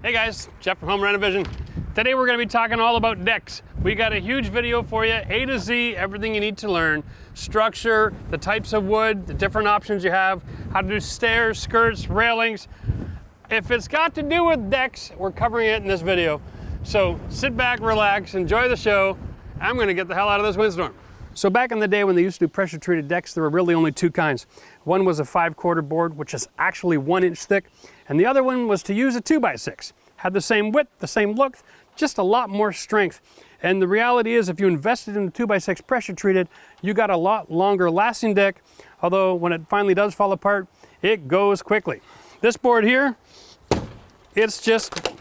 Hey guys, Jeff from RenoVision. Today we're going to be talking all about decks. We got a huge video for you, A to Z, everything you need to learn. Structure, the types of wood, the different options you have, how to do stairs, skirts, railings. If it's got to do with decks, we're covering it in this video. So sit back, relax, enjoy the show. I'm going to get the hell out of this windstorm. So back in the day when they used to do pressure treated decks, there were really only two kinds. One was a 5/4 board, which is actually 1 inch thick, and the other one was to use a 2x6. Had the same width, the same look, just a lot more strength. And the reality is, if you invested in the 2x6 pressure treated, you got a lot longer lasting deck, although when it finally does fall apart, it goes quickly. This board here, it's just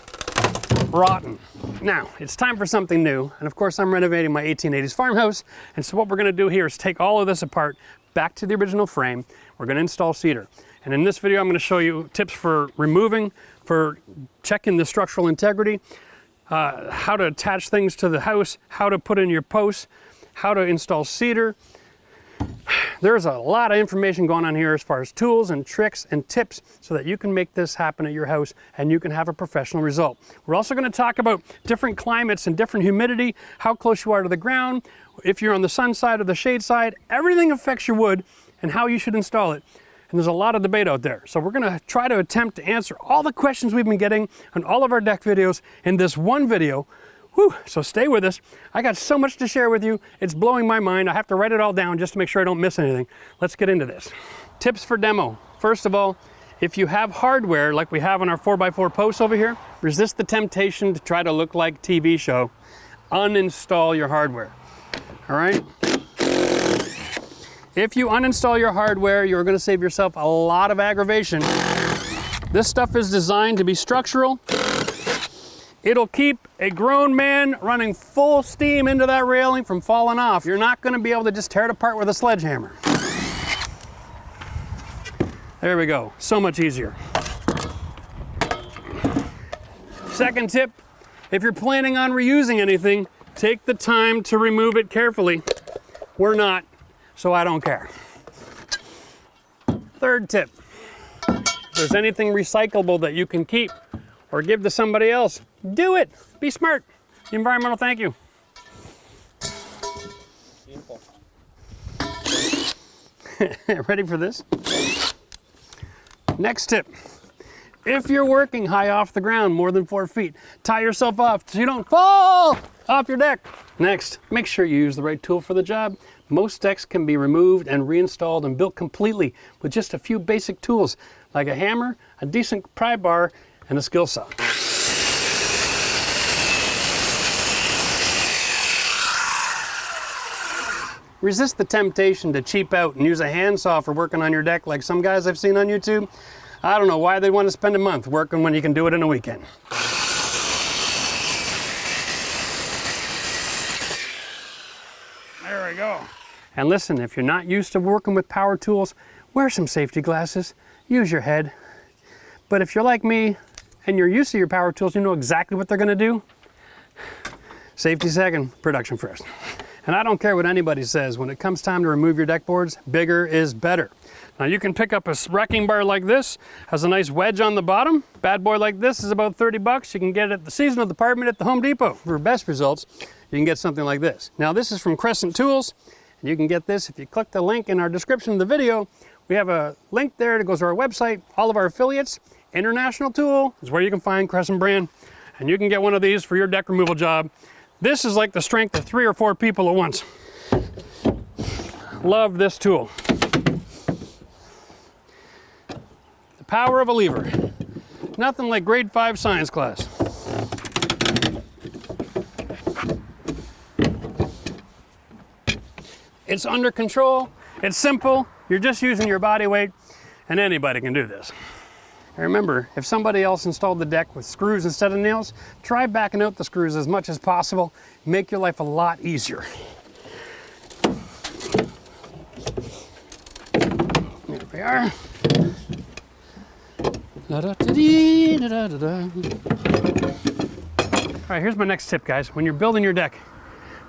rotten. Now, it's time for something new, and of course I'm renovating my 1880s farmhouse, and so what we're gonna do here is take all of this apart, back to the original frame. We're gonna install cedar. And in this video, I'm gonna show you tips for removing, for checking the structural integrity, how to attach things to the house, how to put in your posts, how to install cedar. There's a lot of information going on here as far as tools and tricks and tips so that you can make this happen at your house and you can have a professional result. We're also going to talk about different climates and different humidity, how close you are to the ground, if you're on the sun side or the shade side. Everything affects your wood and how you should install it. And there's a lot of debate out there. So we're going to try to attempt to answer all the questions we've been getting on all of our deck videos in this one video. Whew, so stay with us. I got so much to share with you. It's blowing my mind. I have to write it all down just to make sure I don't miss anything. Let's get into this. Tips for demo. First of all, if you have hardware like we have on our 4x4 posts over here, resist the temptation to try to look like TV show. Uninstall your hardware. All right? If you uninstall your hardware, you're going to save yourself a lot of aggravation. This stuff is designed to be structural. It'll keep a grown man running full steam into that railing from falling off. You're not going to be able to just tear it apart with a sledgehammer. There we go. So much easier. Second tip, if you're planning on reusing anything, take the time to remove it carefully. We're not, so I don't care. Third tip, if there's anything recyclable that you can keep or give to somebody else, do it. Be smart. Environmental thank you. Beautiful. Ready for this? Next tip. If you're working high off the ground, more than 4 feet, tie yourself off so you don't fall off your deck. Next, make sure you use the right tool for the job. Most decks can be removed and reinstalled and built completely with just a few basic tools like a hammer, a decent pry bar, and a skill saw. Resist the temptation to cheap out and use a handsaw for working on your deck like some guys I've seen on YouTube. I don't know why they want to spend a month working when you can do it in a weekend. There we go. And listen, if you're not used to working with power tools, wear some safety glasses, use your head. But if you're like me and you're used to your power tools, you know exactly what they're going to do. Safety second, production first. And I don't care what anybody says, when it comes time to remove your deck boards, bigger is better. Now you can pick up a wrecking bar like this, has a nice wedge on the bottom. Bad boy like this is about 30 bucks. You can get it at the seasonal department at the Home Depot. For best results, you can get something like this. Now this is from Crescent Tools, and you can get this if you click the link in our description of the video. We have a link there that goes to our website, all of our affiliates. International Tool is where you can find Crescent brand, and you can get one of these for your deck removal job. This is like the strength of 3 or 4 people at once. Love this tool. The power of a lever. Nothing like grade 5 science class. It's under control, it's simple, you're just using your body weight, and anybody can do this. And remember, if somebody else installed the deck with screws instead of nails, try backing out the screws as much as possible. Make your life a lot easier. There we are. All right, here's my next tip, guys. When you're building your deck,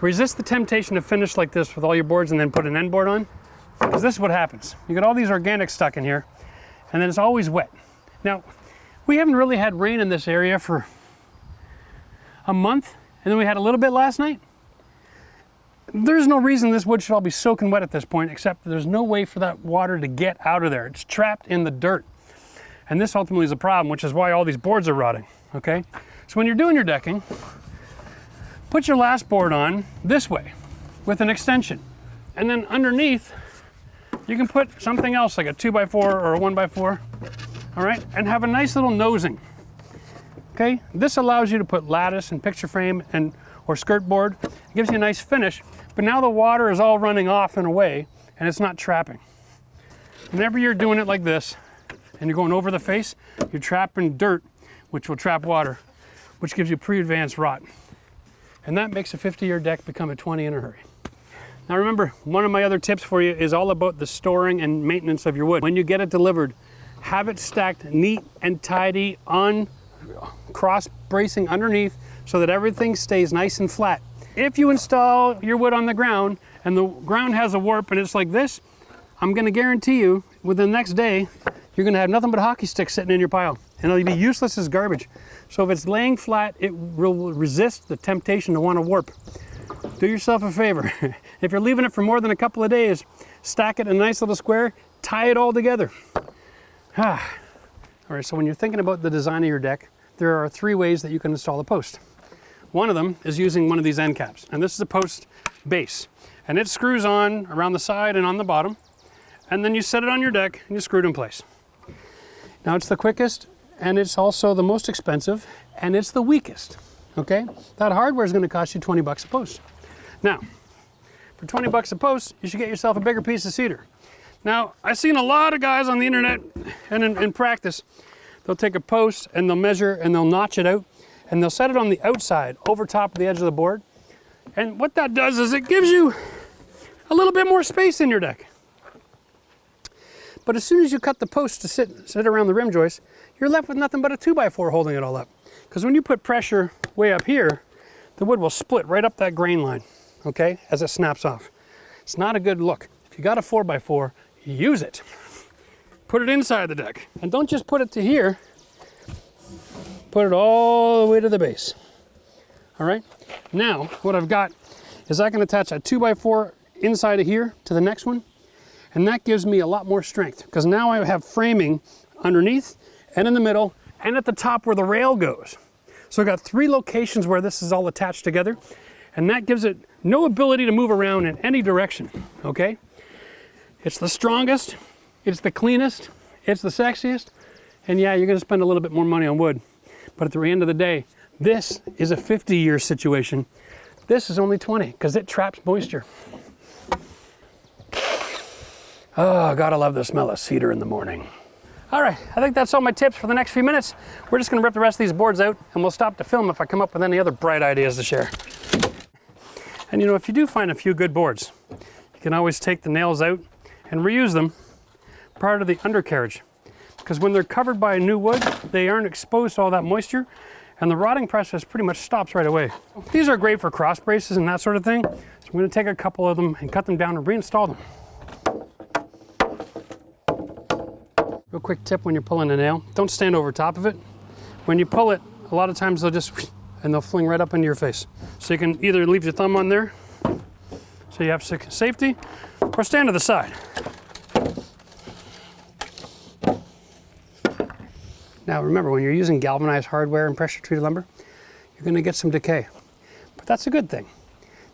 resist the temptation to finish like this with all your boards and then put an end board on, because this is what happens. You got all these organics stuck in here, and then it's always wet. Now, We haven't really had rain in this area for a month, and then we had a little bit last night. There's no reason this wood should all be soaking wet at this point, except that there's no way for that water to get out of there. It's trapped in the dirt. And this ultimately is a problem, which is why all these boards are rotting, okay? So when you're doing your decking, put your last board on this way with an extension. And then underneath, you can put something else like a 2x4 or a 1x4, all right? And have a nice little nosing, okay? This allows you to put lattice and picture frame or skirt board. It gives you a nice finish, but now the water is all running off and away and it's not trapping. Whenever you're doing it like this and you're going over the face, you're trapping dirt, which will trap water, which gives you pre-advanced rot. And that makes a 50-year deck become a 20 in a hurry. Now remember, one of my other tips for you is all about the storing and maintenance of your wood. When you get it delivered, have it stacked neat and tidy on cross bracing underneath so that everything stays nice and flat. If you install your wood on the ground and the ground has a warp and it's like this, I'm gonna guarantee you within the next day, you're gonna have nothing but hockey sticks sitting in your pile and it'll be useless as garbage. So if it's laying flat, it will resist the temptation to want to warp. Do yourself a favor. If you're leaving it for more than a couple of days, stack it in a nice little square, tie it all together. All right, so when you're thinking about the design of your deck, there are 3 ways that you can install a post. One of them is using one of these end caps, and this is a post base. And it screws on around the side and on the bottom, and then you set it on your deck and you screw it in place. Now it's the quickest, and it's also the most expensive, and it's the weakest, okay? That hardware is gonna cost you 20 bucks a post. Now, for 20 bucks a post, you should get yourself a bigger piece of cedar. Now, I've seen a lot of guys on the internet and in practice, they'll take a post and they'll measure and they'll notch it out and they'll set it on the outside over top of the edge of the board. And what that does is it gives you a little bit more space in your deck. But as soon as you cut the post to sit around the rim joist, you're left with nothing but a 2x4 holding it all up. Because when you put pressure way up here, the wood will split right up that grain line, okay, as it snaps off. It's not a good look. If you got a 4x4, use it. Put it inside the deck. And don't just put it to here, put it all the way to the base. All right, now what I've got is I can attach a 2x4 inside of here to the next one, and that gives me a lot more strength because now I have framing underneath and in the middle and at the top where the rail goes. So I've got 3 locations where this is all attached together, and that gives it no ability to move around in any direction, okay? It's the strongest, it's the cleanest, it's the sexiest, and yeah, you're gonna spend a little bit more money on wood, but at the end of the day, this is a 50-year situation. This is only 20 because it traps moisture. Oh, gotta love the smell of cedar in the morning. All right, I think that's all my tips for the next few minutes. We're just gonna rip the rest of these boards out and we'll stop to film if I come up with any other bright ideas to share. And you know, if you do find a few good boards, you can always take the nails out and reuse them prior to the undercarriage. Because when they're covered by new wood, they aren't exposed to all that moisture and the rotting process pretty much stops right away. These are great for cross braces and that sort of thing. So I'm gonna take a couple of them and cut them down and reinstall them. Real quick tip when you're pulling a nail, don't stand over top of it. When you pull it, a lot of times they'll just, and they'll fling right up into your face. So you can either leave your thumb on there, so you have safety, or stand to the side. Now remember, when you're using galvanized hardware and pressure treated lumber, you're gonna get some decay. But that's a good thing,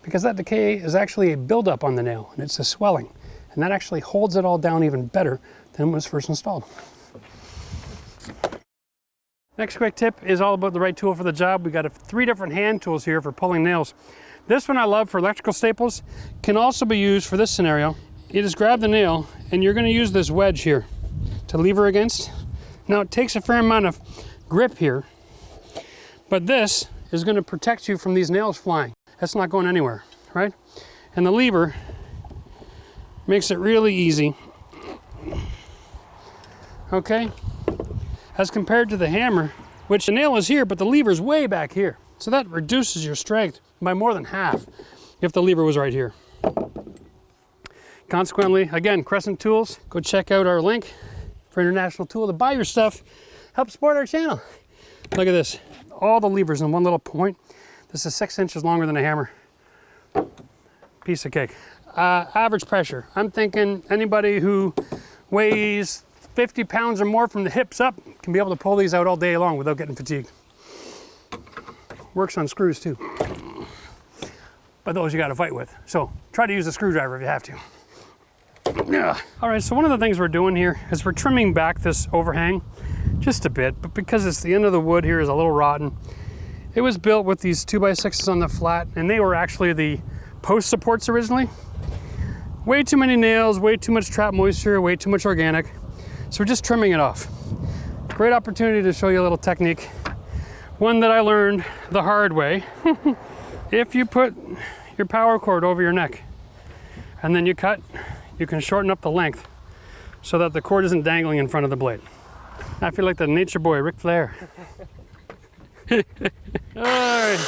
because that decay is actually a buildup on the nail, and it's a swelling. And that actually holds it all down even better than when it was first installed. Next quick tip is all about the right tool for the job. We got 3 different hand tools here for pulling nails. This one I love for electrical staples, can also be used for this scenario. You just grab the nail and you're gonna use this wedge here to lever against. Now it takes a fair amount of grip here, but this is gonna protect you from these nails flying. That's not going anywhere, right? And the lever makes it really easy. Okay? As compared to the hammer, which the nail is here, but the lever is way back here. So that reduces your strength by more than half if the lever was right here. Consequently, again, Crescent Tools, go check out our link for International Tool to buy your stuff help support our channel. Look at this, all the levers in one little point. This is 6 inches longer than a hammer. Piece of cake. Average pressure. I'm thinking anybody who weighs 50 pounds or more from the hips up can be able to pull these out all day long without getting fatigued. Works on screws too. But those you got to fight with. So try to use a screwdriver if you have to. Yeah. All right, so one of the things we're doing here is we're trimming back this overhang just a bit, but because it's the end of the wood here is a little rotten. It was built with these 2x6s on the flat, and they were actually the post supports originally. Way too many nails, way too much trapped moisture, way too much organic. So we're just trimming it off. Great opportunity to show you a little technique. One that I learned the hard way. If you put your power cord over your neck and then you cut, you can shorten up the length so that the cord isn't dangling in front of the blade. I feel like the nature boy, Ric Flair. All right.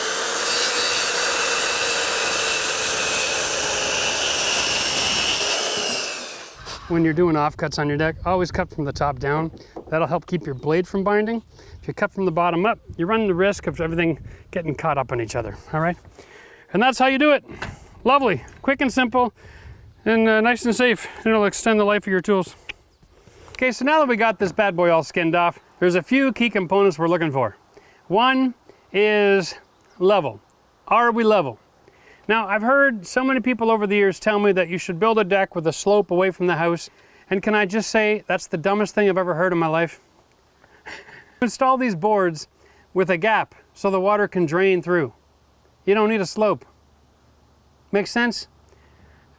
When you're doing offcuts on your deck, always cut from the top down. That'll help keep your blade from binding. If you cut from the bottom up, you run the risk of everything getting caught up on each other, all right? And that's how you do it. Lovely, quick and simple, and nice and safe. And it'll extend the life of your tools. Okay, so now that we got this bad boy all skinned off, there's a few key components we're looking for. One is level. Are we level? Now, I've heard so many people over the years tell me that you should build a deck with a slope away from the house. And can I just say, that's the dumbest thing I've ever heard in my life. Install these boards with a gap so the water can drain through. You don't need a slope. Make sense?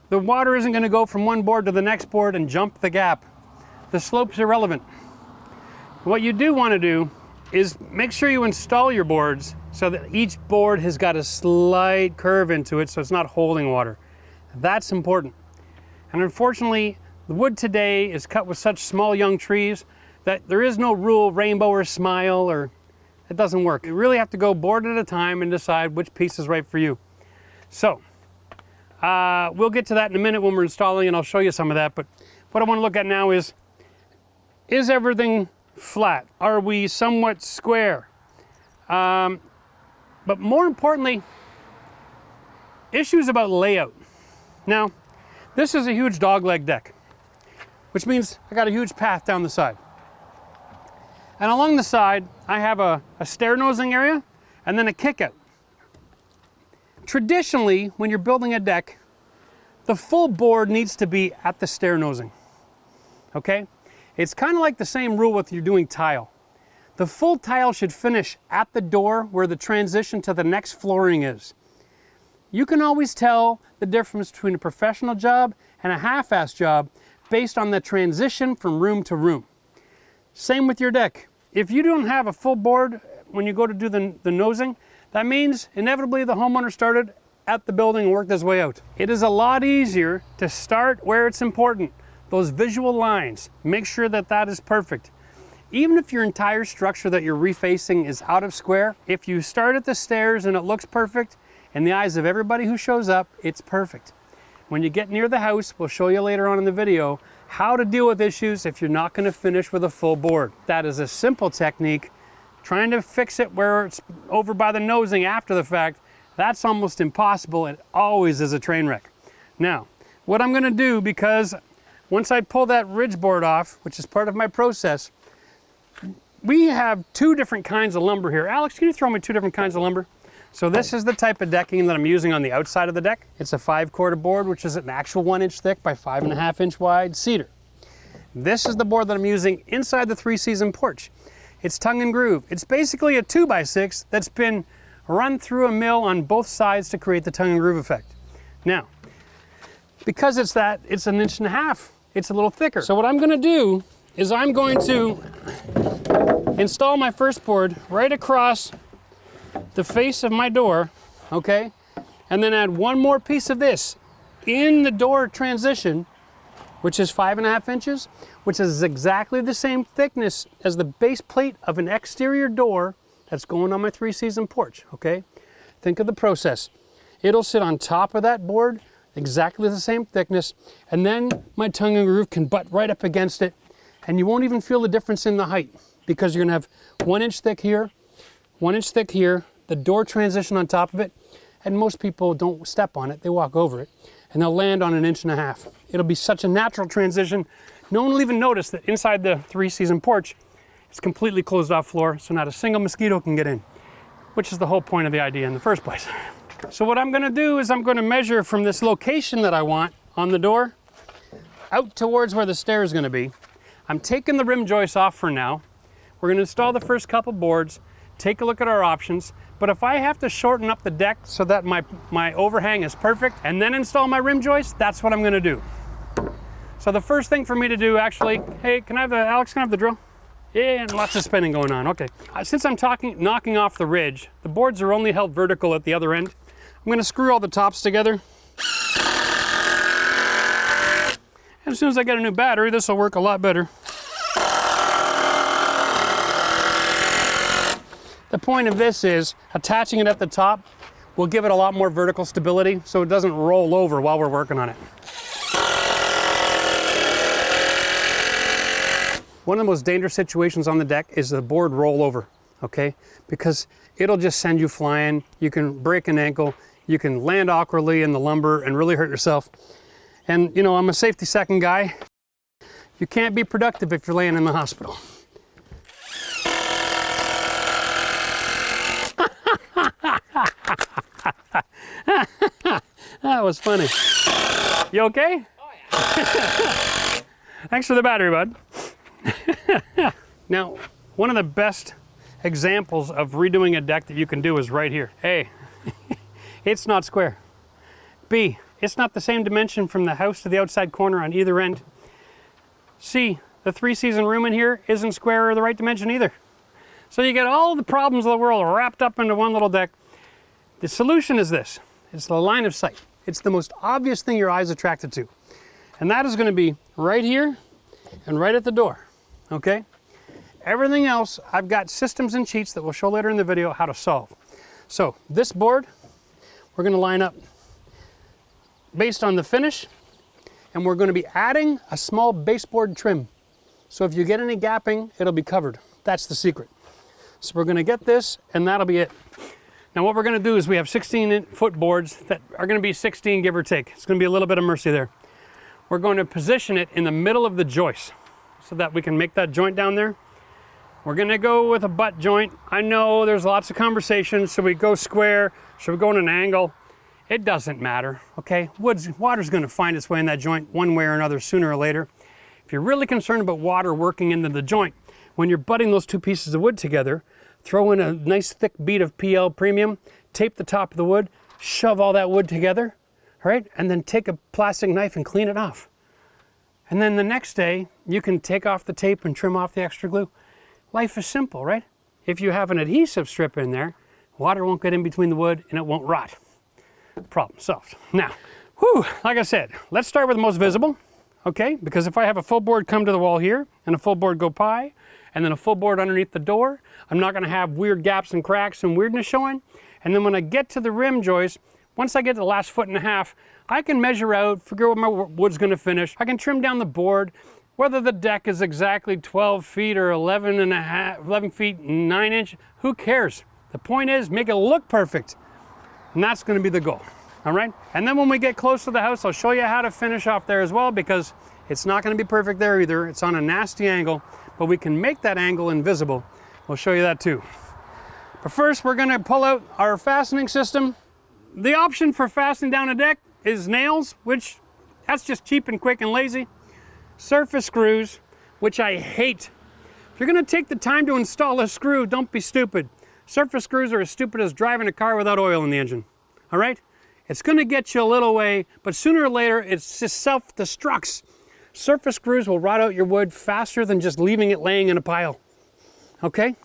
The water isn't going to go from one board to the next board and jump the gap. The slope's irrelevant. What you do want to do is make sure you install your boards so that each board has got a slight curve into it so it's not holding water. That's important. And unfortunately, the wood today is cut with such small young trees that there is no rule, rainbow or smile, or it doesn't work. You really have to go board at a time and decide which piece is right for you. So, we'll get to that in a minute when we're installing, and I'll show you some of that, but what I want to look at now is everything flat? Are we somewhat square? But more importantly, issues about layout. Now, this is a huge dogleg deck, which means I got a huge path down the side. And along the side, I have a stair nosing area and then a kick out. Traditionally, when you're building a deck, the full board needs to be at the stair nosing, okay? It's kind of like the same rule with you're doing tile. The full tile should finish at the door where the transition to the next flooring is. You can always tell the difference between a professional job and a half-ass job based on the transition from room to room. Same with your deck. If you don't have a full board when you go to do the nosing, that means inevitably the homeowner started at the building and worked his way out. It is a lot easier to start where it's important. Those visual lines, make sure that that is perfect. Even if your entire structure that you're refacing is out of square, if you start at the stairs and it looks perfect, in the eyes of everybody who shows up, it's perfect. When you get near the house, we'll show you later on in the video how to deal with issues if you're not going to finish with a full board. That is a simple technique. Trying to fix it where it's over by the nosing after the fact, that's almost impossible. It always is a train wreck. Now, what I'm going to do, because once I pull that ridge board off, which is part of my process, we have two different kinds of lumber here. Alex, can you throw me two different kinds of lumber? So this is the type of decking that I'm using on the outside of the deck. It's a 5-quarter board, which is an actual 1-inch thick by 5.5-inch wide cedar. This is the board that I'm using inside the 3-season porch. It's tongue and groove. It's basically a 2x6 that's been run through a mill on both sides to create the tongue and groove effect. Now, because it's 1.5 inches. It's a little thicker. So what I'm going to do is I'm going to install my first board right across the face of my door, okay? And then add one more piece of this in the door transition, which is 5.5 inches, which is exactly the same thickness as the base plate of an exterior door that's going on my 3-season porch, okay? Think of the process. It'll sit on top of that board, exactly the same thickness, and then my tongue and groove can butt right up against it, and you won't even feel the difference in the height. because you're gonna have 1 inch thick here, 1 inch thick here, the door transition on top of it, and most people don't step on it, they walk over it, and they'll land on 1.5 inches. It'll be such a natural transition. No one will even notice that inside the 3-season porch, it's completely closed off floor, so not a single mosquito can get in, which is the whole point of the idea in the first place. So what I'm gonna do is I'm gonna measure from this location that I want on the door out towards where the stair is gonna be. I'm taking the rim joists off for now. We're gonna install the first couple boards, take a look at our options, but if I have to shorten up the deck so that my overhang is perfect and then install my rim joists, that's what I'm gonna do. So the first thing for me to do actually, hey, Alex, can I have the drill? Yeah, and lots of spinning going on, okay. Since I'm knocking off the ridge, the boards are only held vertical at the other end. I'm gonna screw all the tops together. And as soon as I get a new battery, this will work a lot better. The point of this is attaching it at the top will give it a lot more vertical stability so it doesn't roll over while we're working on it. One of the most dangerous situations on the deck is the board rollover, okay? Because it'll just send you flying. You can break an ankle, you can land awkwardly in the lumber and really hurt yourself. And you know, I'm a safety second guy. You can't be productive if you're laying in the hospital. That was funny. You okay? Oh yeah. Thanks for the battery, bud. Now, one of the best examples of redoing a deck that you can do is right here. A, it's not square. B, it's not the same dimension from the house to the outside corner on either end. C, the 3-season room in here isn't square or the right dimension either. So you get all the problems of the world wrapped up into one little deck. The solution is this. It's the line of sight. It's the most obvious thing your eye's attracted to. And that is going to be right here and right at the door, okay? Everything else, I've got systems and cheats that we'll show later in the video how to solve. So this board, we're going to line up based on the finish, and we're going to be adding a small baseboard trim. So if you get any gapping, it'll be covered. That's the secret. So we're going to get this, and that'll be it. Now what we're going to do is we have 16-foot boards that are going to be 16, give or take. It's going to be a little bit of mercy there. We're going to position it in the middle of the joist so that we can make that joint down there. We're going to go with a butt joint. I know there's lots of conversations. Should we go square? Should we go in an angle? It doesn't matter, okay? Water's going to find its way in that joint one way or another sooner or later. If you're really concerned about water working into the joint, when you're butting those two pieces of wood together, throw in a nice thick bead of PL Premium, tape the top of the wood, shove all that wood together, all right? And then take a plastic knife and clean it off. And then the next day, you can take off the tape and trim off the extra glue. Life is simple, right? If you have an adhesive strip in there, water won't get in between the wood and it won't rot. Problem solved. Now, like I said, let's start with the most visible, okay? Because if I have a full board come to the wall here and a full board go by, and then a full board underneath the door, I'm not gonna have weird gaps and cracks and weirdness showing. And then when I get to the rim joist, once I get to the last 1.5 feet, I can measure out, figure out where my wood's gonna finish. I can trim down the board, whether the deck is exactly 12 feet or 11 feet 9 inches, who cares? The point is, make it look perfect. And that's gonna be the goal, all right? And then when we get close to the house, I'll show you how to finish off there as well, because it's not gonna be perfect there either. It's on a nasty angle, but we can make that angle invisible. We'll show you that too. But first, we're gonna pull out our fastening system. The option for fastening down a deck is nails, which that's just cheap and quick and lazy. Surface screws, which I hate. If you're gonna take the time to install a screw, don't be stupid. Surface screws are as stupid as driving a car without oil in the engine, all right? It's gonna get you a little way, but sooner or later, it's just self-destructs. Surface screws will rot out your wood faster than just leaving it laying in a pile, okay?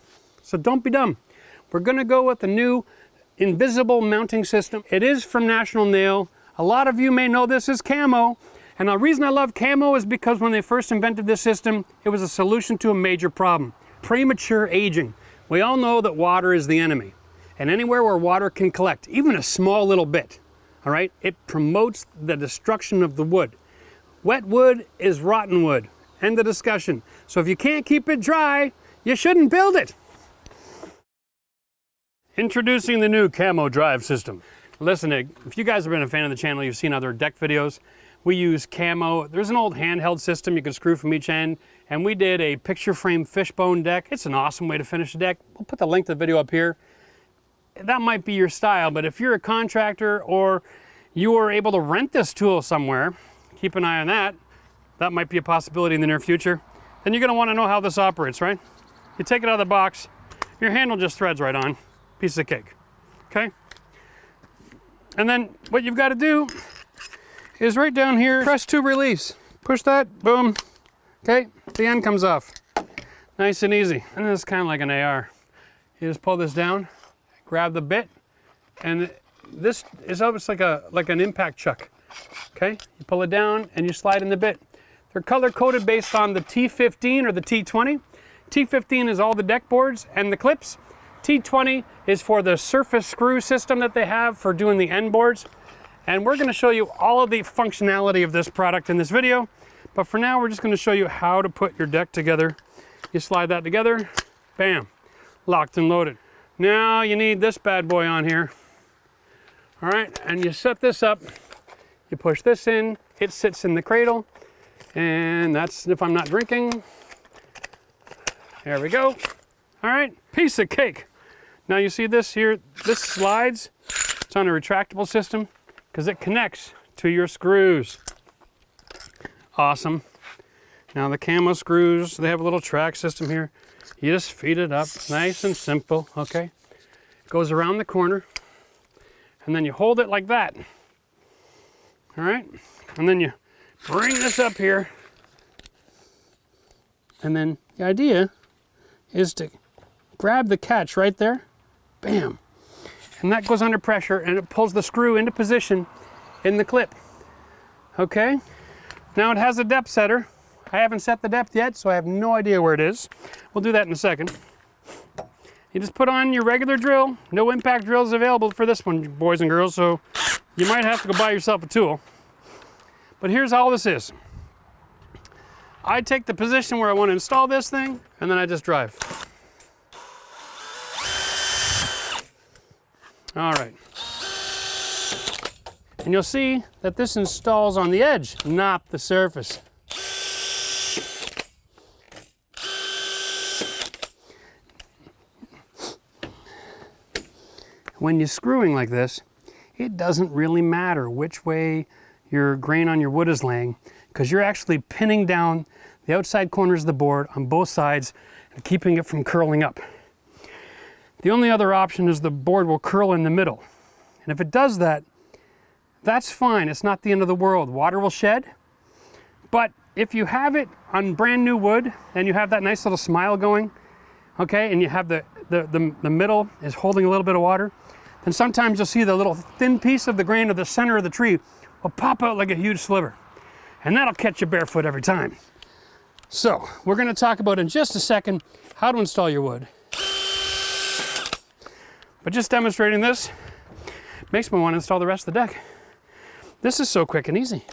So don't be dumb. We're gonna go with the new invisible mounting system. It is from National Nail. A lot of you may know this as camo. And the reason I love camo is because when they first invented this system, it was a solution to a major problem: premature aging. We all know that water is the enemy. And anywhere where water can collect, even a small little bit, all right, it promotes the destruction of the wood. Wet wood is rotten wood. End of discussion. So if you can't keep it dry, you shouldn't build it. Introducing the new camo drive system. Listen, if you guys have been a fan of the channel, you've seen other deck videos. We use camo. There's an old handheld system you can screw from each end, and we did a picture frame fishbone deck. It's an awesome way to finish a deck. We'll put the link to the video up here. That might be your style, but if you're a contractor or you are able to rent this tool somewhere, keep an eye on that. That might be a possibility in the near future. Then you're gonna wanna know how this operates, right? You take it out of the box, your handle just threads right on, piece of cake, okay? And then what you've gotta do is right down here, press to release. Push that, boom, okay? The end comes off. Nice and easy. And it's kind of like an AR. You just pull this down, grab the bit, and this is almost like an impact chuck, okay? You pull it down and you slide in the bit. They're color coded based on the T15 or the T20. T15 is all the deck boards and the clips. T20 is for the surface screw system that they have for doing the end boards. And we're gonna show you all of the functionality of this product in this video. But for now, we're just gonna show you how to put your deck together. You slide that together, bam, locked and loaded. Now you need this bad boy on here. All right, and you set this up. You push this in, it sits in the cradle. And that's if I'm not drinking. There we go. All right, piece of cake. Now you see this here, this slides. It's on a retractable system because it connects to your screws. Awesome. Now the camo screws, they have a little track system here. You just feed it up, nice and simple, okay? It goes around the corner and then you hold it like that. All right, and then you bring this up here, and then the idea is to grab the catch right there, bam, and that goes under pressure and it pulls the screw into position in the clip. Okay, now it has a depth setter. I haven't set the depth yet, so I have no idea where it is. We'll do that in a second. You just put on your regular drill. No impact drills available for this one, boys and girls, so you might have to go buy yourself a tool. But here's all this is. I take the position where I want to install this thing, and then I just drive. All right. And you'll see that this installs on the edge, not the surface. When you're screwing like this, it doesn't really matter which way your grain on your wood is laying, because you're actually pinning down the outside corners of the board on both sides and keeping it from curling up. The only other option is the board will curl in the middle. And if it does that, that's fine. It's not the end of the world. Water will shed. But if you have it on brand new wood and you have that nice little smile going, okay, and you have the middle is holding a little bit of water, then sometimes you'll see the little thin piece of the grain of the center of the tree will pop out like a huge sliver. And that'll catch you barefoot every time. So we're gonna talk about in just a second how to install your wood. But just demonstrating this makes me want to install the rest of the deck. This is so quick and easy.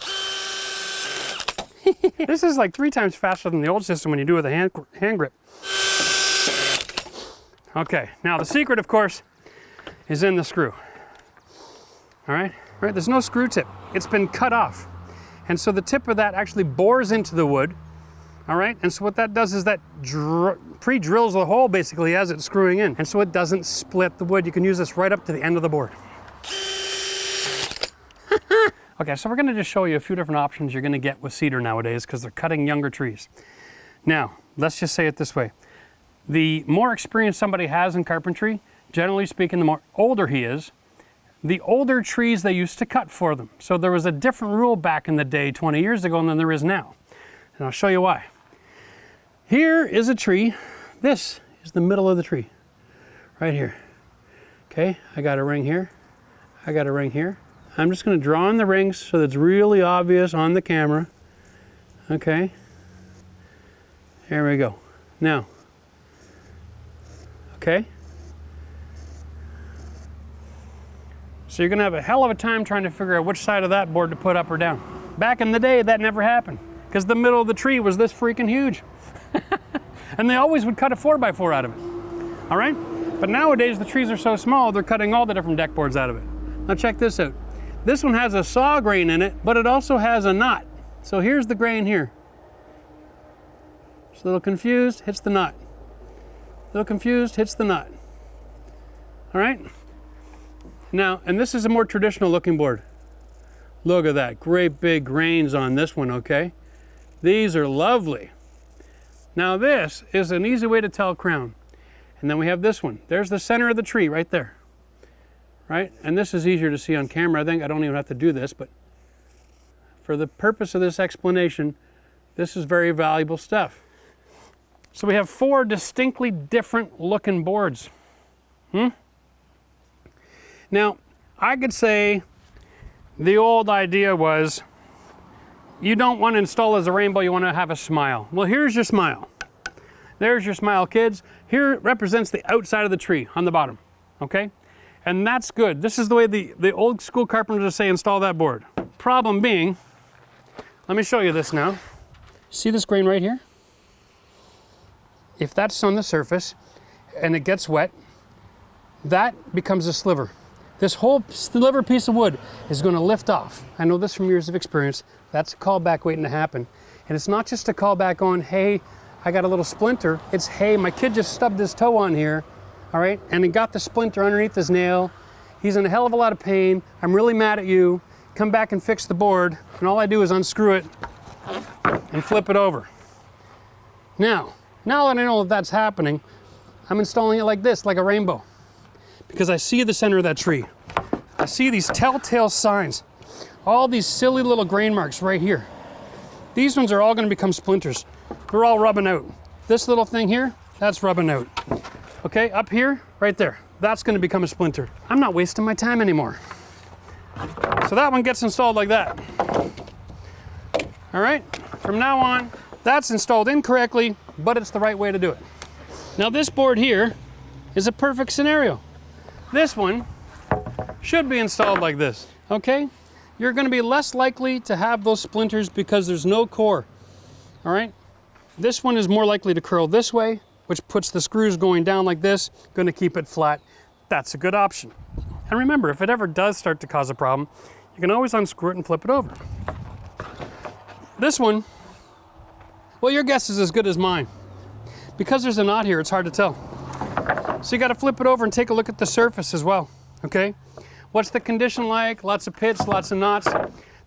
This is like 3 times faster than the old system when you do it with a hand grip. Okay, now the secret, of course, is in the screw. All right, there's no screw tip. It's been cut off. And so the tip of that actually bores into the wood. All right, and so what that does is that pre-drills the hole basically as it's screwing in. And so it doesn't split the wood. You can use this right up to the end of the board. Okay, so we're gonna just show you a few different options you're gonna get with cedar nowadays because they're cutting younger trees. Now, let's just say it this way. The more experience somebody has in carpentry, generally speaking, the more older he is, the older trees they used to cut for them. So there was a different rule back in the day 20 years ago than there is now. And I'll show you why. Here is a tree. This is the middle of the tree, right here. Okay, I got a ring here. I got a ring here. I'm just gonna draw in the rings so that it's really obvious on the camera. Okay, there we go. Now, okay. So you're gonna have a hell of a time trying to figure out which side of that board to put up or down. Back in the day, that never happened because the middle of the tree was this freaking huge. And they always would cut a 4x4 out of it, all right? But nowadays the trees are so small, they're cutting all the different deck boards out of it. Now check this out. This one has a saw grain in it, but it also has a knot. So here's the grain here. Just a little confused, hits the knot. A little confused, hits the knot. All right? Now, and this is a more traditional looking board. Look at that, great big grains on this one, okay? These are lovely. Now this is an easy way to tell crown. And then we have this one. There's the center of the tree right there. Right? And this is easier to see on camera. I think I don't even have to do this, but for the purpose of this explanation, this is very valuable stuff. So we have 4 distinctly different looking boards. Now, I could say the old idea was you don't want to install as a rainbow, you want to have a smile. Well, here's your smile. There's your smile, kids. Here it represents the outside of the tree on the bottom, okay? And that's good. This is the way the old school carpenters say install that board. Problem being, let me show you this now. See this grain right here? If that's on the surface and it gets wet, that becomes a sliver. This whole sliver piece of wood is going to lift off. I know this from years of experience. That's a callback waiting to happen. And it's not just a callback on, hey, I got a little splinter. It's, hey, my kid just stubbed his toe on here, all right? And he got the splinter underneath his nail. He's in a hell of a lot of pain. I'm really mad at you. Come back and fix the board. And all I do is unscrew it and flip it over. Now that I know that that's happening, I'm installing it like this, like a rainbow. Because I see the center of that tree. I see these telltale signs. All these silly little grain marks right here. These ones are all going to become splinters. They're all rubbing out. This little thing here, that's rubbing out. Okay, up here, right there, that's going to become a splinter. I'm not wasting my time anymore. So that one gets installed like that. All right, from now on, that's installed incorrectly, but it's the right way to do it. Now this board here is a perfect scenario. This one should be installed like this, okay? You're going to be less likely to have those splinters because there's no core, all right? This one is more likely to curl this way, which puts the screws going down like this, going to keep it flat. That's a good option. And remember, if it ever does start to cause a problem, you can always unscrew it and flip it over. This one, well, your guess is as good as mine. Because there's a knot here, it's hard to tell. So you got to flip it over and take a look at the surface as well, okay? What's the condition like? Lots of pits, lots of knots.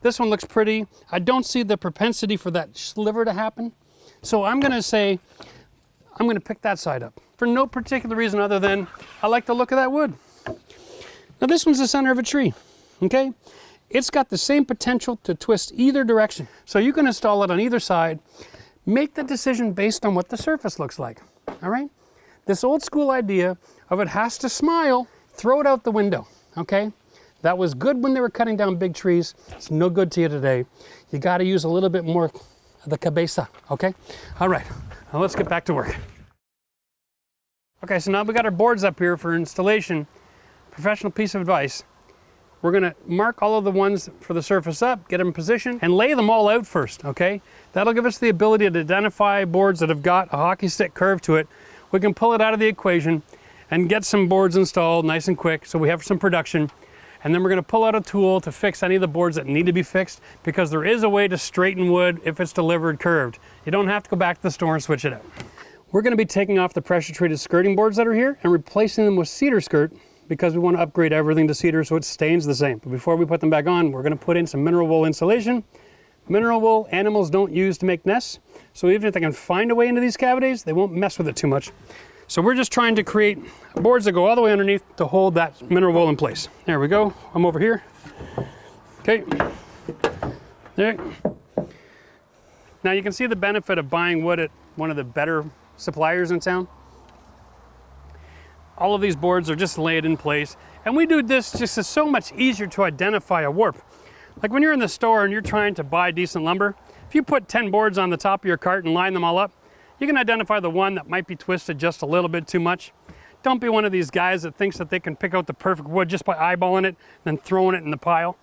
This one looks pretty. I don't see the propensity for that sliver to happen. So I'm going to say, I'm going to pick that side up for no particular reason other than I like the look of that wood. Now this one's the center of a tree, okay? It's got the same potential to twist either direction. So you can install it on either side. Make the decision based on what the surface looks like, all right? This old school idea of it has to smile, throw it out the window, okay? That was good when they were cutting down big trees. It's no good to you today. You got to use a little bit more of the cabeza, okay? All right, now let's get back to work. Okay, so now we got our boards up here for installation. Professional piece of advice. We're gonna mark all of the ones for the surface up, get them in position, and lay them all out first, okay? That'll give us the ability to identify boards that have got a hockey stick curve to it. We can pull it out of the equation and get some boards installed nice and quick so we have some production. And then we're gonna pull out a tool to fix any of the boards that need to be fixed, because there is a way to straighten wood if it's delivered curved. You don't have to go back to the store and switch it out. We're gonna be taking off the pressure treated skirting boards that are here and replacing them with cedar skirt, because we want to upgrade everything to cedar so it stays the same. But before we put them back on, we're going to put in some mineral wool insulation. Mineral wool animals don't use to make nests, so even if they can find a way into these cavities, they won't mess with it too much. So we're just trying to create boards that go all the way underneath to hold that mineral wool in place. There we go. I'm over here. Okay. There. Now you can see the benefit of buying wood at one of the better suppliers in town. All of these boards are just laid in place. And we do this just as so much easier to identify a warp. Like when you're in the store and you're trying to buy decent lumber, if you put 10 boards on the top of your cart and line them all up, you can identify the one that might be twisted just a little bit too much. Don't be one of these guys that thinks that they can pick out the perfect wood just by eyeballing it and then throwing it in the pile.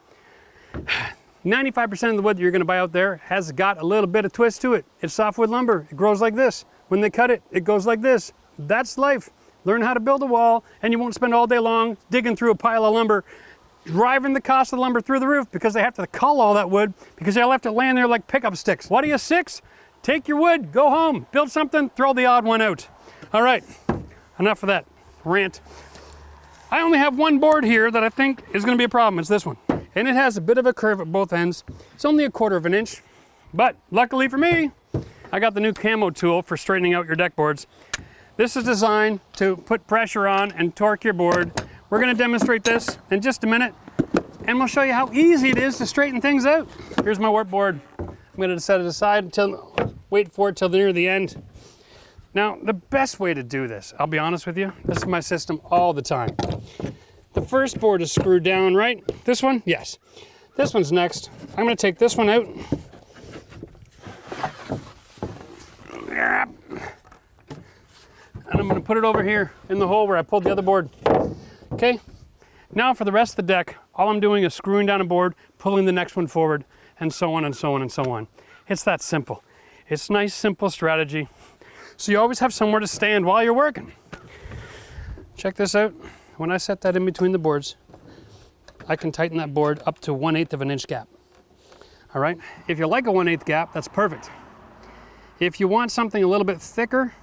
95% of the wood that you're gonna buy out there has got a little bit of twist to it. It's softwood lumber, it grows like this. When they cut it, it goes like this. That's life. Learn how to build a wall, and you won't spend all day long digging through a pile of lumber, driving the cost of the lumber through the roof because they have to cull all that wood because they'll have to land there like pickup sticks. What are you, 6? Take your wood, go home, build something, throw the odd one out. All right, enough of that rant. I only have one board here that I think is going to be a problem. It's this one. And it has a bit of a curve at both ends. It's only 1/4 of an inch, but luckily for me, I got the new camo tool for straightening out your deck boards. This is designed to put pressure on and torque your board. We're going to demonstrate this in just a minute, and we'll show you how easy it is to straighten things out. Here's my work board. I'm going to set it aside until, wait for it till near the end. Now, the best way to do this, I'll be honest with you, this is my system all the time. The first board is screwed down, right? This one? Yes. This one's next. I'm going to take this one out. And I'm going to put it over here in the hole where I pulled the other board. Okay? Now for the rest of the deck, all I'm doing is screwing down a board, pulling the next one forward, and so on and so on and so on. It's that simple. It's a nice, simple strategy. So you always have somewhere to stand while you're working. Check this out. When I set that in between the boards, I can tighten that board up to 1/8 of an inch gap. All right? If you like a 1/8 gap, that's perfect. If you want something a little bit thicker,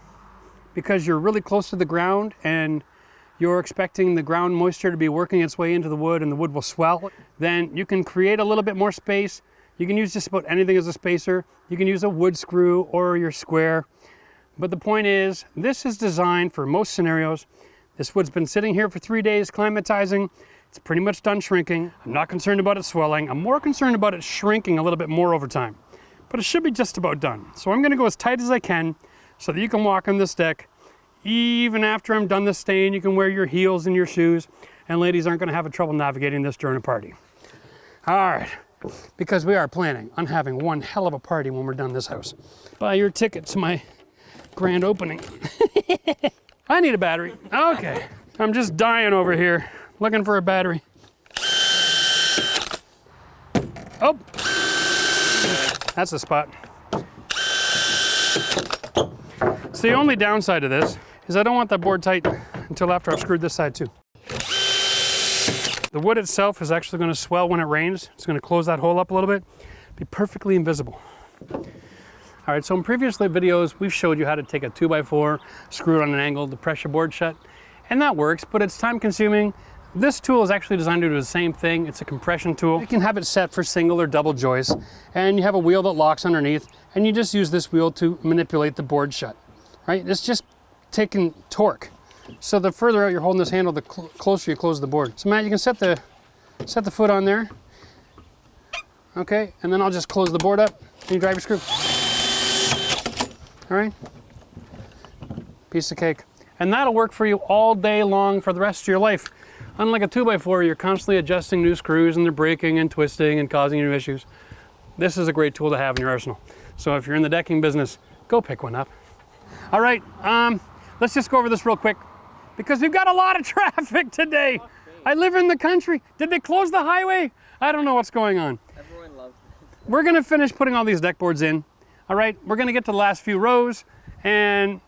because you're really close to the ground and you're expecting the ground moisture to be working its way into the wood and the wood will swell, then you can create a little bit more space. You can use just about anything as a spacer. You can use a wood screw or your square. But the point is, this is designed for most scenarios. This wood's been sitting here for 3 days, climatizing. It's pretty much done shrinking. I'm not concerned about it swelling. I'm more concerned about it shrinking a little bit more over time. But it should be just about done. So I'm gonna go as tight as I can so that you can walk on this deck. Even after I'm done this stain, you can wear your heels in your shoes, and ladies aren't gonna have trouble navigating this during a party. All right, because we are planning on having one hell of a party when we're done this house. Buy your ticket to my grand opening. I need a battery. Okay, I'm just dying over here, looking for a battery. Oh, that's the spot. So the only downside of this is I don't want that board tight until after I've screwed this side too. The wood itself is actually going to swell when it rains. It's going to close that hole up a little bit, be perfectly invisible. All right, so in previous videos, we've showed you how to take a 2x4, screw it on an angle, the pressure board shut, and that works, but it's time consuming. This tool is actually designed to do the same thing. It's a compression tool. You can have it set for single or double joists, and you have a wheel that locks underneath, and you just use this wheel to manipulate the board shut, right? It's just taking torque. So the further out you're holding this handle, the closer you close the board. So Matt, you can set the foot on there, okay? And then I'll just close the board up, and you drive your screw. All right, piece of cake. And that'll work for you all day long for the rest of your life. Unlike a 2x4, you're constantly adjusting new screws and they're breaking and twisting and causing you issues. This is a great tool to have in your arsenal. So if you're in the decking business, go pick one up. All right, let's just go over this real quick because we've got a lot of traffic today. I live in the country. Did they close the highway? I don't know what's going on. Everyone loves it. We're gonna finish putting all these deck boards in. All right, we're gonna get to the last few rows, and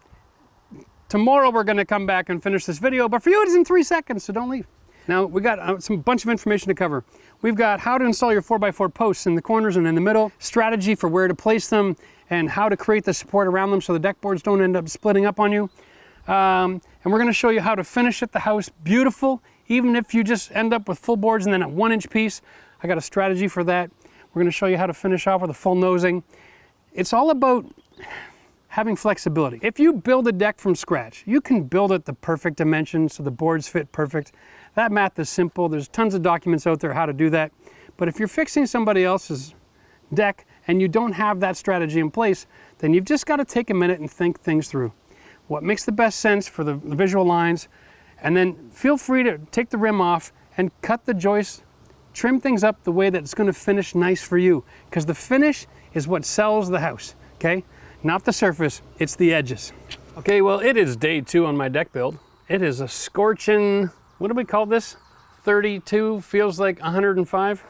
tomorrow we're gonna come back and finish this video, but for you it is in 3 seconds, so don't leave. Now, we got a bunch of information to cover. We've got how to install your 4x4 posts in the corners and in the middle, strategy for where to place them, and how to create the support around them so the deck boards don't end up splitting up on you. And we're gonna show you how to finish it, the house beautiful, even if you just end up with full boards and then a 1-inch piece. I got a strategy for that. We're gonna show you how to finish off with a full nosing. It's all about having flexibility. If you build a deck from scratch, you can build it the perfect dimensions so the boards fit perfect. That math is simple. There's tons of documents out there how to do that. But if you're fixing somebody else's deck and you don't have that strategy in place, then you've just got to take a minute and think things through. What makes the best sense for the visual lines, and then feel free to take the rim off and cut the joists, trim things up the way that it's going to finish nice for you, because the finish is what sells the house, okay? Not the surface, it's the edges. Okay, well, it is day 2 on my deck build. It is a scorching, what do we call this? 32, feels like 105.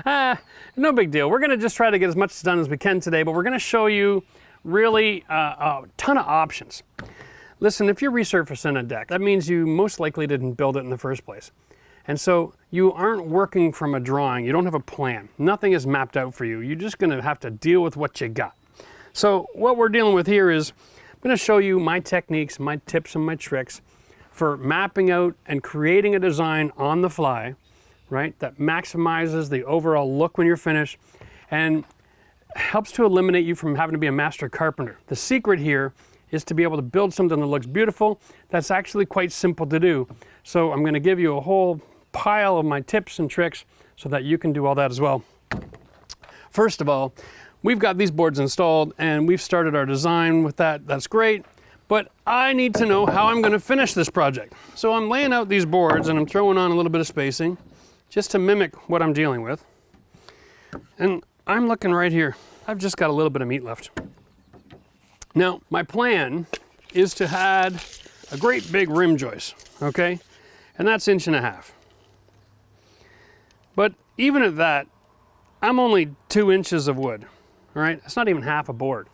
No big deal. We're gonna just try to get as much done as we can today, but we're gonna show you really a ton of options. Listen, if you're resurfacing a deck, that means you most likely didn't build it in the first place. And so you aren't working from a drawing. You don't have a plan. Nothing is mapped out for you. You're just gonna have to deal with what you got. So what we're dealing with here is, I'm gonna show you my techniques, my tips and my tricks for mapping out and creating a design on the fly, right? That maximizes the overall look when you're finished and helps to eliminate you from having to be a master carpenter. The secret here is to be able to build something that looks beautiful, that's actually quite simple to do. So I'm gonna give you a whole pile of my tips and tricks so that you can do all that as well. First of all, we've got these boards installed and we've started our design with that. That's great, but I need to know how I'm gonna finish this project. So I'm laying out these boards and I'm throwing on a little bit of spacing just to mimic what I'm dealing with. And I'm looking right here. I've just got a little bit of meat left. Now, my plan is to add a great big rim joist, okay? And that's 1.5 inches. But even at that, I'm only 2 inches of wood, all right? It's not even half a board.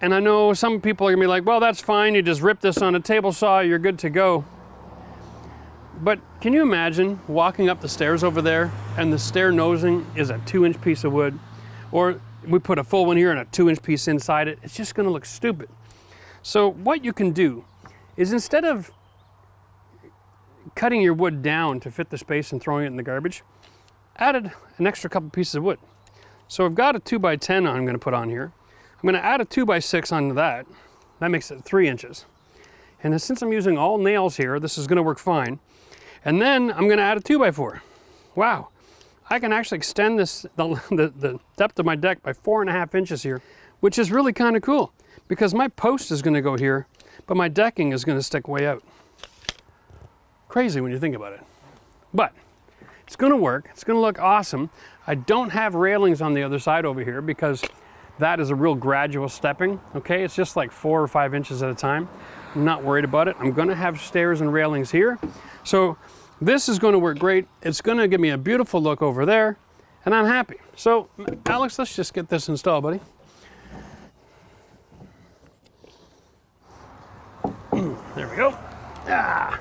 And I know some people are gonna be like, well, that's fine, you just rip this on a table saw, you're good to go. But can you imagine walking up the stairs over there and the stair nosing is a 2-inch piece of wood? Or we put a full one here and a 2-inch piece inside it. It's just gonna look stupid. So what you can do is, instead of cutting your wood down to fit the space and throwing it in the garbage, added an extra couple pieces of wood. So I've got a 2x10 I'm gonna put on here. I'm gonna add a 2x6 onto that. That makes it 3 inches. And since I'm using all nails here, this is gonna work fine. And then I'm gonna add a 2x4. Wow. I can actually extend this, the depth of my deck by 4.5 inches here, which is really kind of cool because my post is gonna go here, but my decking is gonna stick way out. Crazy when you think about it. But it's gonna work, it's gonna look awesome. I don't have railings on the other side over here because that is a real gradual stepping, okay? It's just like 4 or 5 inches at a time. I'm not worried about it. I'm gonna have stairs and railings here. So this is going to work great. It's going to give me a beautiful look over there, and I'm happy. So, Alex, let's just get this installed, buddy. There we go. Ah.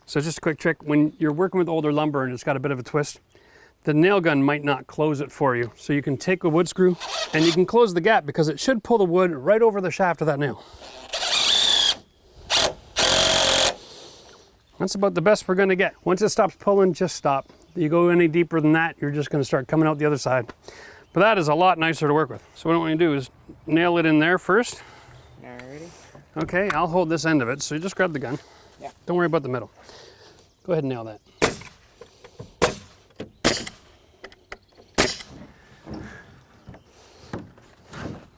So just a quick trick. When you're working with older lumber and it's got a bit of a twist, the nail gun might not close it for you. So you can take a wood screw and you can close the gap because it should pull the wood right over the shaft of that nail. That's about the best we're gonna get. Once it stops pulling, just stop. You go any deeper than that, you're just gonna start coming out the other side. But that is a lot nicer to work with. So what I want you to do is nail it in there first. Alrighty. Okay, I'll hold this end of it, so you just grab the gun. Yeah. Don't worry about the middle. Go ahead and nail that.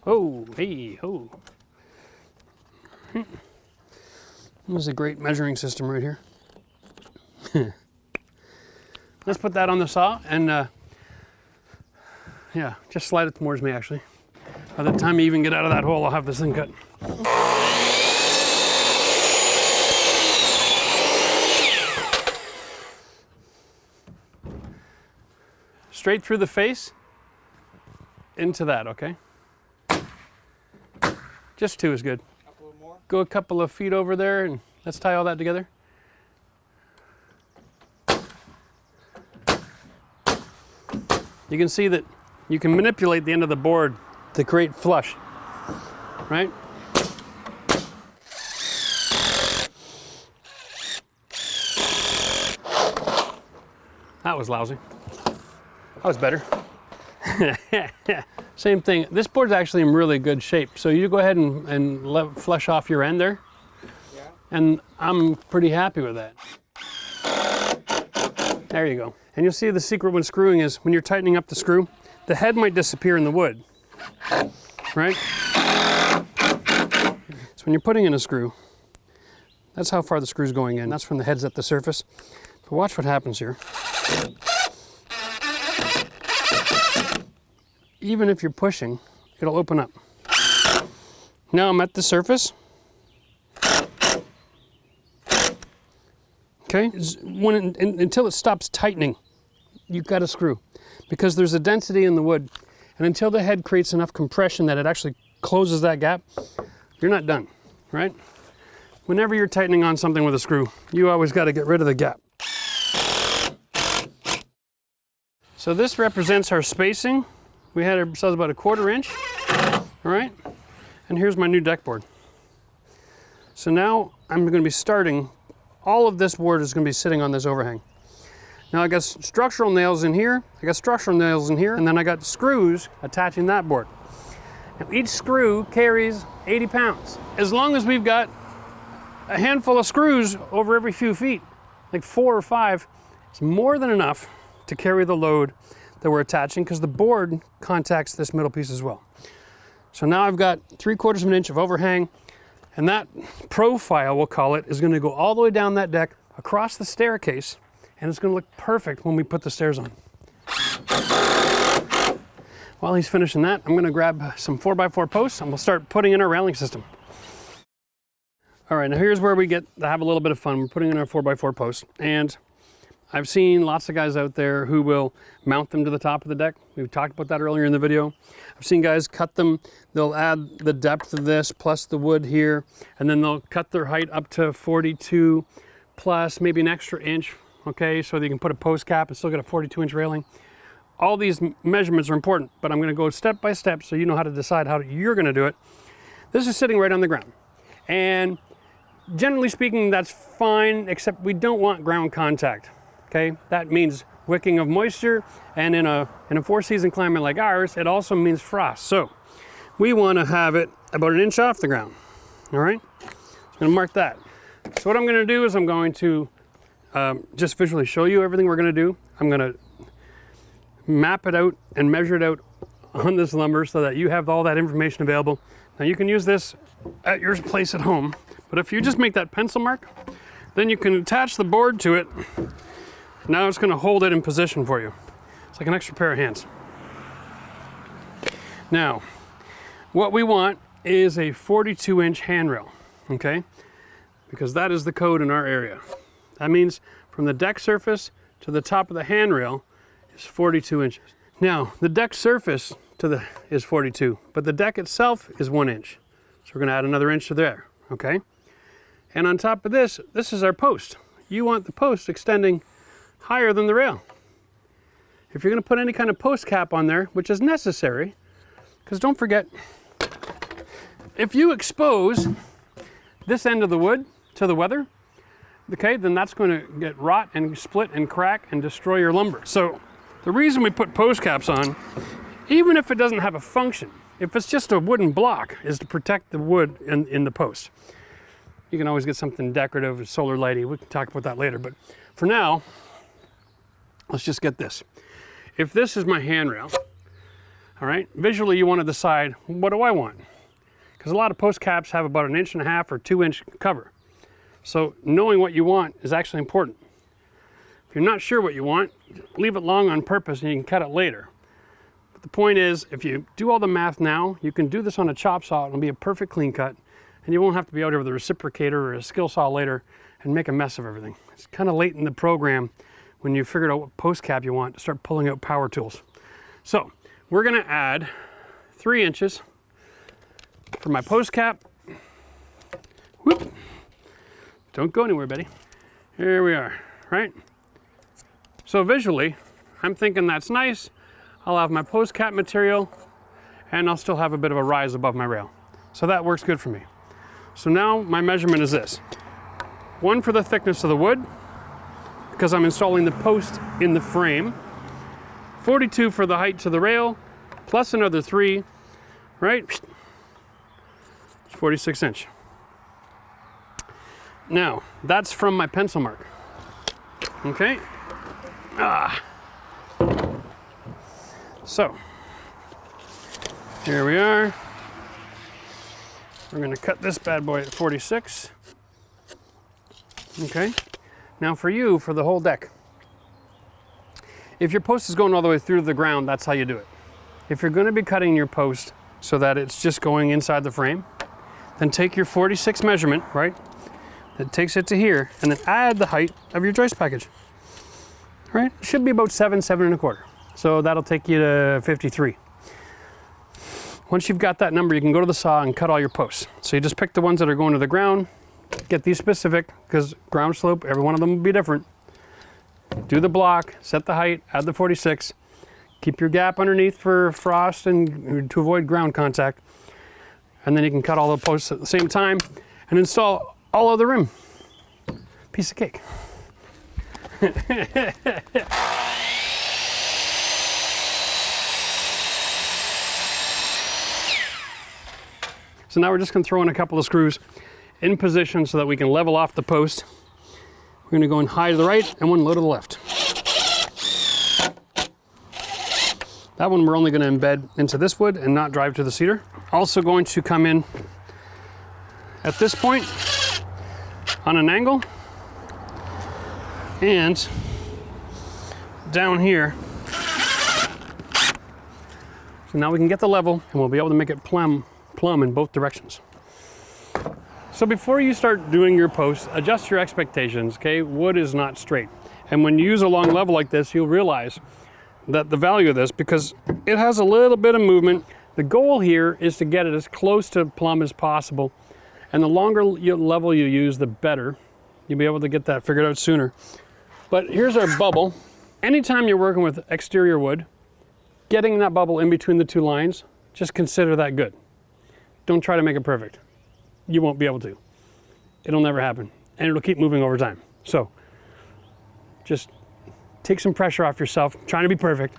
Oh, hey, ho. There's a great measuring system right here. Let's put that on the saw and yeah, just slide it towards me actually. By the time you even get out of that hole, I'll have this thing cut. Straight through the face, into that, okay? Just 2 is good. Couple more. Go a couple of feet over there and let's tie all that together. You can see that you can manipulate the end of the board to create flush, right? That was lousy. That was better. Same thing. This board's actually in really good shape. So you go ahead and flush off your end there. Yeah. And I'm pretty happy with that. There you go. And you'll see the secret when screwing is when you're tightening up the screw, the head might disappear in the wood, right? So when you're putting in a screw, that's how far the screw's going in. That's when the head's at the surface. But watch what happens here. Even if you're pushing, it'll open up. Now I'm at the surface. Okay, until it stops tightening, you've got to screw, because there's a density in the wood, and until the head creates enough compression that it actually closes that gap, you're not done, right? Whenever you're tightening on something with a screw, you always got to get rid of the gap. So this represents our spacing. We had ourselves about 1/4 inch, all right? And here's my new deck board. So now I'm going to be starting, all of this board is going to be sitting on this overhang. Now I got structural nails in here, I got structural nails in here, and then I got screws attaching that board. Now each screw carries 80 pounds. As long as we've got a handful of screws over every few feet, like 4 or 5, it's more than enough to carry the load that we're attaching, because the board contacts this middle piece as well. So now I've got 3/4 of an inch of overhang, and that profile, we'll call it, is going to go all the way down that deck, across the staircase, and it's going to look perfect when we put the stairs on. While he's finishing that, I'm going to grab some 4x4 posts and we'll start putting in our railing system. All right, now here's where we get to have a little bit of fun. We're putting in our 4x4 posts, and I've seen lots of guys out there who will mount them to the top of the deck. We've talked about that earlier in the video. I've seen guys cut them. They'll add the depth of this plus the wood here, and then they'll cut their height up to 42 plus maybe an extra inch, okay, so that you can put a post cap and still get a 42-inch railing. All these measurements are important, but I'm going to go step by step so you know how to decide how you're going to do it. This is sitting right on the ground, and generally speaking, that's fine, except we don't want ground contact. Okay, that means wicking of moisture, and in a 4-season climate like ours, it also means frost. So we want to have it about 1 inch off the ground. All right, so I'm going to mark that. So what I'm going to do is I'm going to just visually show you everything we're going to do. I'm going to map it out and measure it out on this lumber so that you have all that information available. Now you can use this at your place at home, but if you just make that pencil mark, then you can attach the board to it. Now it's going to hold it in position for you. It's like an extra pair of hands. Now, what we want is a 42-inch handrail, okay? Because that is the code in our area. That means from the deck surface to the top of the handrail is 42 inches. Now, the deck surface is 42, but the deck itself is 1 inch. So we're going to add another inch to there, okay? And on top of this, this is our post. You want the post extending higher than the rail. If you're going to put any kind of post cap on there, which is necessary, because don't forget, if you expose this end of the wood to the weather, okay, then that's going to get rot and split and crack and destroy your lumber. So the reason we put post caps on, even if it doesn't have a function, if it's just a wooden block, is to protect the wood in the post. You can always get something decorative, solar lighting. We can talk about that later, but for now, let's just get this. If this is my handrail, all right, visually you want to decide, what do I want? Because a lot of post caps have about 1.5 inch or 2 inch cover. So knowing what you want is actually important. If you're not sure what you want, leave it long on purpose and you can cut it later. But the point is, if you do all the math now, you can do this on a chop saw, it'll be a perfect clean cut, and you won't have to be out over the reciprocator or a skill saw later and make a mess of everything. It's kind of late in the program when you figured out what post cap you want to start pulling out power tools. So we're going to add 3 inches for my post cap. Whoop. Don't go anywhere, Betty. Here we are, right? So visually, I'm thinking that's nice. I'll have my post cap material, and I'll still have a bit of a rise above my rail. So that works good for me. So now my measurement is this. 1 for the thickness of the wood, because I'm installing the post in the frame. 42 for the height to the rail, plus another 3, right? It's 46 inch. Now, that's from my pencil mark, okay? So, here we are. We're gonna cut this bad boy at 46, okay? Now for you, for the whole deck, if your post is going all the way through the ground, that's how you do it. If you're going to be cutting your post so that it's just going inside the frame, then take your 46 measurement, right? It takes it to here, and then add the height of your joist package. All right, it should be about 7, 7.25. So that'll take you to 53. Once you've got that number, you can go to the saw and cut all your posts. So you just pick the ones that are going to the ground, get these specific, because ground slope, every one of them will be different. Do the block, set the height, add the 46, keep your gap underneath for frost and to avoid ground contact. And then you can cut all the posts at the same time and install all of the rim. Piece of cake. So now we're just going to throw in a couple of screws in position so that we can level off the post. We're going to go in high to the right and one low to the left. That one we're only going to embed into this wood and not drive to the cedar. Also going to come in at this point on an angle and down here. So now we can get the level and we'll be able to make it plumb in both directions. So before you start doing your posts, adjust your expectations, okay? Wood is not straight. And when you use a long level like this, you'll realize that the value of this, because it has a little bit of movement. The goal here is to get it as close to plumb as possible. And the longer level you use, the better. You'll be able to get that figured out sooner. But here's our bubble. Anytime you're working with exterior wood, getting that bubble in between the two lines, just consider that good. Don't try to make it perfect. You won't be able to. It'll never happen. And it'll keep moving over time. So just take some pressure off yourself, trying to be perfect,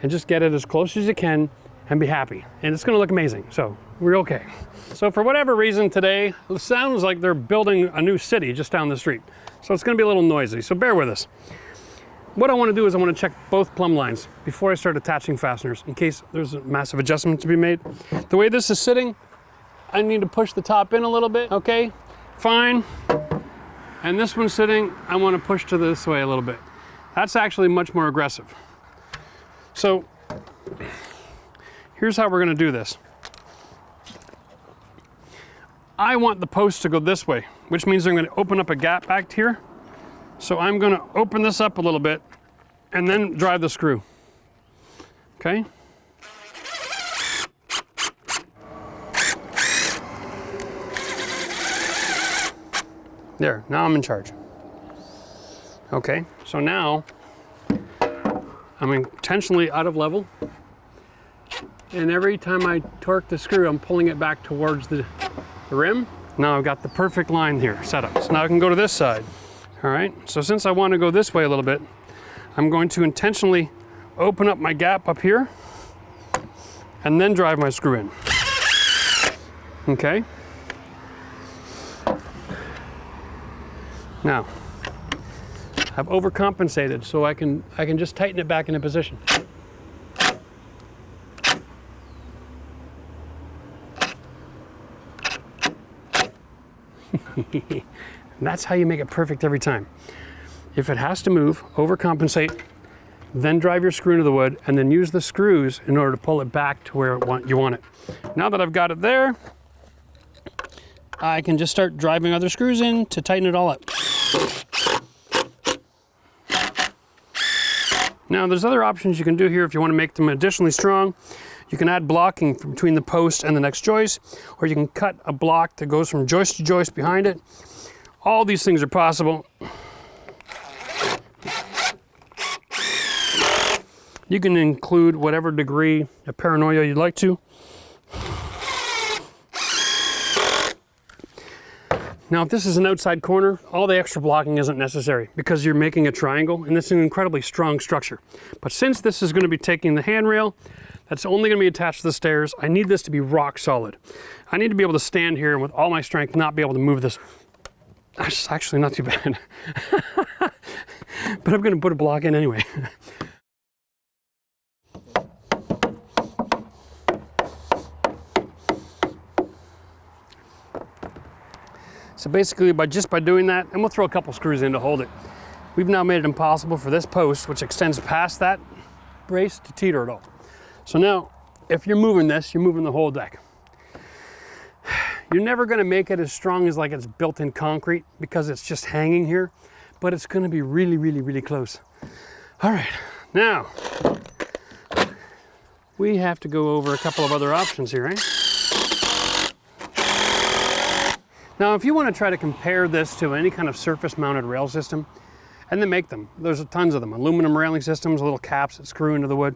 and just get it as close as you can and be happy. And it's gonna look amazing, so we're okay. So for whatever reason today, it sounds like they're building a new city just down the street. So it's gonna be a little noisy, so bear with us. What I wanna do is I wanna check both plumb lines before I start attaching fasteners in case there's a massive adjustment to be made. The way this is sitting, I need to push the top in a little bit, okay? Fine. And this one's sitting, I wanna push to this way a little bit. That's actually much more aggressive. So here's how we're gonna do this. I want the post to go this way, which means I'm gonna open up a gap back here. So I'm gonna open this up a little bit and then drive the screw, okay? There, now I'm in charge. Okay, so now I'm intentionally out of level, and every time I torque the screw, I'm pulling it back towards the rim. Now I've got the perfect line here set up. So now I can go to this side. All right, so since I want to go this way a little bit, I'm going to intentionally open up my gap up here and then drive my screw in. Okay. Now, I've overcompensated, so I can just tighten it back into position. And that's how you make it perfect every time. If it has to move, overcompensate, then drive your screw into the wood, and then use the screws in order to pull it back to where you want it. Now that I've got it there, I can just start driving other screws in to tighten it all up. Now there's other options you can do here if you want to make them additionally strong. You can add blocking between the post and the next joist, or you can cut a block that goes from joist to joist behind it. All these things are possible. You can include whatever degree of paranoia you'd like to. Now, if this is an outside corner, all the extra blocking isn't necessary because you're making a triangle and it's an incredibly strong structure. But since this is going to be taking the handrail, that's only going to be attached to the stairs, I need this to be rock solid. I need to be able to stand here and with all my strength not be able to move this. That's actually not too bad. But I'm going to put a block in anyway. So basically, just by doing that, and we'll throw a couple screws in to hold it, we've now made it impossible for this post, which extends past that brace, to teeter at all. So now, if you're moving this, you're moving the whole deck. You're never gonna make it as strong as like it's built in concrete because it's just hanging here, but it's gonna be really, really, really close. All right, now, we have to go over a couple of other options here, right? Now, if you want to try to compare this to any kind of surface mounted rail system, and they make them, there's tons of them, aluminum railing systems, little caps that screw into the wood.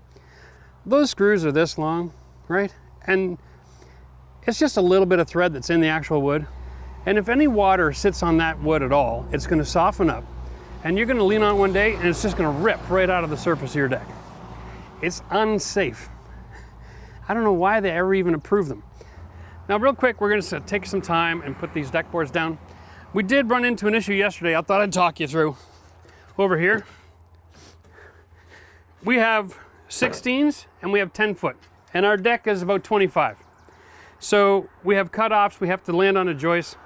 Those screws are this long, right? And it's just a little bit of thread that's in the actual wood. And if any water sits on that wood at all, it's going to soften up. And you're going to lean on it one day and it's just going to rip right out of the surface of your deck. It's unsafe. I don't know why they ever even approve them. Now, real quick, we're going to take some time and put these deck boards down. We did run into an issue yesterday I thought I'd talk you through. Over here, we have 16s and we have 10 foot, and our deck is about 25. So we have cutoffs, we have to land on a joist.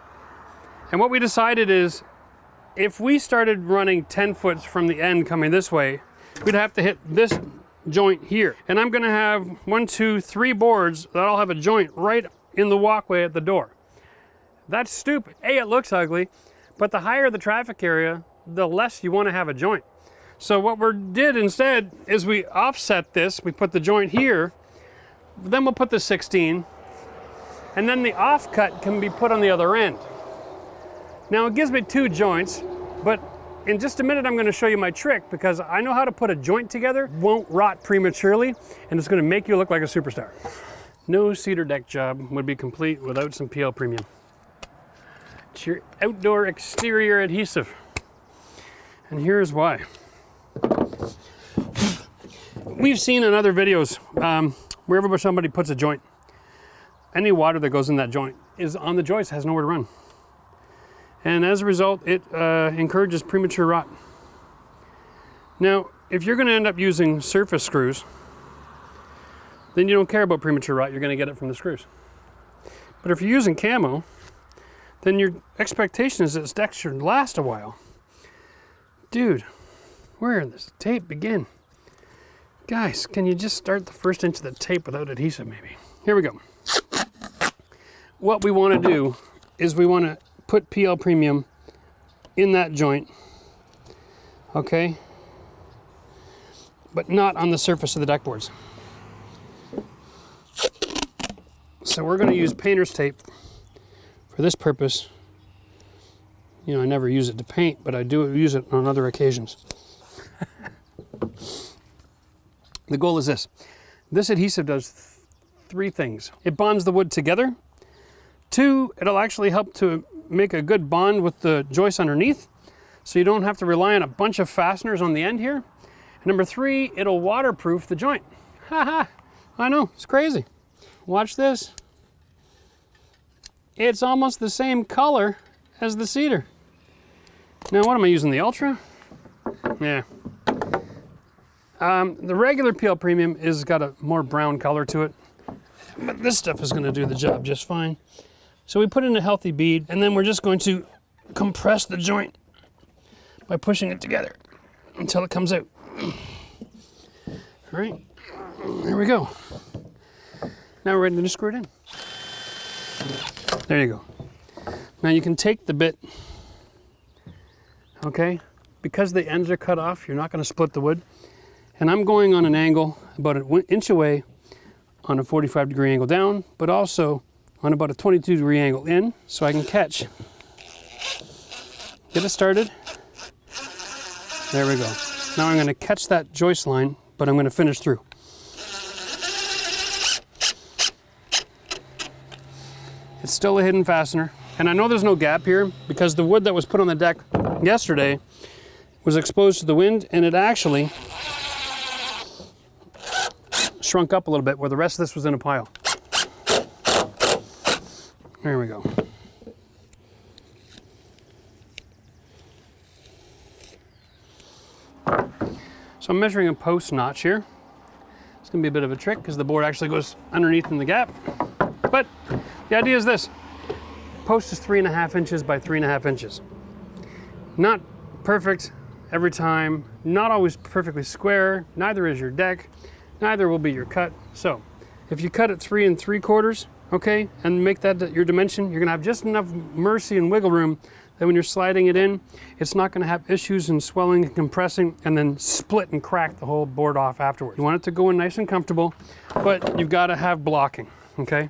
And what we decided is, if we started running 10 foot from the end coming this way, we'd have to hit this joint here. And I'm gonna have 1, 2, 3 boards that all have a joint right in the walkway at the door. That's stupid. A, it looks ugly, but the higher the traffic area, the less you want to have a joint. So what we did instead is we offset this, we put the joint here, then we'll put the 16, and then the offcut can be put on the other end. Now it gives me 2 joints, but in just a minute I'm going to show you my trick because I know how to put a joint together, won't rot prematurely, and it's going to make you look like a superstar. No cedar deck job would be complete without some PL Premium. It's your outdoor exterior adhesive. And here's why. We've seen in other videos wherever somebody puts a joint, any water that goes in that joint is on the joist, has nowhere to run. And as a result, it encourages premature rot. Now, if you're going to end up using surface screws, then you don't care about premature rot, you're going to get it from the screws. But if you're using camo, then your expectation is that this deck should last a while. Dude, where does the tape begin? Guys, can you just start the first inch of the tape without adhesive maybe? Here we go. What we want to do is we want to put PL Premium in that joint, okay? But not on the surface of the deck boards. So we're going to use painter's tape for this purpose. You know, I never use it to paint, but I do use it on other occasions. The goal is this. This adhesive does 3 things. It bonds the wood together. 2, it'll actually help to make a good bond with the joist underneath, so you don't have to rely on a bunch of fasteners on the end here. And number 3, it'll waterproof the joint. Haha, I know, it's crazy. Watch this. It's almost the same color as the cedar. Now, what am I using, the Ultra? Yeah. The regular PL Premium is got a more brown color to it, but this stuff is going to do the job just fine. So we put in a healthy bead, and then we're just going to compress the joint by pushing it together until it comes out. All right, there we go. Now we're ready to screw it in. There you go. Now you can take the bit, okay? Because the ends are cut off, you're not going to split the wood. And I'm going on an angle about an inch away on a 45-degree angle down, but also on about a 22-degree angle in, so I can catch. Get it started. There we go. Now I'm going to catch that joist line, but I'm going to finish through. It's still a hidden fastener, and I know there's no gap here because the wood that was put on the deck yesterday was exposed to the wind, and it actually shrunk up a little bit where the rest of this was in a pile. There we go. So I'm measuring a post notch here. It's going to be a bit of a trick because the board actually goes underneath in the gap. But the idea is this. Post is 3.5 inches by 3.5 inches. Not perfect every time, not always perfectly square, neither is your deck, neither will be your cut. So if you cut it 3 3/4, okay, and make that your dimension, you're gonna have just enough mercy and wiggle room that when you're sliding it in, it's not gonna have issues in swelling and compressing and then split and crack the whole board off afterwards. You want it to go in nice and comfortable, but you've gotta have blocking, okay?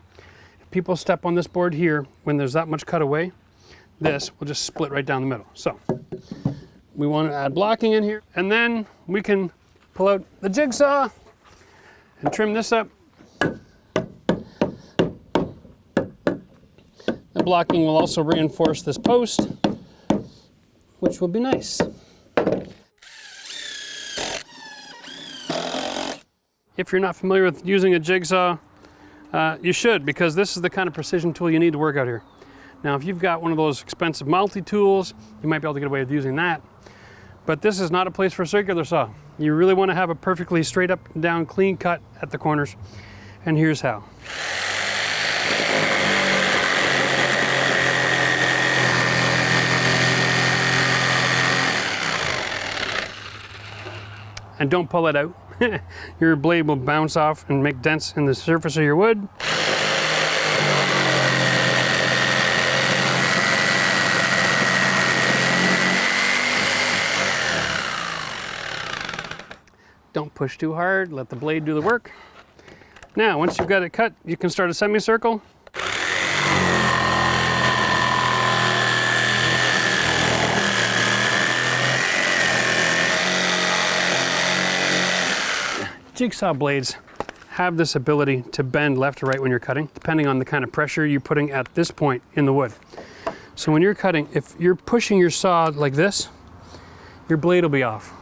If people step on this board here, when there's that much cut away, this will just split right down the middle. So we wanna add blocking in here, and then we can pull out the jigsaw and trim this up. The blocking will also reinforce this post, which will be nice. If you're not familiar with using a jigsaw, you should, because this is the kind of precision tool you need to work out here. Now, if you've got one of those expensive multi-tools, you might be able to get away with using that. But this is not a place for a circular saw. You really want to have a perfectly straight up and down clean cut at the corners. And here's how. And don't pull it out. Your blade will bounce off and make dents in the surface of your wood. Don't push too hard, let the blade do the work. Now, once you've got it cut, you can start a semicircle. Jigsaw blades have this ability to bend left or right when you're cutting, depending on the kind of pressure you're putting at this point in the wood. So when you're cutting, if you're pushing your saw like this, your blade will be off.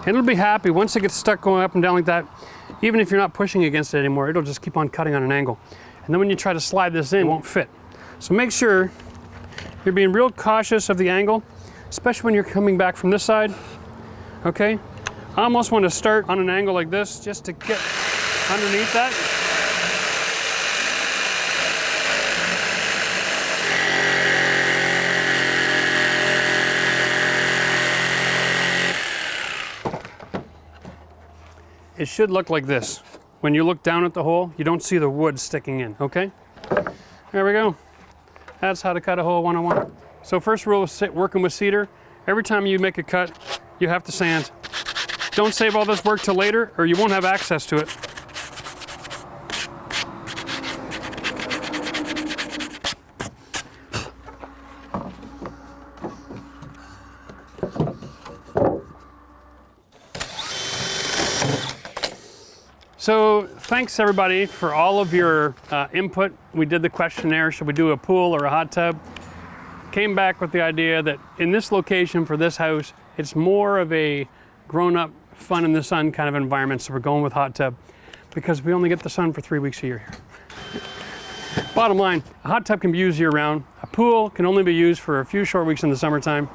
And it'll be happy once it gets stuck going up and down like that. Even if you're not pushing against it anymore, it'll just keep on cutting on an angle. And then when you try to slide this in, it won't fit. So make sure you're being real cautious of the angle, especially when you're coming back from this side, okay? I almost want to start on an angle like this just to get underneath that. It should look like this. When you look down at the hole, you don't see the wood sticking in, okay? There we go. That's how to cut a hole 101. So first rule of working with cedar, every time you make a cut, you have to sand. Don't save all this work till later or you won't have access to it. So thanks everybody for all of your input. We did the questionnaire, should we do a pool or a hot tub? Came back with the idea that in this location for this house, it's more of a grown-up, fun in the sun kind of environment, so we're going with hot tub because we only get the sun for 3 weeks a year here. Bottom line, a hot tub can be used year-round. A pool can only be used for a few short weeks in the summertime.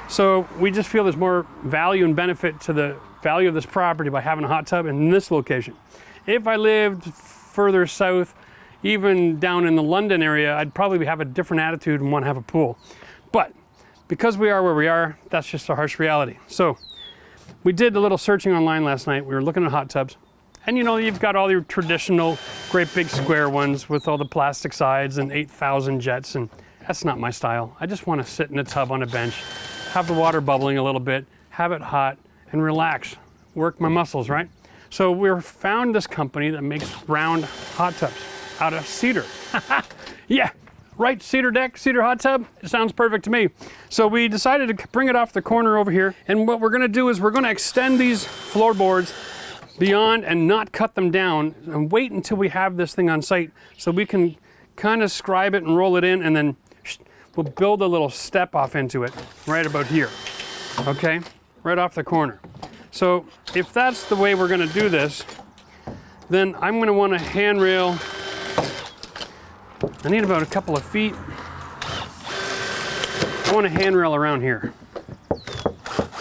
So we just feel there's more value and benefit to the value of this property by having a hot tub in this location. If I lived further south, even down in the London area, I'd probably have a different attitude and want to have a pool. But because we are where we are, that's just a harsh reality. So we did a little searching online last night. We were looking at hot tubs. And you know, you've got all your traditional great big square ones with all the plastic sides and 8,000 jets, and that's not my style. I just want to sit in a tub on a bench, have the water bubbling a little bit, have it hot, and relax, work my muscles, right? So we found this company that makes round hot tubs out of cedar. Yeah, right, cedar deck, cedar hot tub, it sounds perfect to me. So we decided to bring it off the corner over here, and what we're gonna do is we're gonna extend these floorboards beyond and not cut them down and wait until we have this thing on site so we can kind of scribe it and roll it in, and then we'll build a little step off into it right about here, okay? Right off the corner. So if that's the way we're gonna do this, then I'm gonna want a handrail. I need about a couple of feet. I want a handrail around here.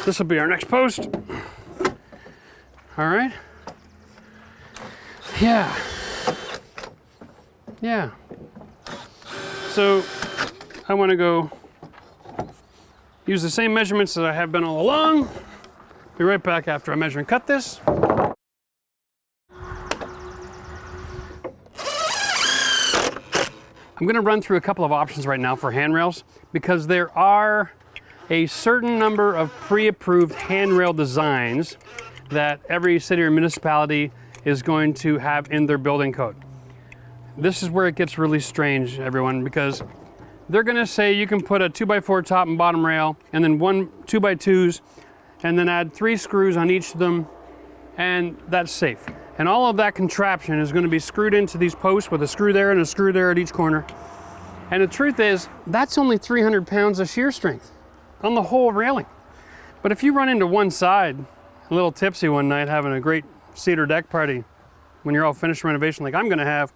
This will be our next post. All right. Yeah. Yeah. So I want to go use the same measurements that I have been all along. Be right back after I measure and cut this. I'm gonna run through a couple of options right now for handrails because there are a certain number of pre-approved handrail designs that every city or municipality is going to have in their building code. This is where it gets really strange, everyone, because they're gonna say you can put a 2x4 top and bottom rail and then one 2x2s and then add 3 screws on each of them, and that's safe. And all of that contraption is gonna be screwed into these posts with a screw there and a screw there at each corner. And the truth is, that's only 300 pounds of shear strength on the whole railing. But if you run into one side, a little tipsy one night having a great cedar deck party when you're all finished renovation like I'm gonna have,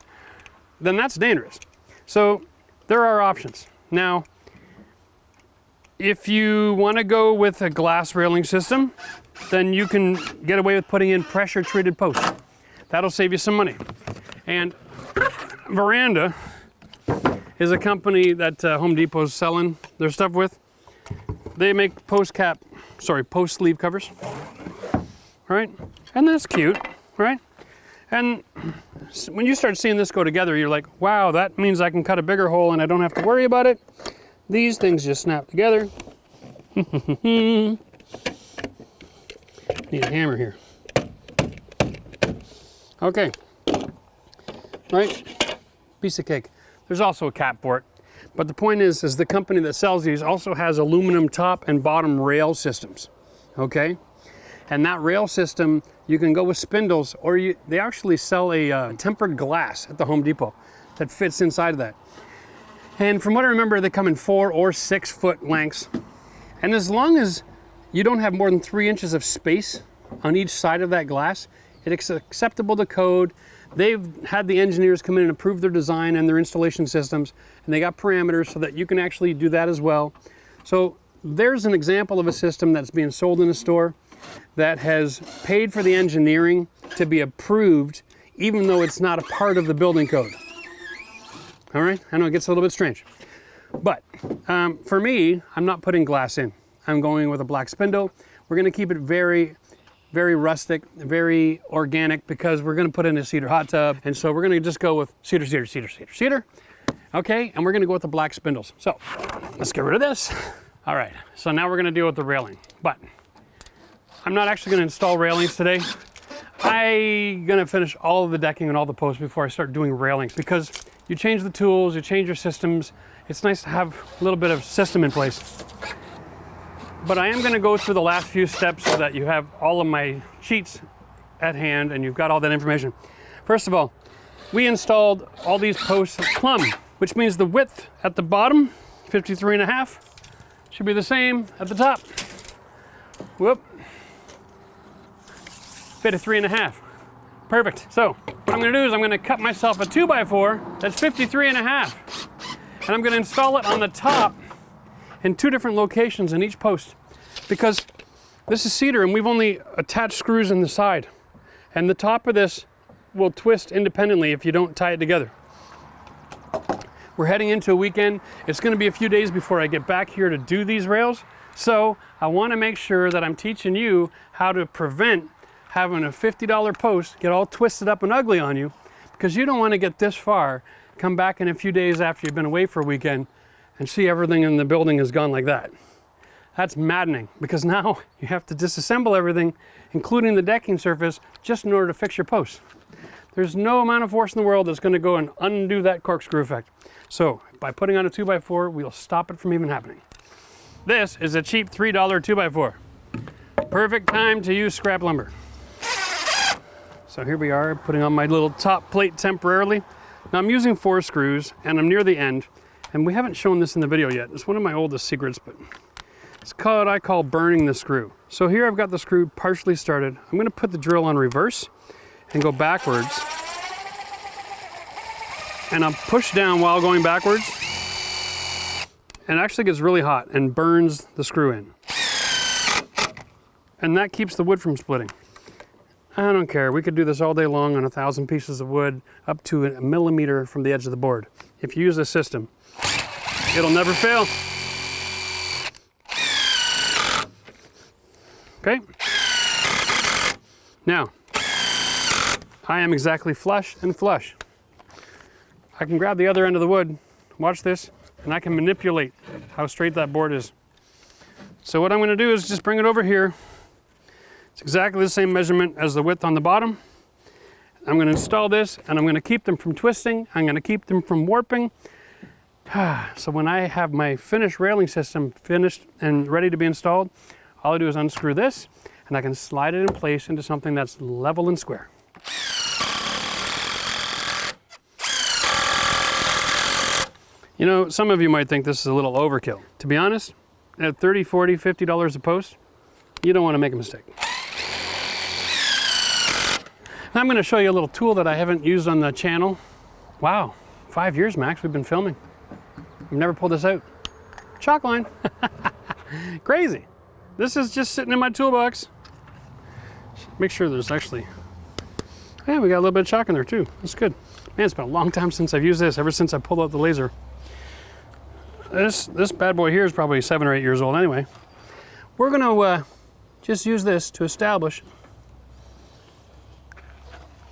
then that's dangerous. So there are options. Now, if you wanna go with a glass railing system, then you can get away with putting in pressure treated posts. That'll save you some money. And Veranda is a company that Home Depot's selling their stuff with. They make post sleeve covers, right? And that's cute, right? And when you start seeing this go together, you're like, wow, that means I can cut a bigger hole and I don't have to worry about it. These things just snap together. Need a hammer here. Okay, right? Piece of cake. There's also a cap for it. But the point is the company that sells these also has aluminum top and bottom rail systems, okay? And that rail system, you can go with spindles, or they actually sell a tempered glass at the Home Depot that fits inside of that. And from what I remember, they come in 4 or 6 foot lengths. And as long as you don't have more than 3 inches of space on each side of that glass, it's acceptable to code. They've had the engineers come in and approve their design and their installation systems, and they got parameters so that you can actually do that as well. So there's an example of a system that's being sold in a store that has paid for the engineering to be approved, even though it's not a part of the building code. All right, I know it gets a little bit strange. But for me, I'm not putting glass in. I'm going with a black spindle. We're gonna keep it very, very rustic, very organic, because we're gonna put in a cedar hot tub. And so we're gonna just go with cedar, cedar, cedar, cedar, cedar. Okay, and we're gonna go with the black spindles. So let's get rid of this. All right, so now we're gonna deal with the railing. But I'm not actually gonna install railings today. I'm gonna finish all of the decking and all the posts before I start doing railings, because you change the tools, you change your systems. It's nice to have a little bit of system in place. But I am gonna go through the last few steps so that you have all of my sheets at hand and you've got all that information. First of all, we installed all these posts plumb, which means the width at the bottom, 53.5, should be the same at the top. Whoop. 53.5. Perfect. So what I'm gonna do is I'm gonna cut myself a 2x4 that's 53.5. And I'm gonna install it on the top in 2 different locations in each post, because this is cedar and we've only attached screws in the side. And the top of this will twist independently if you don't tie it together. We're heading into a weekend. It's gonna be a few days before I get back here to do these rails. So I wanna make sure that I'm teaching you how to prevent having a $50 post get all twisted up and ugly on you, because you don't wanna get this far, come back in a few days after you've been away for a weekend and see everything in the building has gone like that. That's maddening, because now you have to disassemble everything, including the decking surface, just in order to fix your posts. There's no amount of force in the world that's gonna go and undo that corkscrew effect. So by putting on a 2x4, we'll stop it from even happening. This is a cheap $3 2x4. Perfect time to use scrap lumber. So here we are, putting on my little top plate temporarily. Now I'm using 4 screws and I'm near the end, and we haven't shown this in the video yet. It's one of my oldest secrets, but it's what I call burning the screw. So here I've got the screw partially started. I'm gonna put the drill on reverse and go backwards. And I'll push down while going backwards. And it actually gets really hot and burns the screw in. And that keeps the wood from splitting. I don't care, we could do this all day long on 1,000 pieces of wood up to a millimeter from the edge of the board. If you use this system, it'll never fail. Okay? Now, I am exactly flush and flush. I can grab the other end of the wood watch this, and I can manipulate how straight that board is. So what I'm going to do is just bring it over here. It's exactly the same measurement as the width on the bottom. I'm going to install this, and I'm going to keep them from twisting. I'm going to keep them from warping. So when I have my finished railing system finished and ready to be installed, all I do is unscrew this, and I can slide it in place into something that's level and square. You know, some of you might think this is a little overkill. To be honest, at $30, $40, $50 a post, you don't want to make a mistake. Now I'm going to show you a little tool that I haven't used on the channel. Wow, 5 years, Max, we've been filming. We've never pulled this out. Chalk line. Crazy. This is just sitting in my toolbox. Make sure there's actually, yeah, we got a little bit of chalk in there too. That's good. Man, it's been a long time since I've used this, ever since I pulled out the laser. This bad boy here is probably 7 or 8 years old anyway. We're gonna just use this to establish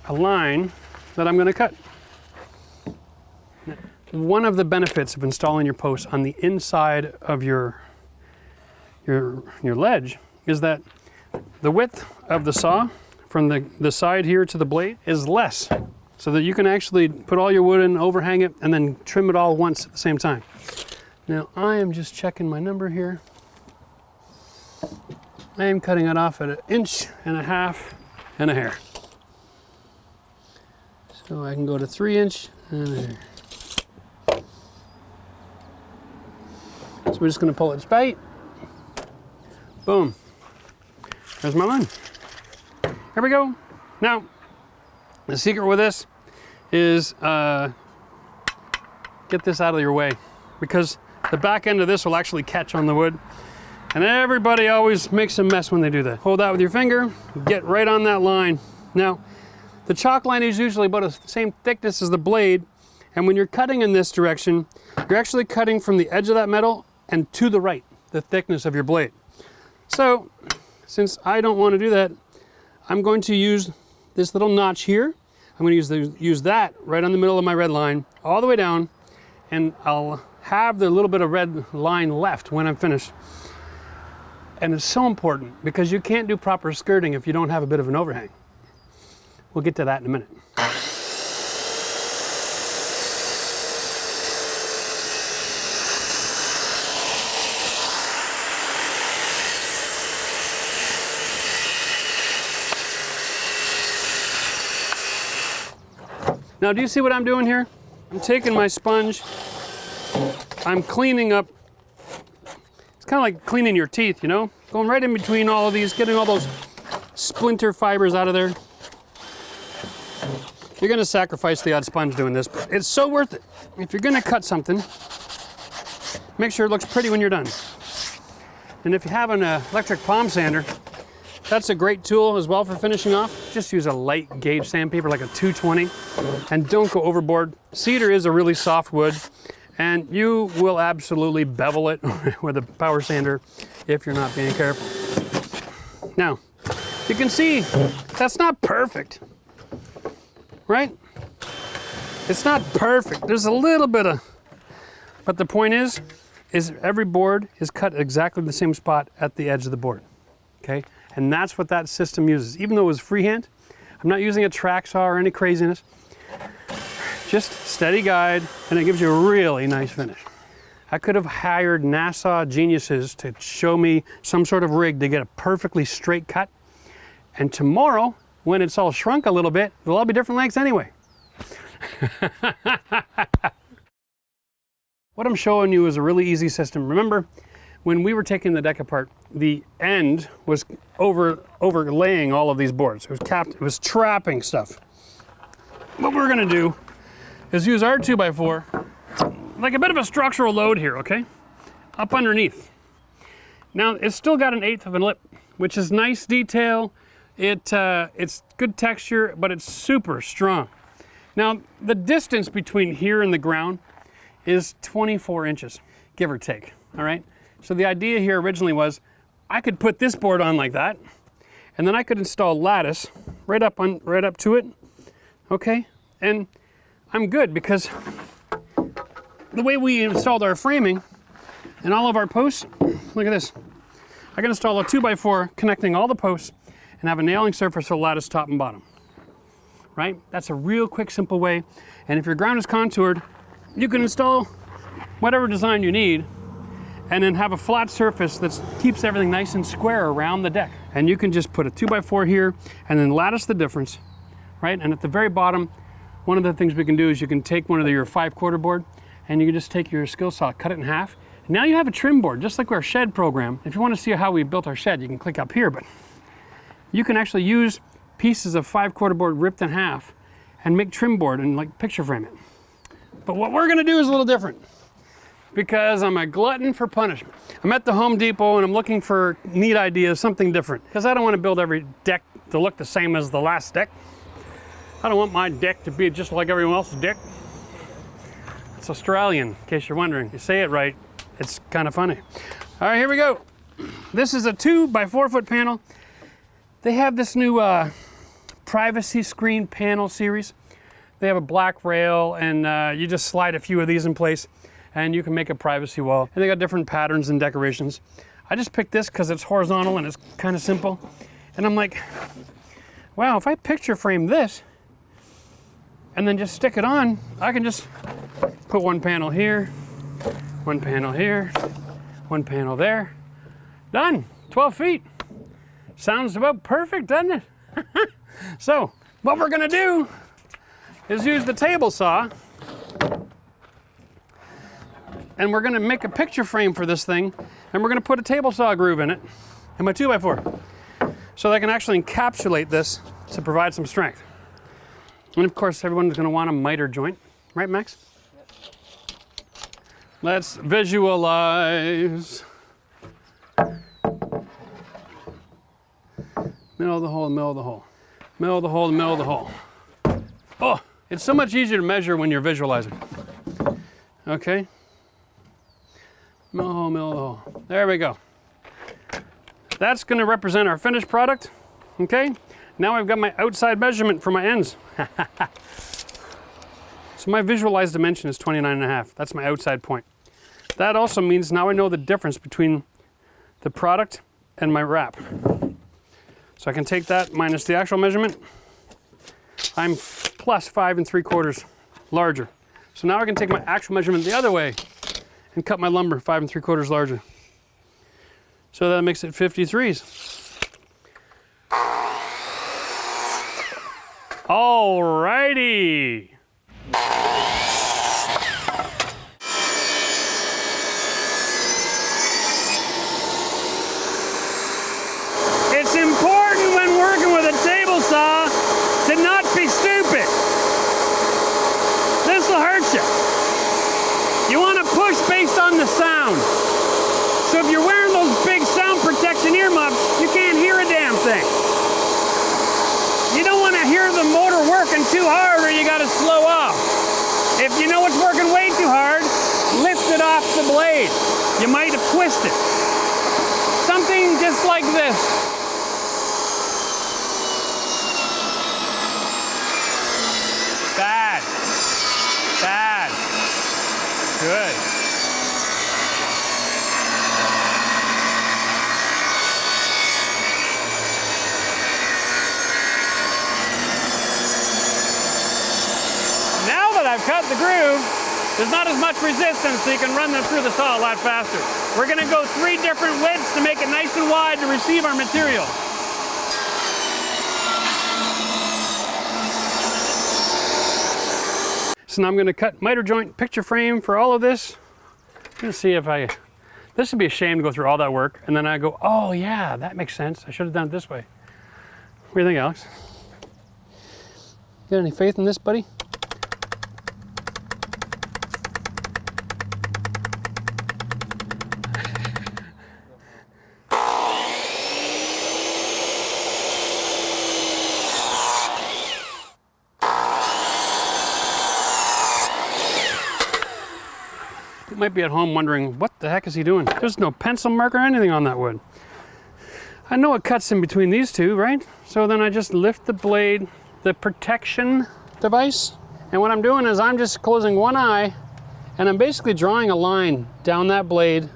a line that I'm going to cut. One of the benefits of installing your posts on the inside of your ledge is that the width of the saw from the side here to the blade is less, so that you can actually put all your wood in, overhang it, and then trim it all once at the same time. Now I am just checking my number here. I am cutting it off at 1.5 inches and a hair. So I can go to 3 inch and a hair. So we're just going to pull it straight. Boom. There's my line. Here we go. Now, the secret with this is get this out of your way, because the back end of this will actually catch on the wood. And everybody always makes a mess when they do that. Hold that with your finger, get right on that line. Now, the chalk line is usually about the same thickness as the blade, and when you're cutting in this direction, you're actually cutting from the edge of that metal and to the right, the thickness of your blade. So, since I don't want to do that, I'm going to use this little notch here. I'm going to use that right on the middle of my red line, all the way down, and I'll have the little bit of red line left when I'm finished. And it's so important, because you can't do proper skirting if you don't have a bit of an overhang. We'll get to that in a minute. Now, do you see what I'm doing here? I'm taking my sponge, I'm cleaning up. It's kind of like cleaning your teeth, you know? Going right in between all of these, getting all those splinter fibers out of there. You're going to sacrifice the odd sponge doing this, but it's so worth it. If you're going to cut something, make sure it looks pretty when you're done. And if you have an electric palm sander, that's a great tool as well for finishing off. Just use a light gauge sandpaper like a 220, and don't go overboard. Cedar is a really soft wood, and you will absolutely bevel it with a power sander if you're not being careful. Now, you can see that's not perfect. Right? It's not perfect. There's a little bit of, but the point is every board is cut exactly the same spot at the edge of the board. Okay? And that's what that system uses. Even though it was freehand, I'm not using a Trex saw or any craziness. Just steady guide, and it gives you a really nice finish. I could have hired NASA geniuses to show me some sort of rig to get a perfectly straight cut. And tomorrow, when it's all shrunk a little bit, they'll all be different lengths anyway. What I'm showing you is a really easy system. Remember, when we were taking the deck apart, the end was overlaying all of these boards. It was capped, it was trapping stuff. What we're gonna do is use our 2x4, like a bit of a structural load here, okay? Up underneath. Now, it's still got 1/8 of a lip, which is nice detail. It's good texture, but it's super strong. Now, the distance between here and the ground is 24 inches, give or take, all right? So the idea here originally was I could put this board on like that, and then I could install lattice right up to it, okay? And I'm good, because the way we installed our framing and all of our posts, look at this. I can install a 2x4 connecting all the posts and have a nailing surface for the lattice top and bottom, right? That's a real quick, simple way. And if your ground is contoured, you can install whatever design you need and then have a flat surface that keeps everything nice and square around the deck. And you can just put a 2x4 here and then lattice the difference, right? And at the very bottom, one of the things we can do is you can take one of your 5/4 board and you can just take your skill saw, cut it in half. Now you have a trim board, just like our shed program. If you want to see how we built our shed, you can click up here, but you can actually use pieces of 5/4 board ripped in half and make trim board and like picture frame it. But what we're gonna do is a little different because I'm a glutton for punishment. I'm at the Home Depot and I'm looking for neat ideas, something different. Because I don't want to build every deck to look the same as the last deck. I don't want my deck to be just like everyone else's deck. It's Australian, in case you're wondering. You say it right. It's kind of funny. All right, here we go. This is a 2x4 foot panel. They have this new privacy screen panel series. They have a black rail and you just slide a few of these in place and you can make a privacy wall. And they got different patterns and decorations. I just picked this because it's horizontal and it's kind of simple. And I'm like, wow, if I picture frame this and then just stick it on, I can just put one panel here, one panel here, one panel there. Done, 12 feet. Sounds about perfect, doesn't it? So, what we're gonna do is use the table saw and we're gonna make a picture frame for this thing and we're gonna put a table saw groove in it and my 2x4 so that I can actually encapsulate this to provide some strength. And of course, everyone's gonna want a miter joint, right, Max? Let's visualize. Middle of the hole, middle of the hole. Middle of the hole, middle of the hole. Oh, it's so much easier to measure when you're visualizing. Okay. Middle of the hole, middle of the hole. There we go. That's gonna represent our finished product, okay? Now I've got my outside measurement for my ends. So my visualized dimension is 29.5. That's my outside point. That also means now I know the difference between the product and my wrap. So I can take that minus the actual measurement. I'm plus 5 3/4 larger. So now I can take my actual measurement the other way and cut my lumber 5 3/4 larger. So that makes it 53s. Alrighty. It's important when working with a table saw to not be stupid. This will hurt you. You want to push based on the sound. So if you're wearing those big sound protection earmuffs, you can't hear a damn thing. You don't want to hear the motor working too hard or you got to slow off. If you know it's working way too hard, lift it off the blade. You might have twisted. Something just like this. Bad. Bad. Good. Now that I've cut the groove, there's not as much resistance, so you can run them through the saw a lot faster. We're going to go 3 different widths to make it nice and wide to receive our material. So now I'm going to cut miter joint picture frame for all of this. Let's see if this would be a shame to go through all that work and then I go, oh yeah, that makes sense. I should have done it this way. What do you think, Alex? You got any faith in this, buddy? Might be at home wondering, what the heck is he doing? There's no pencil mark or anything on that wood. I know it cuts in between these two, right? So then I just lift the blade, the protection device, and what I'm doing is I'm just closing one eye And I'm basically drawing a line down that blade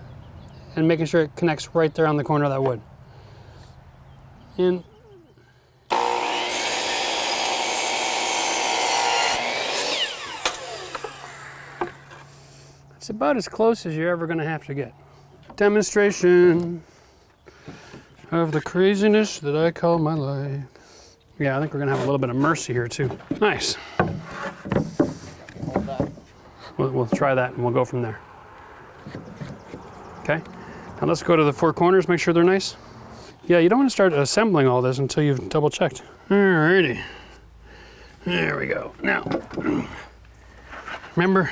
and making sure it connects right there on the corner of that wood. And it's about as close as you're ever going to have to get. Demonstration of the craziness that I call my life. Yeah, I think we're going to have a little bit of mercy here too. Nice. We'll try that and we'll go from there. Okay, now let's go to the four corners, make sure they're nice. Yeah, you don't want to start assembling all this until you've double checked. Alrighty, there we go. Now, remember,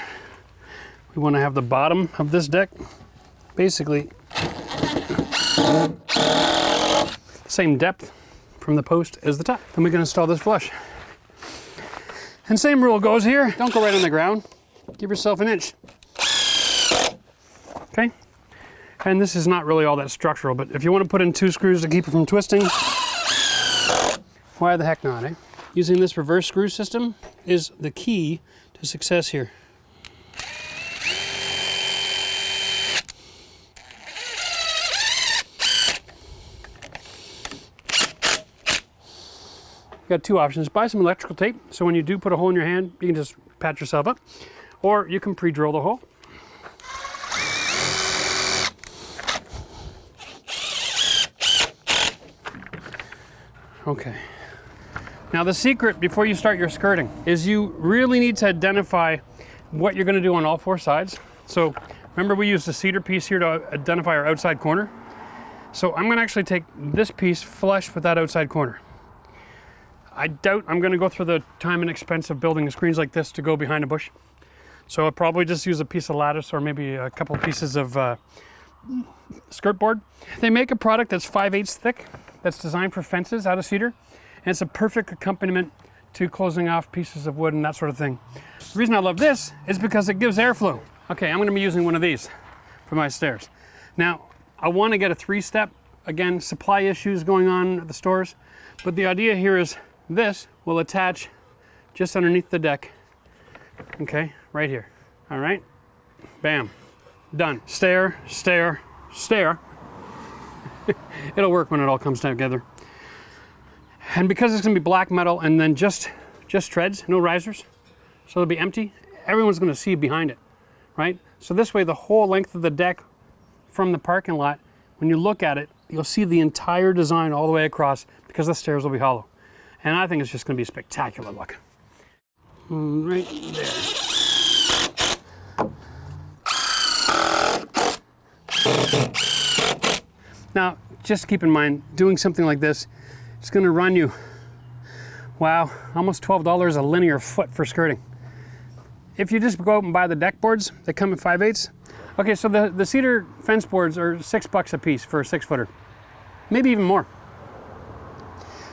we want to have the bottom of this deck basically same depth from the post as the top. Then we can install this flush. And same rule goes here. Don't go right on the ground. Give yourself an inch. Okay? And this is not really all that structural, but if you want to put in 2 screws to keep it from twisting, why the heck not, eh? Using this reverse screw system is the key to success here. You got 2 options. Buy some electrical tape, so when you do put a hole in your hand, you can just pat yourself up. Or you can pre-drill the hole. Okay. Now the secret before you start your skirting is you really need to identify what you're going to do on all 4 sides. So remember we used the cedar piece here to identify our outside corner. So I'm going to actually take this piece flush with that outside corner. I doubt I'm going to go through the time and expense of building screens like this to go behind a bush. So I'll probably just use a piece of lattice or maybe a couple of pieces of skirt board. They make a product that's 5/8 thick that's designed for fences out of cedar. And it's a perfect accompaniment to closing off pieces of wood and that sort of thing. The reason I love this is because it gives airflow. Okay, I'm going to be using one of these for my stairs. Now, I want to get a 3-step. Again, supply issues going on at the stores. But the idea here is this will attach just underneath the deck. Okay, right here. All right, bam, done. Stair, stair, stair. It'll work when it all comes together. And because it's gonna be black metal and then just treads, no risers, so it'll be empty, everyone's gonna see behind it, right? So this way the whole length of the deck from the parking lot, when you look at it, you'll see the entire design all the way across because the stairs will be hollow. And I think it's just gonna be a spectacular look. Right there. Now, just keep in mind, doing something like this, it's gonna run you, wow, almost $12 a linear foot for skirting. If you just go out and buy the deck boards, they come at 5/8. Okay, so the cedar fence boards are $6 a piece for a 6-footer, maybe even more.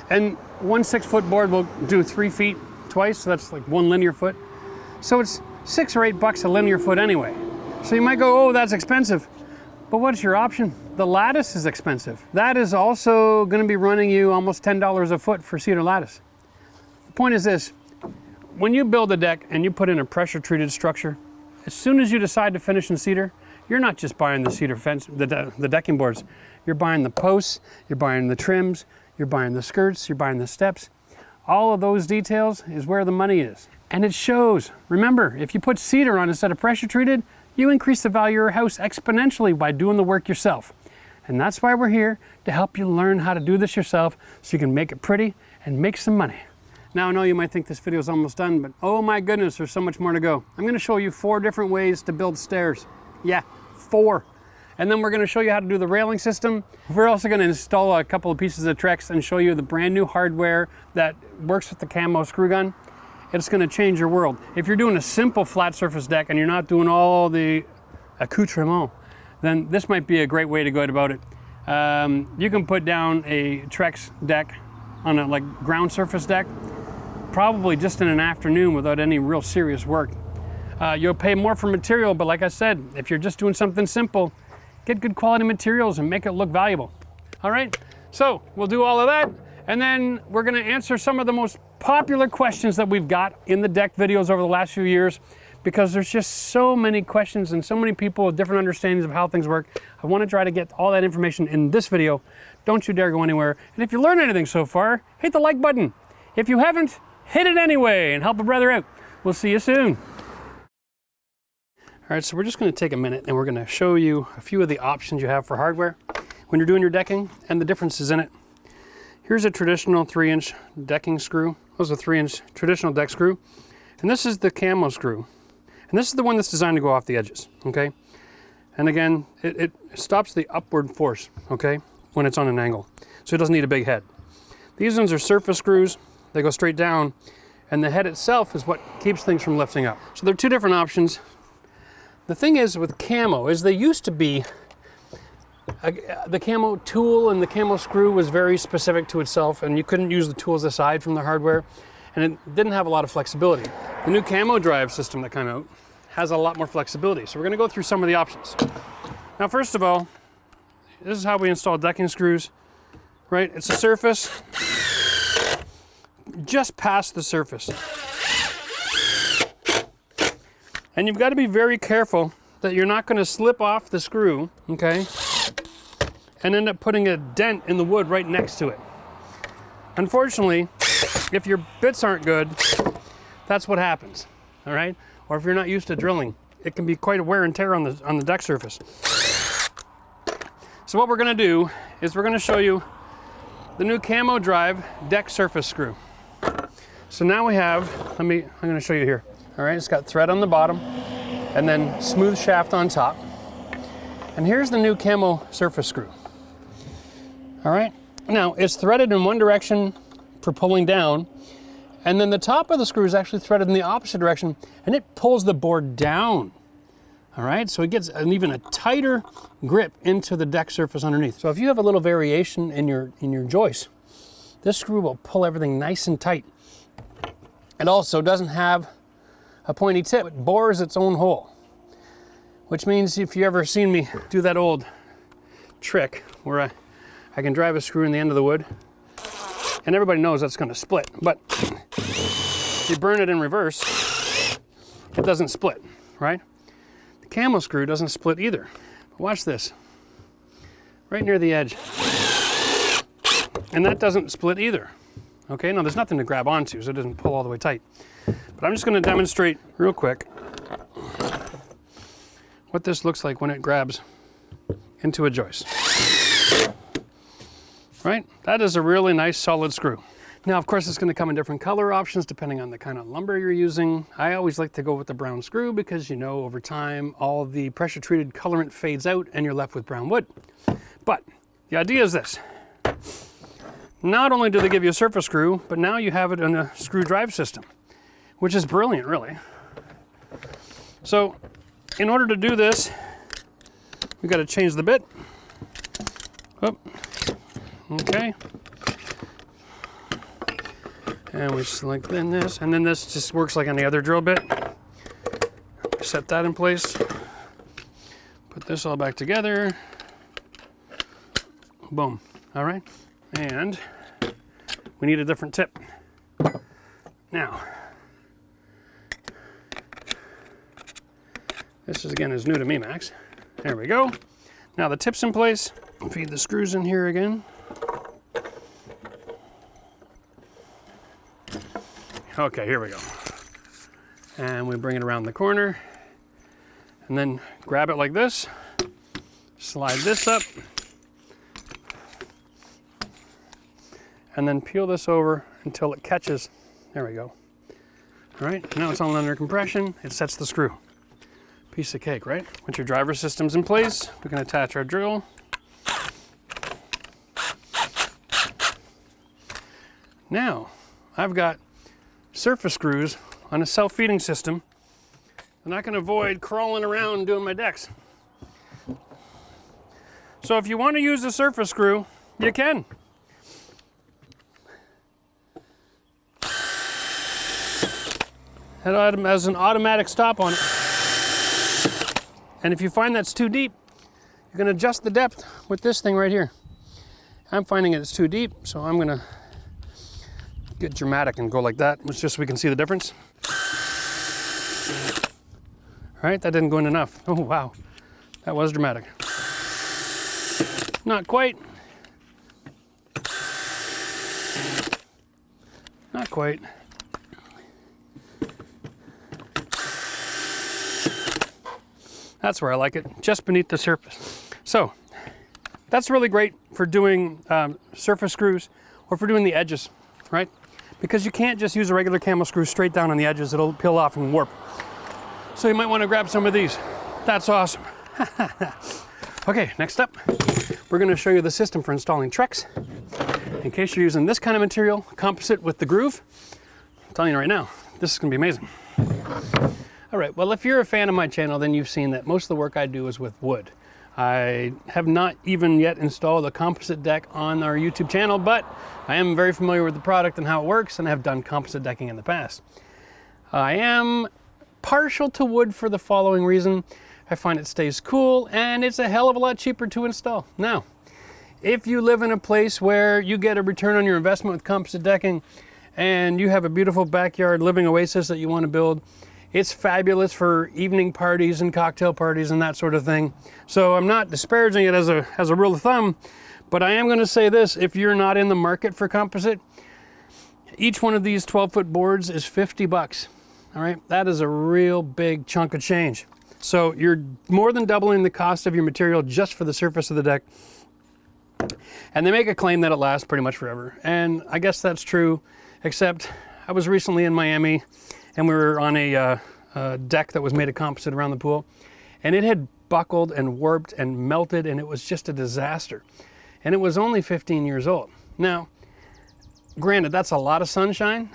And one 6-foot board will do 3 feet twice, so that's like 1 linear foot. So it's $6 or $8 a linear foot anyway. So you might go, oh, that's expensive. But what's your option? The lattice is expensive. That is also going to be running you almost $10 a foot for cedar lattice. The point is this, when you build a deck and you put in a pressure treated structure, as soon as you decide to finish in cedar, you're not just buying the cedar fence, the decking boards. You're buying the posts, you're buying the trims, you're buying the skirts, you're buying the steps. All of those details is where the money is. And it shows. Remember, if you put cedar on instead of pressure treated, you increase the value of your house exponentially by doing the work yourself. And that's why we're here, to help you learn how to do this yourself so you can make it pretty and make some money. Now I know you might think this video is almost done, but oh my goodness, there's so much more to go. I'm going to show you 4 different ways to build stairs. Yeah, 4. And then we're going to show you how to do the railing system. We're also going to install a couple of pieces of Trex and show you the brand new hardware that works with the camo screw gun. It's going to change your world. If you're doing a simple flat surface deck and you're not doing all the accoutrement, then this might be a great way to go about it. You can put down a Trex deck on a ground surface deck, probably just in an afternoon without any real serious work. You'll pay more for material, but like I said, if you're just doing something simple, get good quality materials and make it look valuable. All right, so we'll do all of that, and then we're gonna answer some of the most popular questions that we've got in the deck videos over the last few years, because there's just so many questions and so many people with different understandings of how things work. I want to try to get all that information in this video. Don't you dare go anywhere. And if you learned anything so far, hit the like button. If you haven't, hit it anyway and help a brother out. We'll see you soon. All right, so we're just going to take a minute and we're going to show you a few of the options you have for hardware when you're doing your decking and the differences in it. Here's a traditional 3-inch decking screw. This is a 3-inch traditional deck screw. And this is the camo screw. And this is the one that's designed to go off the edges, okay? And again, it stops the upward force, okay, when it's on an angle. So it doesn't need a big head. These ones are surface screws. They go straight down. And the head itself is what keeps things from lifting up. So there are two different options. The thing is with camo is they used to be, the camo tool and the camo screw was very specific to itself, and you couldn't use the tools aside from the hardware, and it didn't have a lot of flexibility. The new camo drive system that came out has a lot more flexibility. So we're going to go through some of the options. Now, first of all, this is how we install decking screws, right? It's a surface, just past the surface. And you've got to be very careful that you're not going to slip off the screw, okay? And end up putting a dent in the wood right next to it. Unfortunately, if your bits aren't good, that's what happens, all right? Or if you're not used to drilling, it can be quite a wear and tear on the deck surface. So what we're gonna do is we're gonna show you the new camo drive deck surface screw. So now we have, I'm gonna show you here. All right, it's got thread on the bottom and then smooth shaft on top. And here's the new camo surface screw. All right, now it's threaded in one direction for pulling down, and then the top of the screw is actually threaded in the opposite direction, and it pulls the board down. All right, so it gets even a tighter grip into the deck surface underneath. So if you have a little variation in your joist, this screw will pull everything nice and tight. It also doesn't have a pointy tip. It bores its own hole, which means if you ever seen me do that old trick where I can drive a screw in the end of the wood, and everybody knows that's going to split, but if you burn it in reverse, it doesn't split, right? The camo screw doesn't split either. But watch this, right near the edge, and that doesn't split either. Okay, now there's nothing to grab onto, so it doesn't pull all the way tight. But I'm just going to demonstrate real quick what this looks like when it grabs into a joist. Right? That is a really nice solid screw. Now, of course, it's going to come in different color options depending on the kind of lumber you're using. I always like to go with the brown screw because, you know, over time, all the pressure treated colorant fades out and you're left with brown wood. But the idea is this. Not only do they give you a surface screw, but now you have it in a screw drive system, which is brilliant, really. So in order to do this, we've got to change the bit. Oh, okay. And we select then this, and then this just works like any other drill bit. Set that in place. Put this all back together. Boom. All right. And we need a different tip. Now, this is new to me, Max. There we go. Now the tip's in place. Feed the screws in here again. Okay, here we go. And we bring it around the corner and then grab it like this, slide this up, and then peel this over until it catches. There we go. All right, now it's all under compression. It sets the screw. Piece of cake, right? Once your driver system's in place, we can attach our drill. Now, I've got surface screws on a self-feeding system, and I can avoid crawling around doing my decks. So if you want to use a surface screw, you can. It has an automatic stop on it. And if you find that's too deep, you can adjust the depth with this thing right here. I'm finding it's too deep, so I'm gonna get dramatic and go like that, just so we can see the difference. All right, that didn't go in enough. Oh, wow, that was dramatic. Not quite. Not quite. That's where I like it, just beneath the surface. So that's really great for doing surface screws or for doing the edges, right? Because you can't just use a regular camel screw straight down on the edges. It'll peel off and warp. So you might want to grab some of these. That's awesome. Okay, next up, we're going to show you the system for installing Trex. In case you're using this kind of material, composite with the groove, I'm telling you right now, this is going to be amazing. All right, well, if you're a fan of my channel, then you've seen that most of the work I do is with wood. I have not even yet installed a composite deck on our YouTube channel, but I am very familiar with the product and how it works, and I have done composite decking in the past. I am partial to wood for the following reason. I find it stays cool, and it's a hell of a lot cheaper to install. Now, if you live in a place where you get a return on your investment with composite decking, and you have a beautiful backyard living oasis that you want to build, it's fabulous for evening parties and cocktail parties and that sort of thing. So I'm not disparaging it as a rule of thumb, but I am going to say this: if you're not in the market for composite, each one of these 12-foot boards is 50 bucks. All right, that is a real big chunk of change. So you're more than doubling the cost of your material just for the surface of the deck. And they make a claim that it lasts pretty much forever. And I guess that's true, except I was recently in Miami and we were on a deck that was made of composite around the pool, and it had buckled and warped and melted, and it was just a disaster. And it was only 15 years old. Now, granted, that's a lot of sunshine.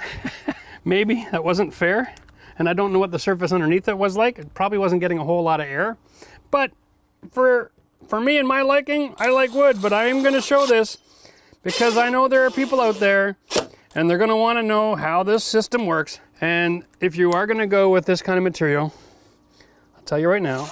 Maybe that wasn't fair, and I don't know what the surface underneath it was like. It probably wasn't getting a whole lot of air. But for me and my liking, I like wood, but I am going to show this because I know there are people out there and they're going to want to know how this system works. And if you are going to go with this kind of material, I'll tell you right now,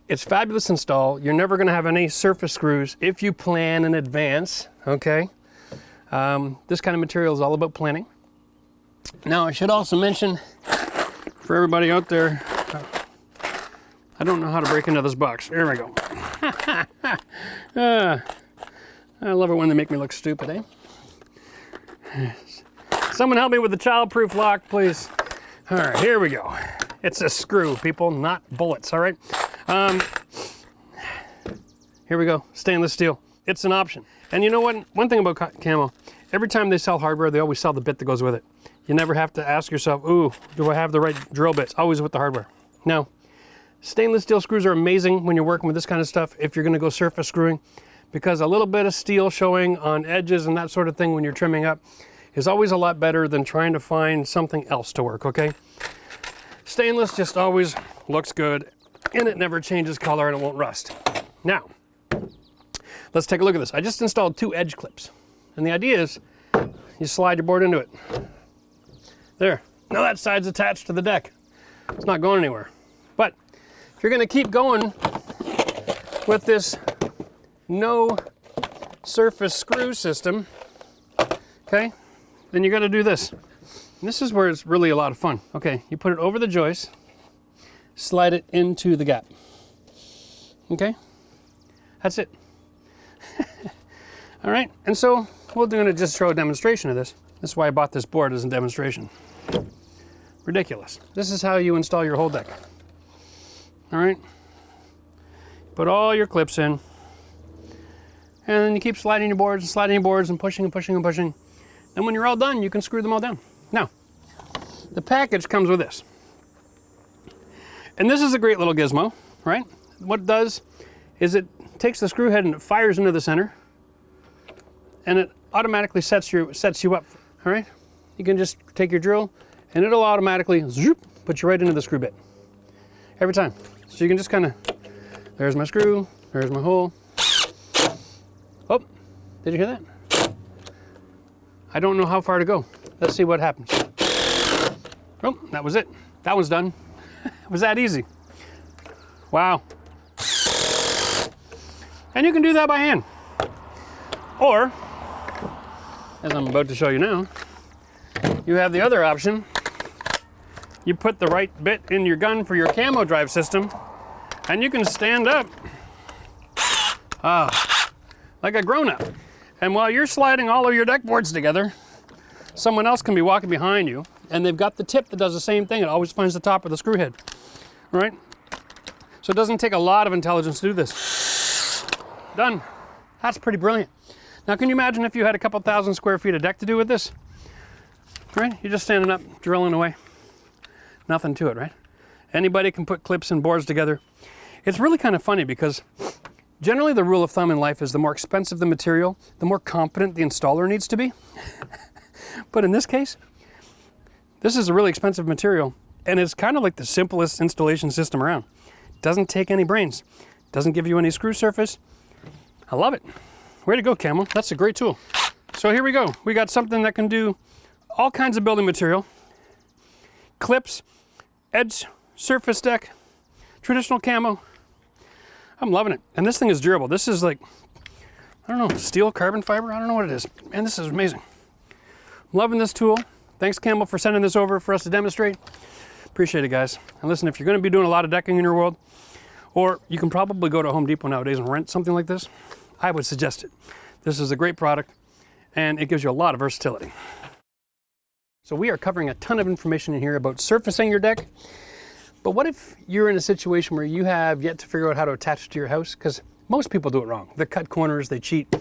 it's fabulous to install. You're never going to have any surface screws if you plan in advance, okay? This kind of material is all about planning. Now, I should also mention for everybody out there, I don't know how to break into this box. There we go. I love it when they make me look stupid, eh? Someone help me with the child-proof lock, please. All right, here we go. It's a screw, people, not bullets, all right? Here we go, stainless steel. It's an option. And you know what? One thing about camo, every time they sell hardware, they always sell the bit that goes with it. You never have to ask yourself, ooh, do I have the right drill bits? Always with the hardware. No. Stainless steel screws are amazing when you're working with this kind of stuff if you're going to go surface screwing, because a little bit of steel showing on edges and that sort of thing when you're trimming up is always a lot better than trying to find something else to work, okay? Stainless just always looks good, and it never changes color and it won't rust. Now, let's take a look at this. I just installed 2 edge clips, and the idea is you slide your board into it. There. Now that side's attached to the deck. It's not going anywhere. But if you're going to keep going with this no surface screw system, okay, then you got to do this. And this is where it's really a lot of fun. Okay, you put it over the joist, slide it into the gap. Okay, that's it. All right, and so we're going to just show a demonstration of this. This is why I bought this board as a demonstration. Ridiculous. This is how you install your whole deck. All right, put all your clips in, and then you keep sliding your boards and sliding your boards and pushing and pushing and pushing. And when you're all done, you can screw them all down. Now, the package comes with this. And this is a great little gizmo, right? What it does is it takes the screw head and it fires into the center, and it automatically sets you up, all right? You can just take your drill and it'll automatically zoop, put you right into the screw bit every time. So you can just kind of, there's my screw, there's my hole. Oh, did you hear that? I don't know how far to go. Let's see what happens. Oh, that was it. That one's done. It was that easy. Wow. And you can do that by hand. Or as I'm about to show you now, you have the other option. You put the right bit in your gun for your camo drive system, and you can stand up like a grown-up. And while you're sliding all of your deck boards together, someone else can be walking behind you, and they've got the tip that does the same thing. It always finds the top of the screw head, right? So it doesn't take a lot of intelligence to do this. Done. That's pretty brilliant. Now, can you imagine if you had a couple thousand square feet of deck to do with this? Right? You're just standing up, drilling away. Nothing to it, right? Anybody can put clips and boards together. It's really kind of funny because generally the rule of thumb in life is the more expensive the material, the more competent the installer needs to be. But in this case, this is a really expensive material, and it's kind of like the simplest installation system around. Doesn't take any brains. Doesn't give you any screw surface. I love it. Way to go, Camo. That's a great tool. So here we go. We got something that can do all kinds of building material. Clips, edge, surface deck, traditional camo. I'm loving it. And this thing is durable. This is like, I don't know, steel, carbon fiber? I don't know what it is. Man, this is amazing. I'm loving this tool. Thanks, Camo, for sending this over for us to demonstrate. Appreciate it, guys. And listen, if you're going to be doing a lot of decking in your world, or you can probably go to Home Depot nowadays and rent something like this, I would suggest it. This is a great product, and it gives you a lot of versatility. So we are covering a ton of information in here about surfacing your deck. But what if you're in a situation where you have yet to figure out how to attach it to your house? Because most people do it wrong. They cut corners, they cheat.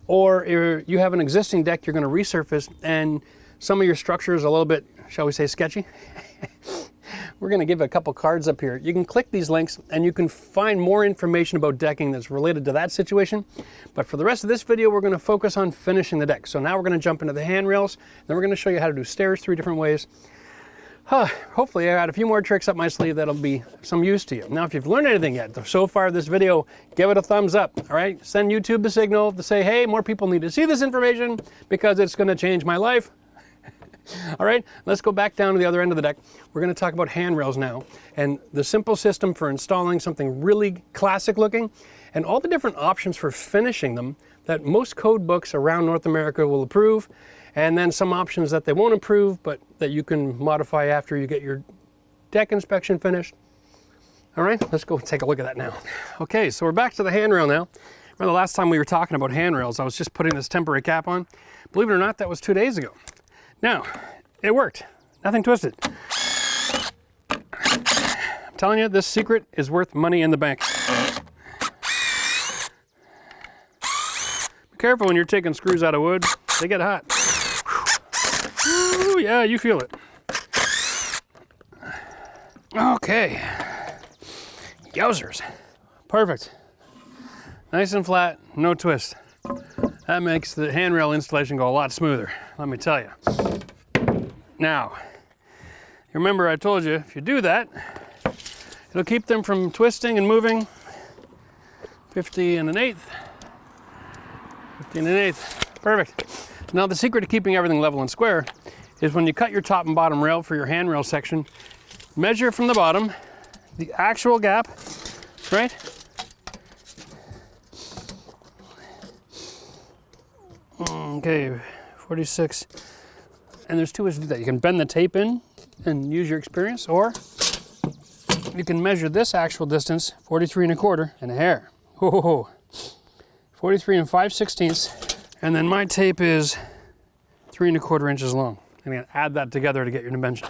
Or you have an existing deck you're going to resurface, and some of your structure is a little bit, shall we say, sketchy. We're going to give a couple cards up here. You can click these links and you can find more information about decking that's related to that situation. But for the rest of this video, we're going to focus on finishing the deck. So now we're going to jump into the handrails, then we're going to show you how to do stairs 3 different ways. Hopefully I got a few more tricks up my sleeve that'll be some use to you. Now, if you've learned anything yet so far this video, give it a thumbs up, all right? Send YouTube the signal to say, hey, more people need to see this information because it's going to change my life. All right, let's go back down to the other end of the deck. We're going to talk about handrails now and the simple system for installing something really classic looking and all the different options for finishing them that most code books around North America will approve, and then some options that they won't approve but that you can modify after you get your deck inspection finished. All right, let's go take a look at that now. Okay, so we're back to the handrail now. Remember the last time we were talking about handrails, I was just putting this temporary cap on. Believe it or not, that was 2 days ago. Now, it worked. Nothing twisted. I'm telling you, this secret is worth money in the bank. Be careful when you're taking screws out of wood. They get hot. Ooh, yeah, you feel it. Okay. Yowzers. Perfect. Nice and flat, no twist. That makes the handrail installation go a lot smoother, let me tell you. Now, remember I told you if you do that, it'll keep them from twisting and moving. 50 1/8. 50 1/8. Perfect. Now the secret to keeping everything level and square is when you cut your top and bottom rail for your handrail section, measure from the bottom the actual gap, right? Okay, 46. And there's 2 ways to do that. You can bend the tape in and use your experience, or you can measure this actual distance, 43 1/4 and a hair. Whoa, 43 5/16. And then my tape is 3 1/4 inches long. I'm gonna add that together to get your dimension.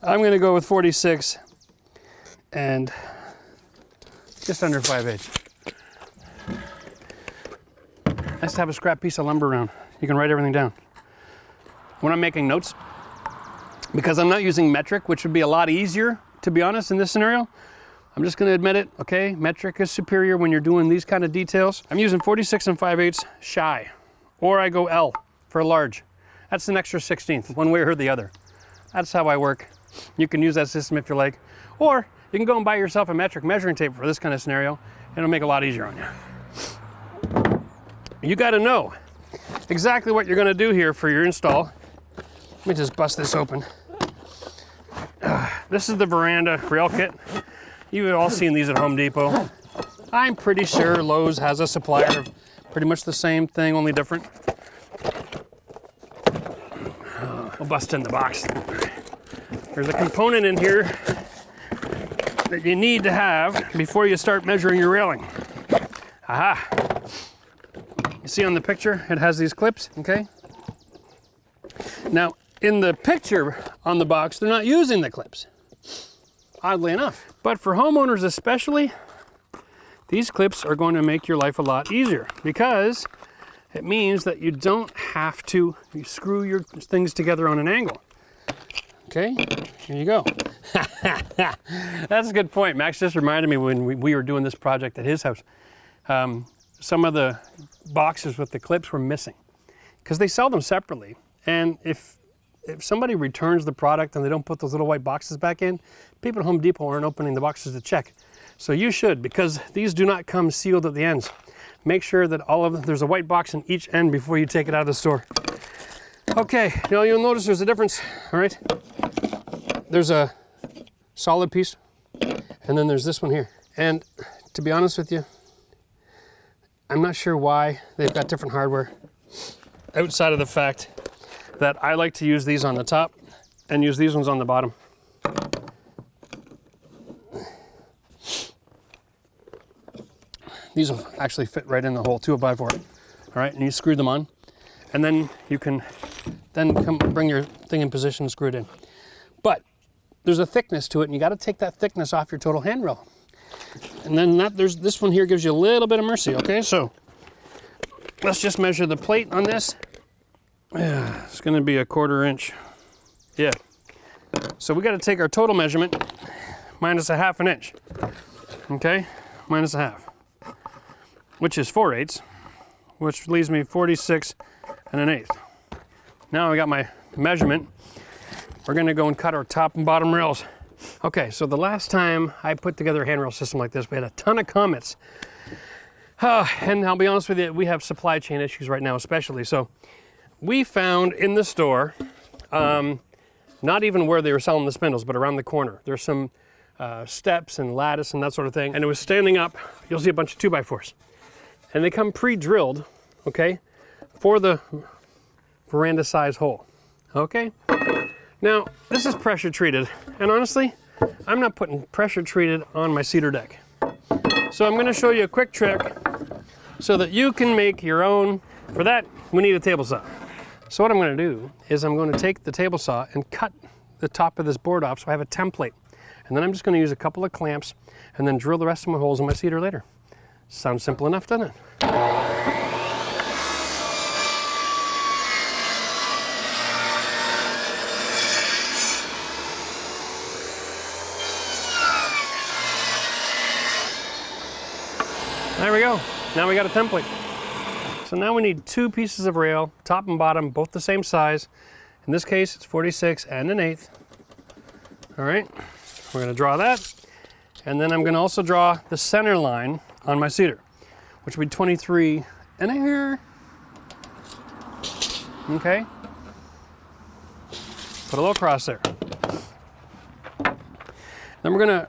I'm gonna go with 46 and just under 5/8. Nice to have a scrap piece of lumber around. You can write everything down. When I'm making notes, because I'm not using metric, which would be a lot easier, to be honest, in this scenario, I'm just going to admit it, okay? Metric is superior when you're doing these kind of details. I'm using 46 5/8 shy, or I go L for large. That's an extra 16th, one way or the other. That's how I work. You can use that system if you like, or you can go and buy yourself a metric measuring tape for this kind of scenario, and it'll make it a lot easier on you. You got to know exactly what you're going to do here for your install. Let me just bust this open. This is the veranda rail kit. You've all seen these at Home Depot. I'm pretty sure Lowe's has a supplier of Pretty much the same thing, only different. We'll bust in the box. There's a component in here that you need to have before you start measuring your railing. Aha! You see on the picture, it has these clips, okay? Now, in the picture on the box, they're not using the clips, oddly enough. But for homeowners especially, these clips are going to make your life a lot easier because it means that you don't have to screw your things together on an angle. Okay, here you go. That's a good point. Max just reminded me when we were doing this project at his house. Some of the boxes with the clips were missing because they sell them separately. And if somebody returns the product and they don't put those little white boxes back in, people at Home Depot aren't opening the boxes to check. So you should, because these do not come sealed at the ends. Make sure that there's a white box in each end before you take it out of the store. Okay, now you'll notice there's a difference, all right? There's a solid piece, and then there's this one here. And to be honest with you, I'm not sure why they've got different hardware, outside of the fact that I like to use these on the top and use these ones on the bottom. These will actually fit right in the hole, 2x4. All right, and you screw them on, and then you can come bring your thing in position and screw it in. But there's a thickness to it, and you got to take that thickness off your total handrail. And then this one here gives you a little bit of mercy. Okay, so let's just measure the plate on this. It's going to be 1/4 inch. Yeah. So we got to take our total measurement minus 1/2 inch. Okay, minus 1/2. Which is 4/8, which leaves me 46 1/8. Now I got my measurement. We're gonna go and cut our top and bottom rails. Okay, so the last time I put together a handrail system like this, we had a ton of comments. And I'll be honest with you, we have supply chain issues right now especially. So we found in the store, not even where they were selling the spindles, but around the corner, there's some steps and lattice and that sort of thing. And it was standing up, you'll see a bunch of 2x4s. And they come pre-drilled, okay, for the veranda size hole, okay? Now, this is pressure treated, and honestly, I'm not putting pressure treated on my cedar deck. So I'm gonna show you a quick trick so that you can make your own. For that, we need a table saw. So what I'm gonna do is I'm gonna take the table saw and cut the top of this board off so I have a template. And then I'm just gonna use a couple of clamps and then drill the rest of my holes in my cedar later. Sounds simple enough, doesn't it? There we go. Now we got a template. So now we need 2 pieces of rail, top and bottom, both the same size. In this case, it's 46 1/8. All right, we're gonna draw that. And then I'm gonna also draw the center line on my cedar, which would be 23 1/2. Okay. Put a little cross there. Then we're gonna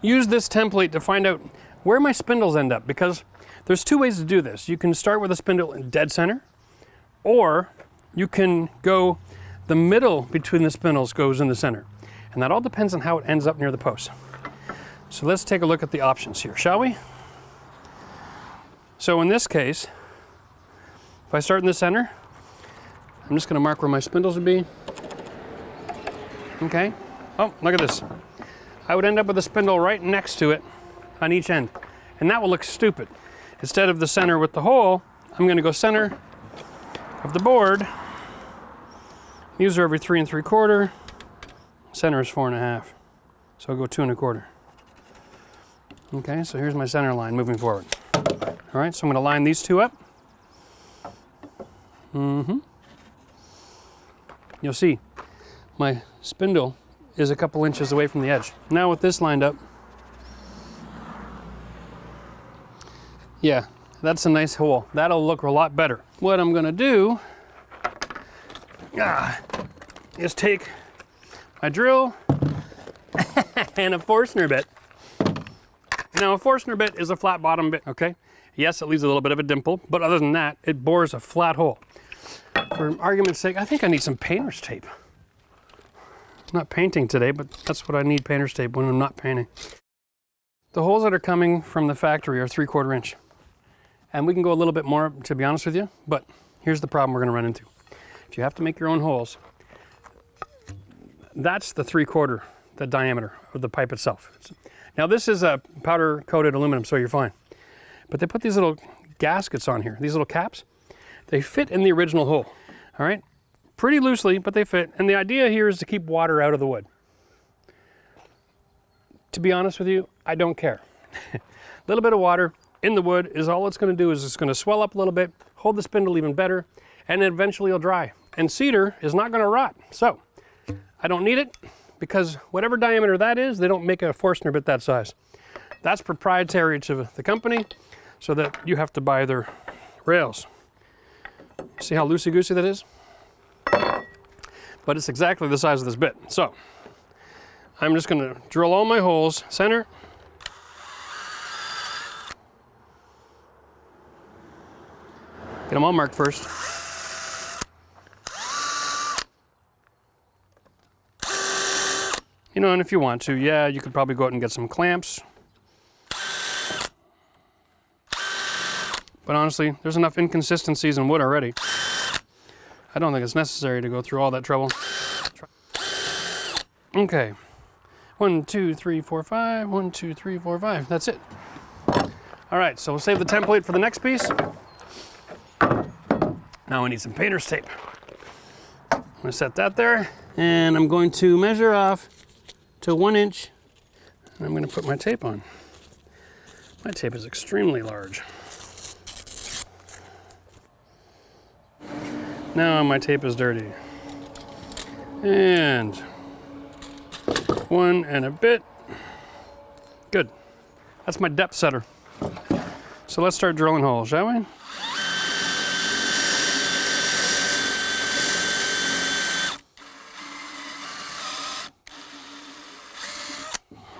use this template to find out where my spindles end up, because there's 2 ways to do this. You can start with a spindle in dead center, or you can go the middle between the spindles goes in the center. And that all depends on how it ends up near the post. So let's take a look at the options here, shall we? So in this case, if I start in the center, I'm just gonna mark where my spindles would be. Okay. Oh, look at this. I would end up with a spindle right next to it on each end. And that will look stupid. Instead of the center with the hole, I'm gonna go center of the board. These are every 3 3/4. Center is 4 1/2. So I'll go 2 1/4. Okay, so here's my center line moving forward. All right, so I'm gonna line these 2 up. You'll see my spindle is a couple inches away from the edge. Now with this lined up, yeah, that's a nice hole. That'll look a lot better. What I'm gonna do is take my drill and a Forstner bit. Now a Forstner bit is a flat bottom bit, okay? Yes, it leaves a little bit of a dimple, but other than that, it bores a flat hole. For argument's sake, I think I need some painter's tape. I'm not painting today, but that's what I need, painter's tape, when I'm not painting. The holes that are coming from the factory are 3/4 inch. And we can go a little bit more, to be honest with you, but here's the problem we're gonna run into. If you have to make your own holes, that's the 3/4, the diameter of the pipe itself. Now this is a powder coated aluminum, so you're fine. But they put these little gaskets on here, these little caps. They fit in the original hole, all right? Pretty loosely, but they fit. And the idea here is to keep water out of the wood. To be honest with you, I don't care. A little bit of water in the wood is all it's gonna do is it's gonna swell up a little bit, hold the spindle even better, and then eventually it'll dry. And cedar is not gonna rot. So I don't need it because whatever diameter that is, they don't make a Forstner bit that size. That's proprietary to the company so that you have to buy their rails. See how loosey-goosey that is? But it's exactly the size of this bit. So I'm just gonna drill all my holes, center. Get them all marked first. You know, and if you want to, yeah, you could probably go out and get some clamps. But honestly, there's enough inconsistencies in wood already. I don't think it's necessary to go through all that trouble. Okay. 1, 2, 3, 4, 5. 1, 2, 3, 4, 5. That's it. All right, so we'll save the template for the next piece. Now we need some painter's tape. I'm gonna set that there, and I'm going to measure off to 1 inch, and I'm gonna put my tape on. My tape is extremely large. Now my tape is dirty. And 1 and a bit. Good. That's my depth setter. So let's start drilling holes, shall we?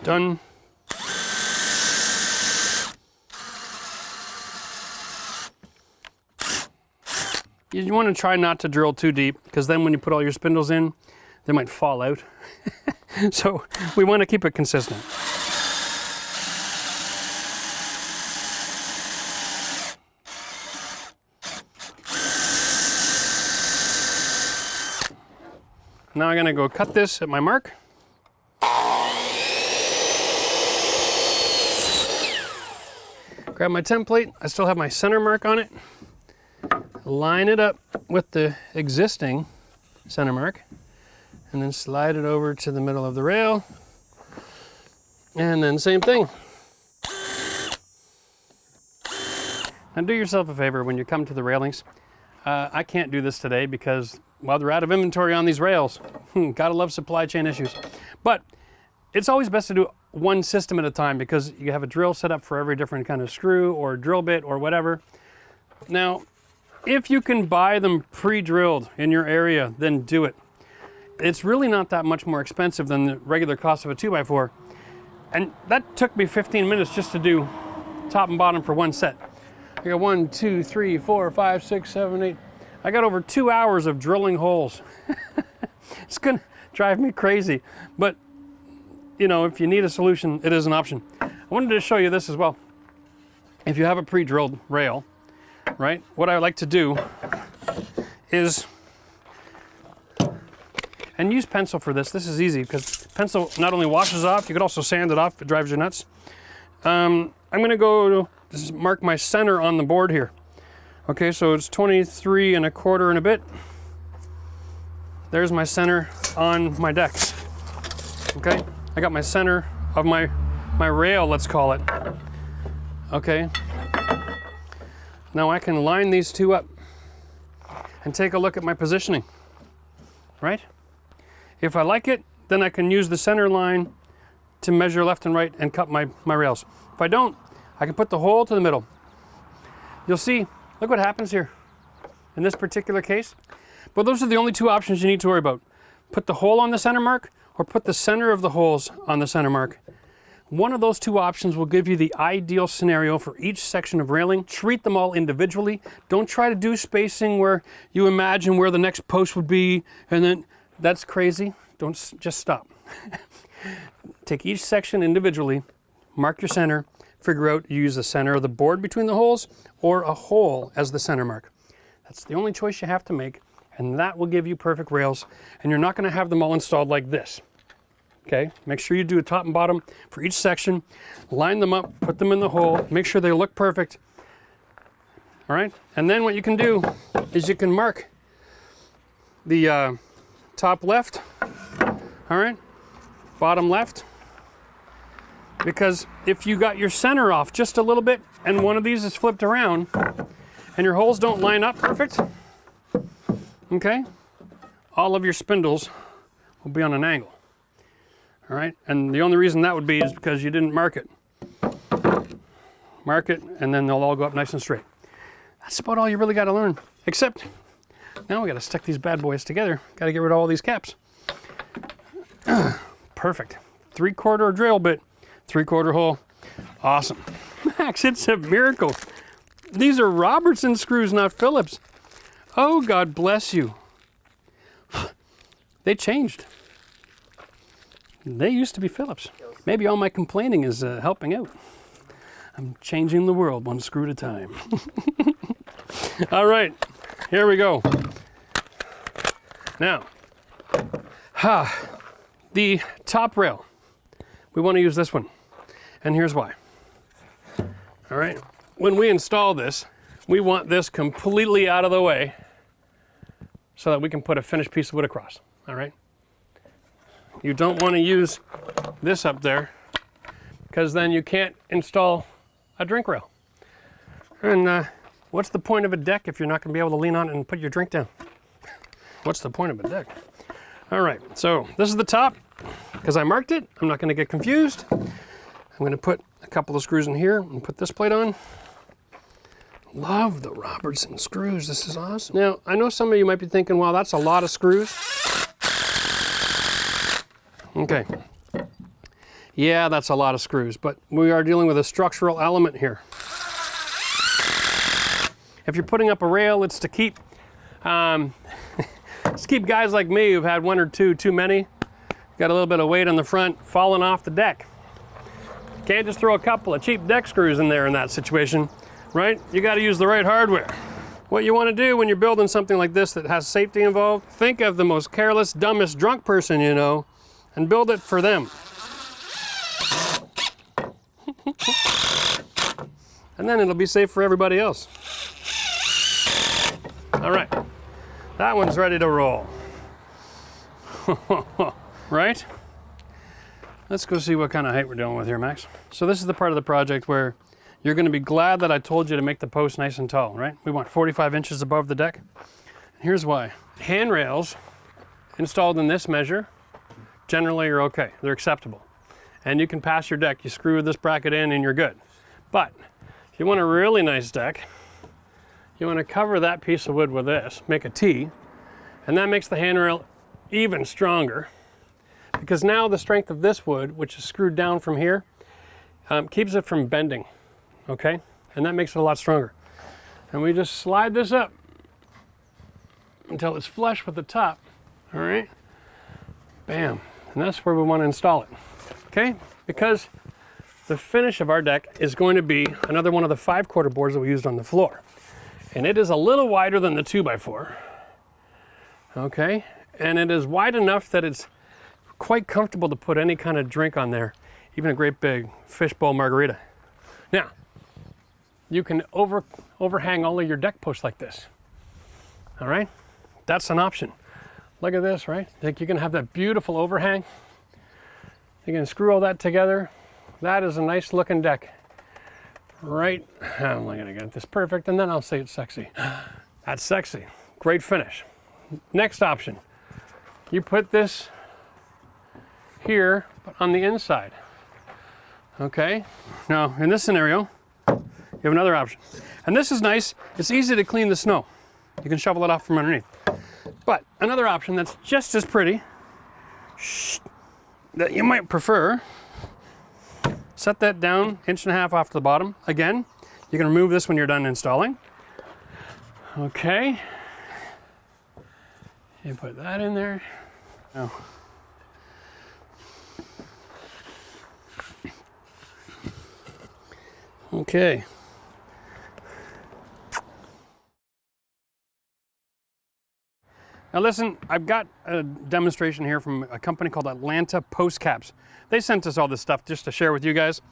Done. You want to try not to drill too deep, because then when you put all your spindles in, they might fall out. So we want to keep it consistent. Now I'm going to go cut this at my mark. Grab my template. I still have my center mark on it. Line it up with the existing center mark, and then slide it over to the middle of the rail. And then same thing. Now do yourself a favor when you come to the railings. I can't do this today because, well, they're out of inventory on these rails. Gotta love supply chain issues. But it's always best to do one system at a time because you have a drill set up for every different kind of screw or drill bit or whatever. Now, if you can buy them pre-drilled in your area, then do it. It's really not that much more expensive than the regular cost of a 2x4. And that took me 15 minutes just to do top and bottom for one set. I got 1, 2, 3, 4, 5, 6, 7, 8. I got over 2 hours of drilling holes. It's gonna drive me crazy. But, you know, if you need a solution, it is an option. I wanted to show you this as well. If you have a pre-drilled rail, right, what I like to do is, and use pencil for this. This is easy because pencil not only washes off, you could also sand it off if it drives you nuts. I'm gonna go to mark my center on the board here. Okay, so it's 23 1/4 and a bit. There's my center on my decks. Okay, I got my center of my rail, let's call it. Okay. Now I can line these two up and take a look at my positioning, right? If I like it, then I can use the center line to measure left and right and cut my rails. If I don't, I can put the hole to the middle. You'll see, look what happens here in this particular case. But those are the only two options you need to worry about. Put the hole on the center mark or put the center of the holes on the center mark. One of those two options will give you the ideal scenario for each section of railing. Treat them all individually. Don't try to do spacing where you imagine where the next post would be, and then that's crazy. Just stop. Take each section individually, mark your center, figure out you use the center of the board between the holes or a hole as the center mark. That's the only choice you have to make, and that will give you perfect rails, and you're not going to have them all installed like this. Okay, make sure you do a top and bottom for each section, line them up, put them in the hole, make sure they look perfect. All right, and then what you can do is you can mark the top left, all right, bottom left, because if you got your center off just a little bit and one of these is flipped around and your holes don't line up perfect, okay, all of your spindles will be on an angle. All right, and the only reason that would be is because you didn't mark it. Mark it, and then they'll all go up nice and straight. That's about all you really got to learn. Except, now we got to stick these bad boys together. Got to get rid of all these caps. Perfect. 3/4 drill bit, 3/4 hole. Awesome. Max, it's a miracle. These are Robertson screws, not Phillips. Oh, God bless you. They changed. They used to be Phillips. Maybe all my complaining is helping out. I'm changing the world one screw at a time. All right, here we go. Now, the top rail. We want to use this one, and here's why. All right, when we install this, we want this completely out of the way so that we can put a finished piece of wood across, all right? You don't want to use this up there because then you can't install a drink rail. And what's the point of a deck if you're not going to be able to lean on it and put your drink down? What's the point of a deck? All right, so this is the top. Because I marked it, I'm not going to get confused. I'm going to put a couple of screws in here and put this plate on. Love the Robertson screws. This is awesome. Now, I know some of you might be thinking, wow, that's a lot of screws. Okay. Yeah, that's a lot of screws, but we are dealing with a structural element here. If you're putting up a rail, it's to keep, guys like me who've had one or two too many, got a little bit of weight on the front, falling off the deck. Can't just throw a couple of cheap deck screws in there in that situation, right? You got to use the right hardware. What you want to do when you're building something like this that has safety involved, think of the most careless, dumbest, drunk person you know, and build it for them. And then it'll be safe for everybody else. All right, that one's ready to roll. Right? Let's go see what kind of height we're dealing with here, Max. So this is the part of the project where you're going to be glad that I told you to make the post nice and tall, right? We want 45 inches above the deck. And here's why. Handrails installed in this measure generally are okay. They're acceptable. And you can pass your deck. You screw this bracket in and you're good. But if you want a really nice deck, you want to cover that piece of wood with this, make a T, and that makes the handrail even stronger. Because now the strength of this wood, which is screwed down from here, keeps it from bending, okay? And that makes it a lot stronger. And we just slide this up until it's flush with the top, all right? Bam, and that's where we want to install it, okay? Because the finish of our deck is going to be another one of the 5/4 boards that we used on the floor. And it is a little wider than the 2x4, okay? And it is wide enough that it's quite comfortable to put any kind of drink on there, even a great big fishbowl margarita. Now, you can overhang all of your deck posts like this, all right? That's an option. Look at this, right? Like you can have that beautiful overhang. You can screw all that together. That is a nice looking deck. Right, I'm only gonna get this perfect and then I'll say it's sexy. That's sexy, great finish. Next option, you put this here, but on the inside. Okay, now in this scenario, you have another option. And this is nice, it's easy to clean the snow. You can shovel it off from underneath. But another option that's just as pretty, that you might prefer, Set that down 1.5 inches off the bottom. Again, you can remove this when you're done installing. Okay. You put that in there. Now, okay. Now listen, I've got a demonstration here from a company called Atlanta Post Caps. They sent us all this stuff just to share with you guys.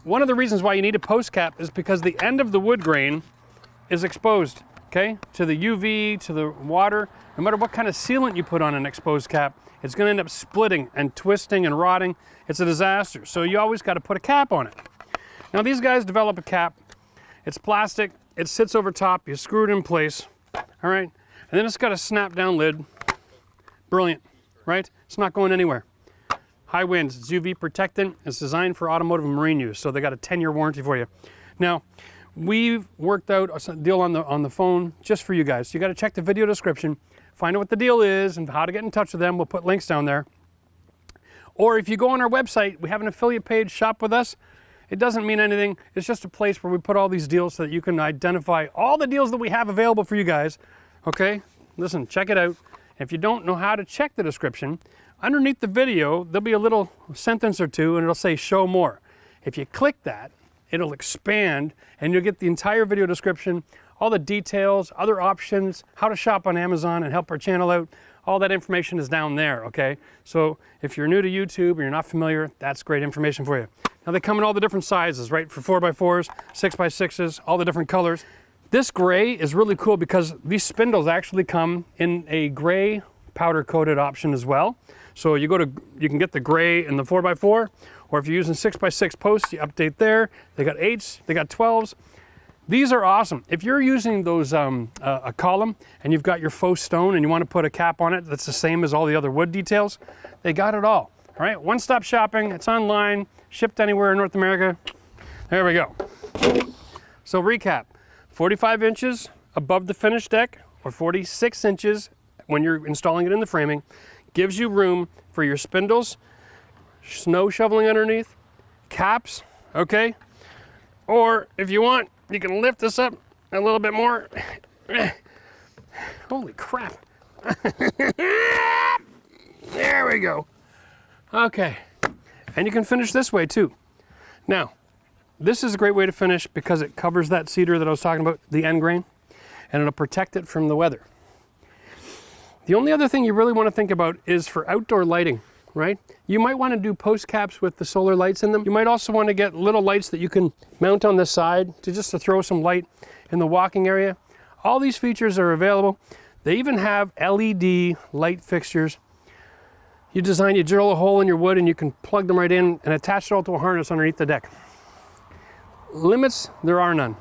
One of the reasons why you need a post cap is because the end of the wood grain is exposed, okay, to the UV, to the water. No matter what kind of sealant you put on an exposed cap, it's going to end up splitting and twisting and rotting. It's a disaster. So you always got to put a cap on it. Now these guys develop a cap. It's plastic. It sits over top. You screw it in place. All right. And then it's got a snap down lid. Brilliant, right? It's not going anywhere. High winds, it's UV protectant. It's designed for automotive and marine use, so they got a 10-year warranty for you. Now, we've worked out a deal on the phone just for you guys. So you got to check the video description, find out what the deal is and how to get in touch with them. We'll put links down there. Or if you go on our website, we have an affiliate page, shop with us. It doesn't mean anything. It's just a place where we put all these deals so that you can identify all the deals that we have available for you guys. Okay, listen, check it out. If you don't know how to check the description, underneath the video, there'll be a little sentence or two and it'll say show more. If you click that, it'll expand and you'll get the entire video description, all the details, other options, how to shop on Amazon and help our channel out. All that information is down there, okay? So if you're new to YouTube or you're not familiar, that's great information for you. Now they come in all the different sizes, right? For 4x4s, 6x6s, all the different colors. This gray is really cool because these spindles actually come in a gray powder coated option as well. So you can get the gray in the 4x4, or if you're using 6x6 posts, you update there. They got 8s, they got 12s. These are awesome. If you're using those a column and you've got your faux stone and you want to put a cap on it that's the same as all the other wood details, they got it all. All right, one-stop shopping. It's online, shipped anywhere in North America. There we go. So recap. 45 inches above the finished deck or 46 inches when you're installing it in the framing gives you room for your spindles, snow shoveling underneath, caps, okay? Or if you want, you can lift this up a little bit more. Holy crap. There we go. Okay, and you can finish this way too. Now, this is a great way to finish because it covers that cedar that I was talking about, the end grain, and it'll protect it from the weather. The only other thing you really want to think about is for outdoor lighting, right? You might want to do post caps with the solar lights in them. You might also want to get little lights that you can mount on the side to throw some light in the walking area. All these features are available. They even have LED light fixtures. You drill a hole in your wood and you can plug them right in and attach it all to a harness underneath the deck. Limits, there are none.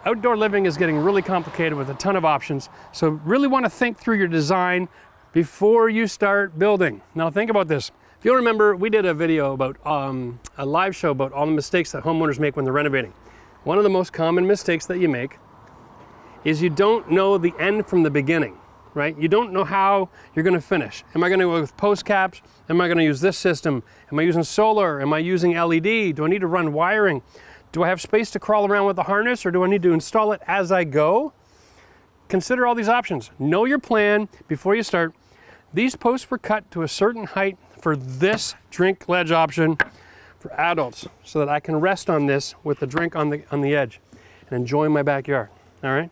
Outdoor living is getting really complicated with a ton of options, so really want to think through your design before you start building. Now think about this. If you'll remember, we did a video about, a live show about all the mistakes that homeowners make when they're renovating. One of the most common mistakes that you make is you don't know the end from the beginning, right? You don't know how you're going to finish. Am I going to go with post caps? Am I going to use this system? Am I using solar? Am I using LED? Do I need to run wiring? Do I have space to crawl around with the harness, or do I need to install it as I go? Consider all these options. Know your plan before you start. These posts were cut to a certain height for this drink ledge option for adults so that I can rest on this with the drink on the edge and enjoy my backyard, all right?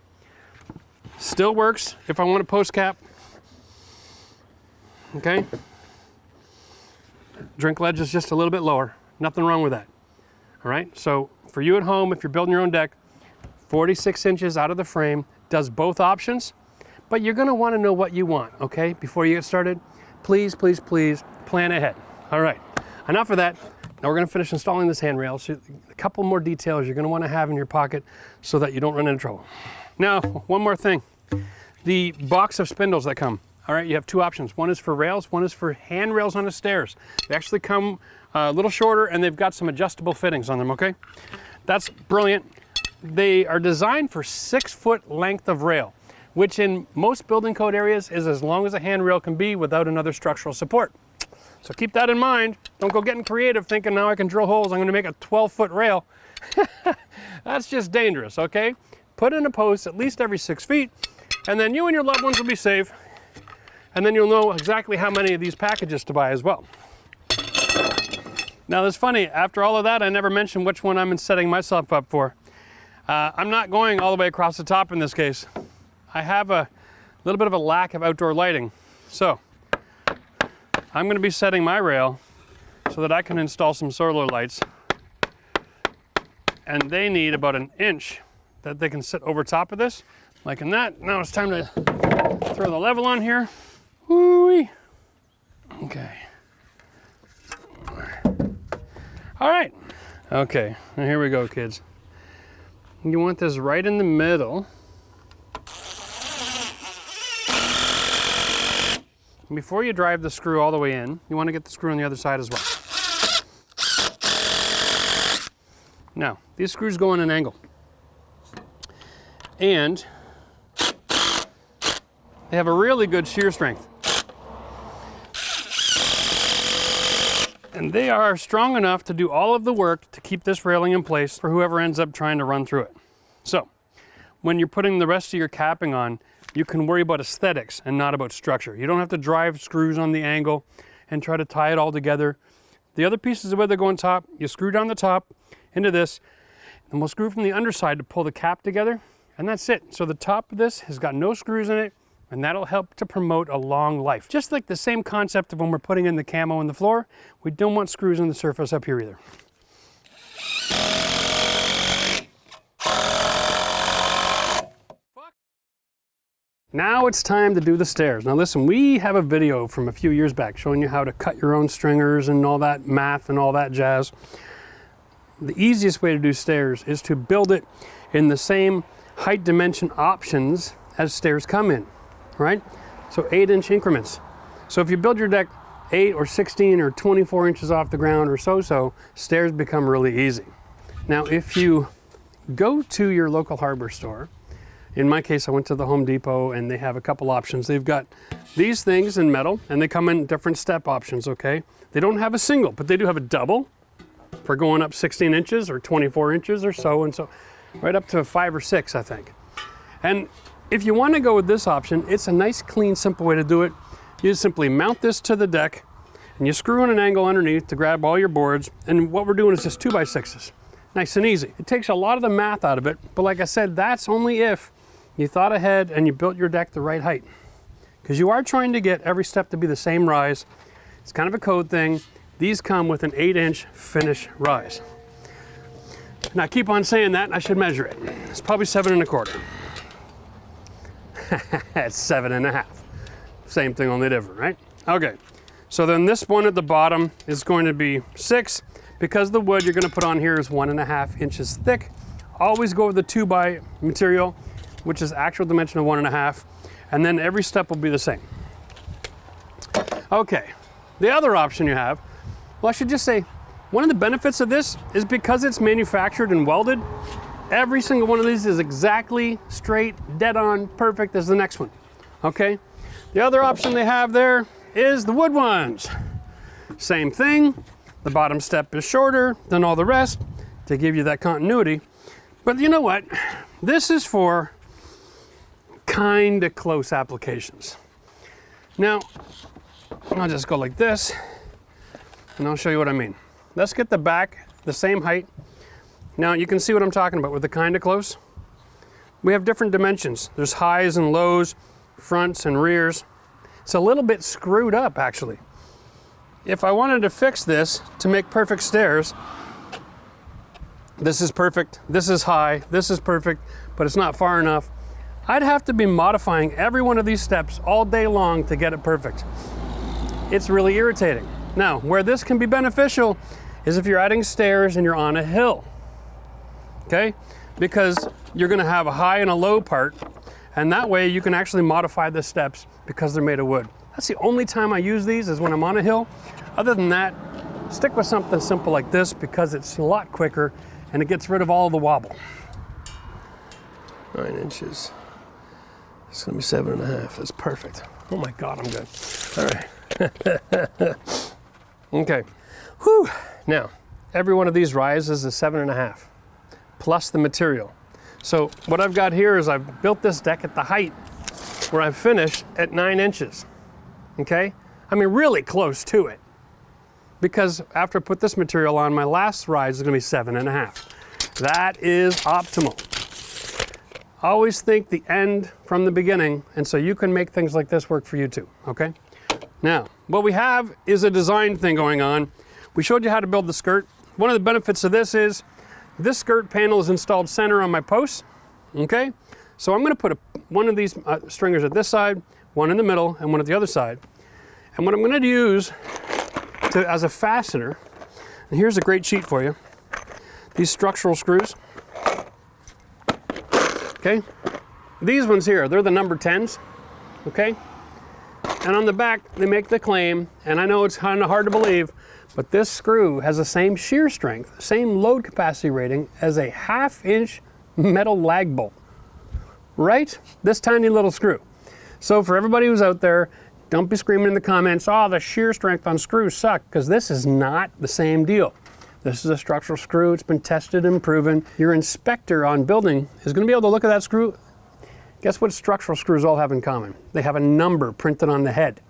Still works if I want a post cap, okay? Drink ledge is just a little bit lower. Nothing wrong with that, all right? So for you at home, if you're building your own deck, 46 inches out of the frame does both options, but you're gonna wanna know what you want, okay? Before you get started, please, please, please plan ahead. All right, enough of that. Now we're gonna finish installing this handrail. So a couple more details you're gonna wanna have in your pocket so that you don't run into trouble. Now, one more thing. The box of spindles that come, all right, you have two options. One is for rails, one is for handrails on the stairs. They actually come a little shorter and they've got some adjustable fittings on them, okay? That's brilliant. They are designed for 6-foot length of rail, which in most building code areas is as long as a handrail can be without another structural support. So keep that in mind. Don't go getting creative thinking now I can drill holes. I'm gonna make a 12-foot rail. That's just dangerous, okay? Put in a post at least every 6 feet, and then you and your loved ones will be safe, and then you'll know exactly how many of these packages to buy as well. Now it's funny, after all of that, I never mentioned which one I'm setting myself up for. I'm not going all the way across the top in this case. I have a little bit of a lack of outdoor lighting. So I'm gonna be setting my rail so that I can install some solar lights. And they need about an inch that they can sit over top of this, like in that. Now it's time to throw the level on here. Woo-wee. Okay. All right. Okay, now here we go, kids. You want this right in the middle. Before you drive the screw all the way in, you want to get the screw on the other side as well. Now, these screws go on an angle. And they have a really good shear strength. And they are strong enough to do all of the work to keep this railing in place for whoever ends up trying to run through it. So, when you're putting the rest of your capping on, you can worry about aesthetics and not about structure. You don't have to drive screws on the angle and try to tie it all together. The other pieces of wood that go on top, you screw down the top into this, and we'll screw from the underside to pull the cap together, and that's it. So the top of this has got no screws in it, and that'll help to promote a long life. Just like the same concept of when we're putting in the camo in the floor, we don't want screws on the surface up here either. Now it's time to do the stairs. Now listen, we have a video from a few years back showing you how to cut your own stringers and all that math and all that jazz. The easiest way to do stairs is to build it in the same height dimension options as stairs come in, right? So 8-inch increments. So if you build your deck 8 or 16 or 24 inches off the ground or so, stairs become really easy. Now if you go to your local hardware store, in my case I went to the Home Depot and they have a couple options. They've got these things in metal and they come in different step options, okay? They don't have a single, but they do have a double for going up 16 inches or 24 inches or so, and so right up to 5 or 6, I think. And if you want to go with this option, it's a nice, clean, simple way to do it. You just simply mount this to the deck and you screw in an angle underneath to grab all your boards, and what we're doing is just 2x6s. Nice and easy. It takes a lot of the math out of it, but like I said, that's only if you thought ahead and you built your deck the right height. Because you are trying to get every step to be the same rise. It's kind of a code thing. These come with an 8-inch finish rise. Now keep on saying that, and I should measure it. It's probably 7 1/4. It's 7 1/2. Same thing, only different, right? Okay, so then this one at the bottom is going to be 6, because the wood you're gonna put on here is 1 1/2 inches thick. Always go with the 2x material, which is actual dimension of 1 1/2, and then every step will be the same. Okay, the other option you have, well, I should just say, one of the benefits of this is because it's manufactured and welded, every single one of these is exactly straight, dead on, perfect as the next one, okay? The other option they have there is the wood ones. Same thing, the bottom step is shorter than all the rest to give you that continuity, but you know what? This is for kind of close applications. Now, I'll just go like this, and I'll show you what I mean. Let's get the back the same height. Now you can see what I'm talking about with the kind of close. We have different dimensions. There's highs and lows, fronts and rears. It's a little bit screwed up actually. If I wanted to fix this to make perfect stairs, this is perfect, this is high, this is perfect, but it's not far enough. I'd have to be modifying every one of these steps all day long to get it perfect. It's really irritating. Now, where this can be beneficial is if you're adding stairs and you're on a hill, okay? Because you're gonna have a high and a low part, and that way you can actually modify the steps because they're made of wood. That's the only time I use these is when I'm on a hill. Other than that, stick with something simple like this because it's a lot quicker and it gets rid of all the wobble. 9 inches. It's gonna be 7 1/2. That's perfect. Oh my God, I'm good. All right. Okay, whew. Now, every one of these rises is 7.5, plus the material. So what I've got here is I've built this deck at the height where I've finished at 9 inches, okay? I mean, really close to it. Because after I put this material on, my last rise is gonna be 7.5. That is optimal. Always think the end from the beginning, and so you can make things like this work for you too, okay? Now, what we have is a design thing going on. We showed you how to build the skirt. One of the benefits of this is this skirt panel is installed center on my posts, okay? So I'm gonna put one of these stringers at this side, one in the middle, and one at the other side. And what I'm gonna use as a fastener, and here's a great sheet for you, these structural screws, okay? These ones here, they're the number 10s, okay? And on the back, they make the claim, and I know it's kind of hard to believe, but this screw has the same shear strength, same load capacity rating as a 1/2 inch metal lag bolt, right? This tiny little screw. So for everybody who's out there, don't be screaming in the comments, oh, the shear strength on screws suck, because this is not the same deal. This is a structural screw, it's been tested and proven. Your inspector on building is gonna be able to look at that screw. Guess what structural screws all have in common? They have a number printed on the head.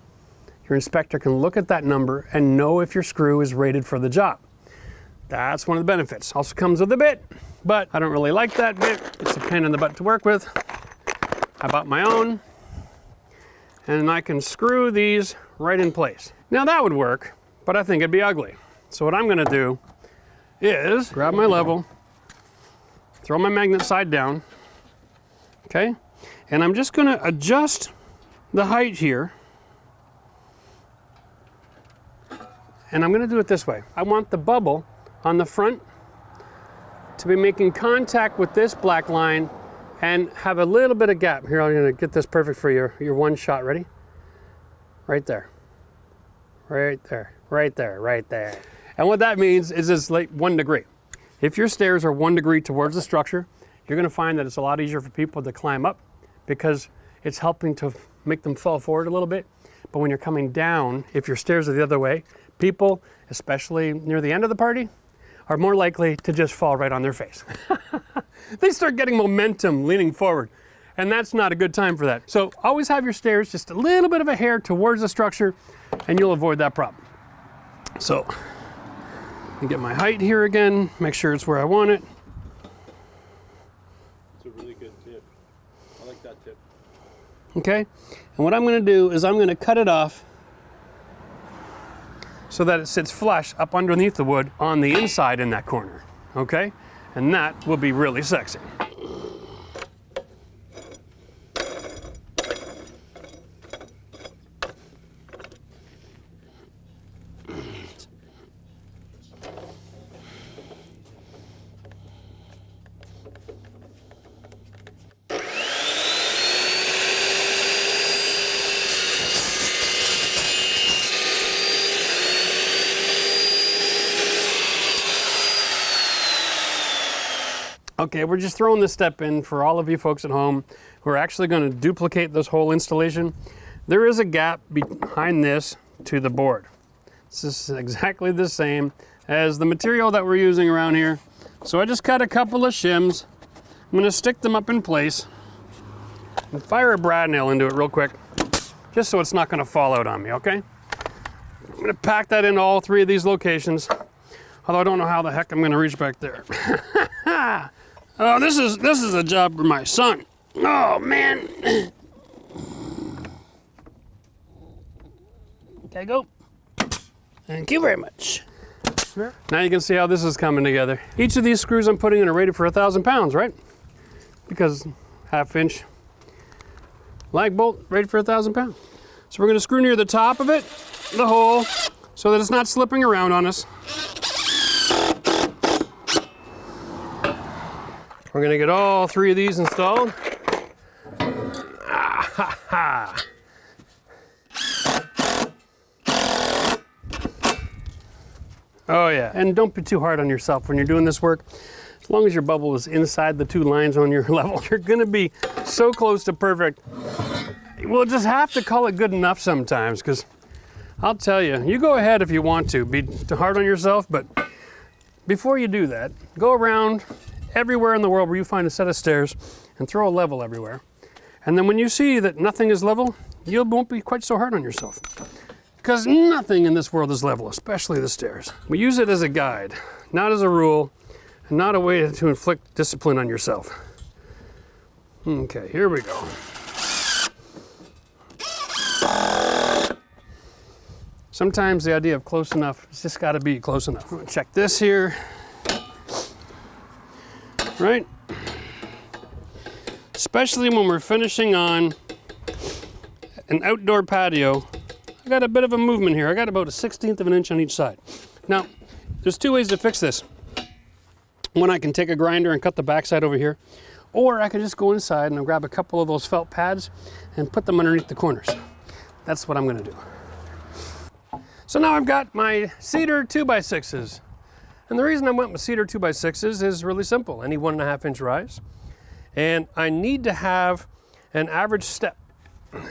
Your inspector can look at that number and know if your screw is rated for the job. That's one of the benefits. Also comes with a bit, but I don't really like that bit. It's a pain in the butt to work with. I bought my own, and I can screw these right in place. Now that would work, but I think it'd be ugly. So what I'm gonna do is grab my level, throw my magnet side down, okay? And I'm just gonna adjust the height here. And I'm gonna do it this way. I want the bubble on the front to be making contact with this black line and have a little bit of gap. Here, I'm gonna get this perfect for your one shot. Ready? Right there. Right there, right there, right there. And what that means is it's like 1 degree. If your stairs are 1 degree towards the structure, you're gonna find that it's a lot easier for people to climb up because it's helping to make them fall forward a little bit. But when you're coming down, if your stairs are the other way, people, especially near the end of the party, are more likely to just fall right on their face. They start getting momentum leaning forward, and that's not a good time for that. So always have your stairs just a little bit of a hair towards the structure, and you'll avoid that problem. So, I get my height here again, make sure it's where I want it. It's a really good tip. I like that tip. Okay, and what I'm gonna do is I'm gonna cut it off so that it sits flush up underneath the wood on the inside in that corner, okay? And that will be really sexy. Okay, we're just throwing this step in for all of you folks at home who are actually going to duplicate this whole installation. There is a gap behind this to the board. This is exactly the same as the material that we're using around here. So I just cut a couple of shims. I'm going to stick them up in place and fire a brad nail into it real quick, just so it's not going to fall out on me, okay? I'm going to pack that into all 3 of these locations, although I don't know how the heck I'm going to reach back there. Oh, this is a job for my son. Oh, man. Okay, go. Thank you very much. Now you can see how this is coming together. Each of these screws I'm putting in are rated for 1,000 pounds, right? Because 1/2 inch lag bolt rated for 1,000 pounds. So we're gonna screw near the top of it, the hole, so that it's not slipping around on us. We're gonna get all 3 of these installed. Ah, ha, ha. Oh yeah, and don't be too hard on yourself when you're doing this work. As long as your bubble is inside the 2 lines on your level, you're gonna be so close to perfect. We'll just have to call it good enough sometimes, because I'll tell you, you go ahead if you want to, be too hard on yourself, but before you do that, go around everywhere in the world where you find a set of stairs and throw a level everywhere. And then when you see that nothing is level, you won't be quite so hard on yourself. Because nothing in this world is level, especially the stairs. We use it as a guide, not as a rule, and not a way to inflict discipline on yourself. Okay, here we go. Sometimes the idea of close enough, it's just gotta be close enough. I'm gonna check this here. Right? Especially when we're finishing on an outdoor patio, I got a bit of a movement here. I got about a 1/16 of an inch on each side. Now, there's two ways to fix this. One, I can take a grinder and cut the backside over here, or I can just go inside and grab a couple of those felt pads and put them underneath the corners. That's what I'm gonna do. So now I've got my cedar 2x6s. And the reason I went with cedar 2x6s is really simple. I need 1.5 inch rise. And I need to have an average step. I'm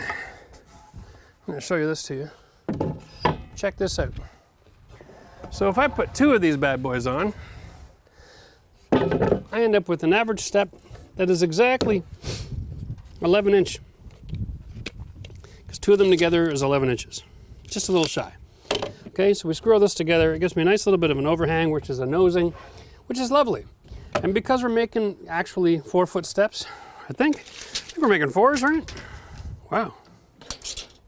gonna show you this to you. Check this out. So if I put 2 of these bad boys on, I end up with an average step that is exactly 11 inch. Because 2 of them together is 11 inches. Just a little shy. Okay, so we screw all this together. It gives me a nice little bit of an overhang, which is a nosing, which is lovely. And because we're making actually 4-foot steps, I think we're making 4s, right? Wow.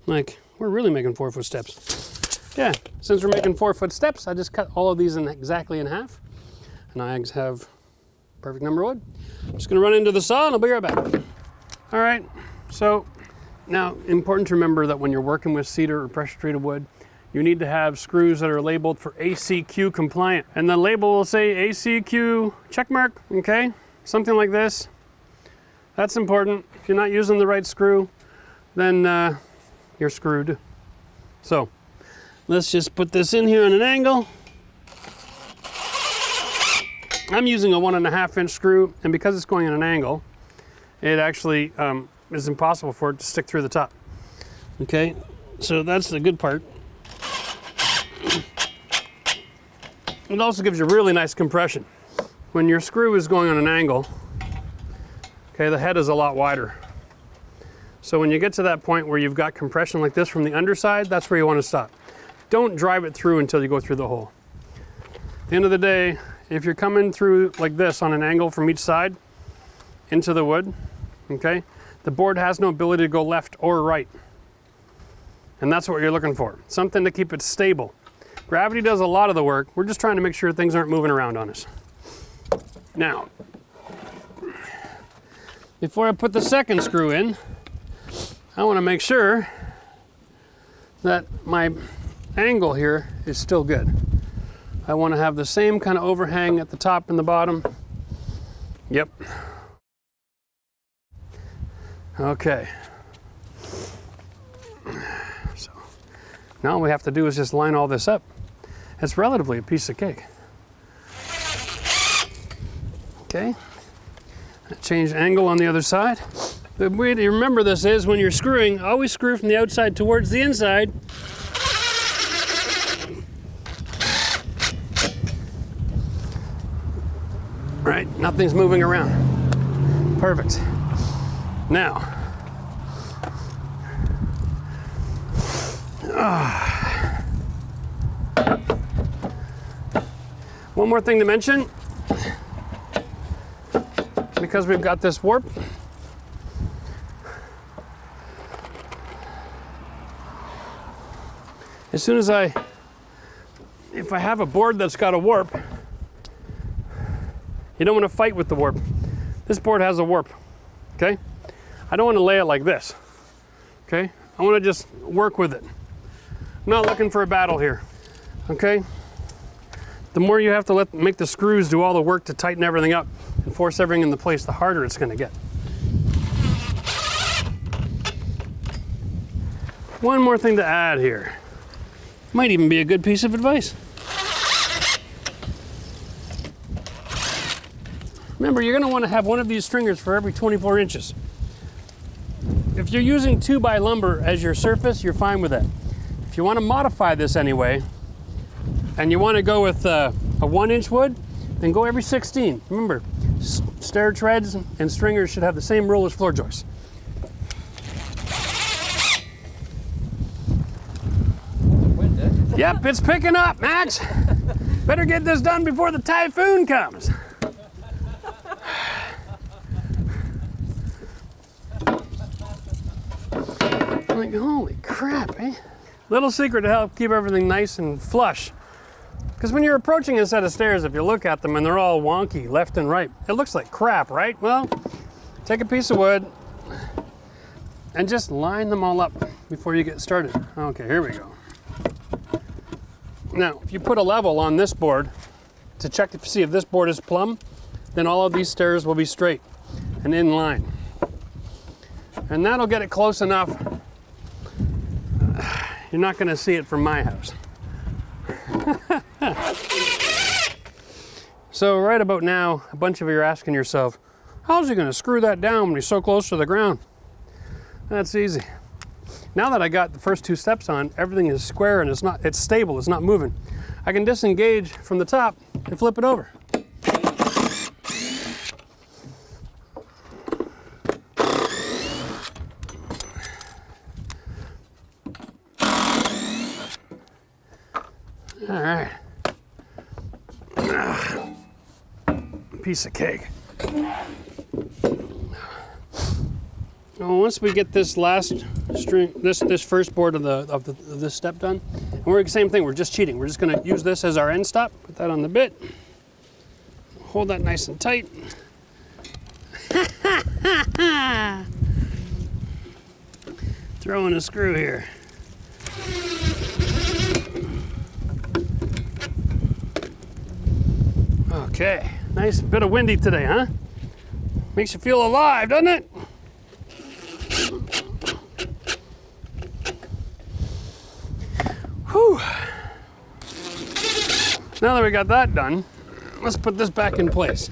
Like, we're really making 4-foot steps. Yeah, since we're making 4-foot steps, I just cut all of these exactly in half. And I have perfect number of wood. I'm just gonna run into the saw and I'll be right back. All right, so now important to remember that when you're working with cedar or pressure treated wood, you need to have screws that are labeled for ACQ compliant. And the label will say ACQ checkmark, okay? Something like this. That's important. If you're not using the right screw, then you're screwed. So let's just put this in here on an angle. I'm using a 1.5 inch screw, and because it's going at an angle, it actually is impossible for it to stick through the top. Okay, so that's the good part. It also gives you really nice compression. When your screw is going on an angle, okay, the head is a lot wider. So when you get to that point where you've got compression like this from the underside, that's where you want to stop. Don't drive it through until you go through the hole. At the end of the day, if you're coming through like this on an angle from each side into the wood, okay, the board has no ability to go left or right. And that's what you're looking for, something to keep it stable. Gravity does a lot of the work. We're just trying to make sure things aren't moving around on us. Now, before I put the second screw in, I want to make sure that my angle here is still good. I want to have the same kind of overhang at the top and the bottom. Yep. Okay. So now all we have to do is just line all this up. It's relatively a piece of cake. Okay. Change angle on the other side. The way to remember this is when you're screwing, always screw from the outside towards the inside. Right, nothing's moving around. Perfect. Now, one more thing to mention, because we've got this warp, as soon as if I have a board that's got a warp, you don't want to fight with the warp. This board has a warp, okay? I don't want to lay it like this, okay? I want to just work with it. I'm not looking for a battle here, okay? The more you have to make the screws do all the work to tighten everything up and force everything into place, the harder it's going to get. One more thing to add here. Might even be a good piece of advice. Remember, you're going to want to have one of these stringers for every 24 inches. If you're using 2x lumber as your surface, you're fine with that. If if you want to modify this anyway, and you want to go with a 1-inch wood, then go every 16. Remember, stair treads and stringers should have the same rule as floor joists. Yep, it's picking up, Max. Better get this done before the typhoon comes. Like, holy crap, eh? Little secret to help keep everything nice and flush. Because when you're approaching a set of stairs, if you look at them and they're all wonky left and right, it looks like crap, right? Well, take a piece of wood and just line them all up before you get started. Okay, here we go. Now, if you put a level on this board to check to see if this board is plumb, then all of these stairs will be straight and in line. And that'll get it close enough. You're not going to see it from my house. So right about now, a bunch of you are asking yourself, how's he going to screw that down when he's so close to the ground? That's easy. Now that I got the first 2 steps on, everything is square and it's stable, it's not moving. I can disengage from the top and flip it over. All right. Piece of cake. Well, once we get this last string, this first board of this step done, and we're the same thing. We're just cheating. We're just going to use this as our end stop. Put that on the bit. Hold that nice and tight. Throw in a screw here. Okay, nice bit of windy today, huh? Makes you feel alive, doesn't it? Whew. Now that we got that done, let's put this back in place.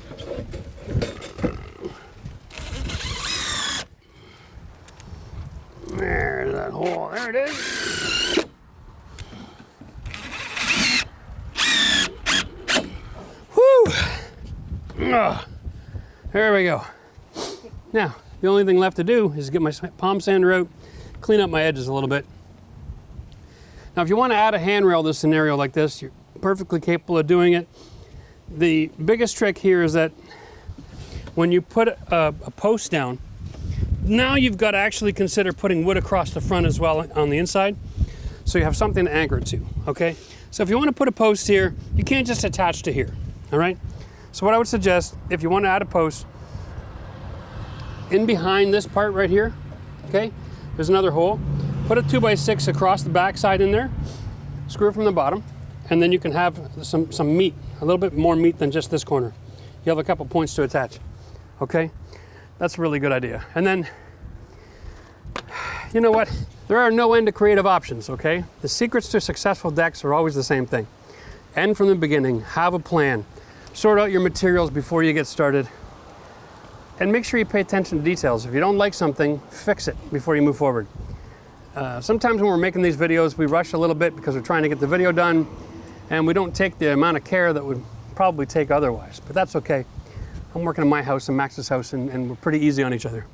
There's that hole, there it is. Whew. There we go. Now, the only thing left to do is get my palm sander out, clean up my edges a little bit. Now, if you want to add a handrail to a scenario like this, you're perfectly capable of doing it. The biggest trick here is that when you put a post down, now you've got to actually consider putting wood across the front as well on the inside, so you have something to anchor it to, okay? So if you want to put a post here, you can't just attach to here, all right? So what I would suggest, if you want to add a post, in behind this part right here, okay, there's another hole. Put a 2x6 across the back side in there, screw it from the bottom, and then you can have some meat, a little bit more meat than just this corner. You have a couple points to attach, okay? That's a really good idea. And then, you know what? There are no end to creative options, okay? The secrets to successful decks are always the same thing. End from the beginning, have a plan, sort out your materials before you get started, and make sure you pay attention to details. If you don't like something, fix it before you move forward. Sometimes when we're making these videos, we rush a little bit because we're trying to get the video done, and we don't take the amount of care that would probably take otherwise, but that's okay. I'm working in my house and Max's house, and we're pretty easy on each other.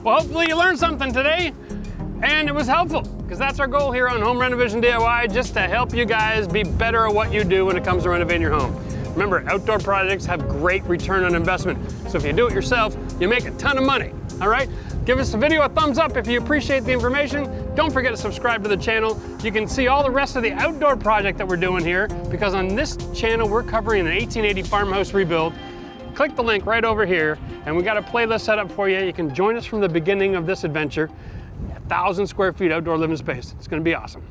Well, hopefully you learned something today and it was helpful, because that's our goal here on Home RenoVision DIY, just to help you guys be better at what you do when it comes to renovating your home. Remember, outdoor projects have great return on investment. So if you do it yourself, you make a ton of money, all right? Give this video a thumbs up if you appreciate the information. Don't forget to subscribe to the channel. You can see all the rest of the outdoor project that we're doing here, because on this channel, we're covering an 1880 farmhouse rebuild. click the link right over here, and we got a playlist set up for you. You can join us from the beginning of this adventure. 1,000 square feet outdoor living space. It's gonna be awesome.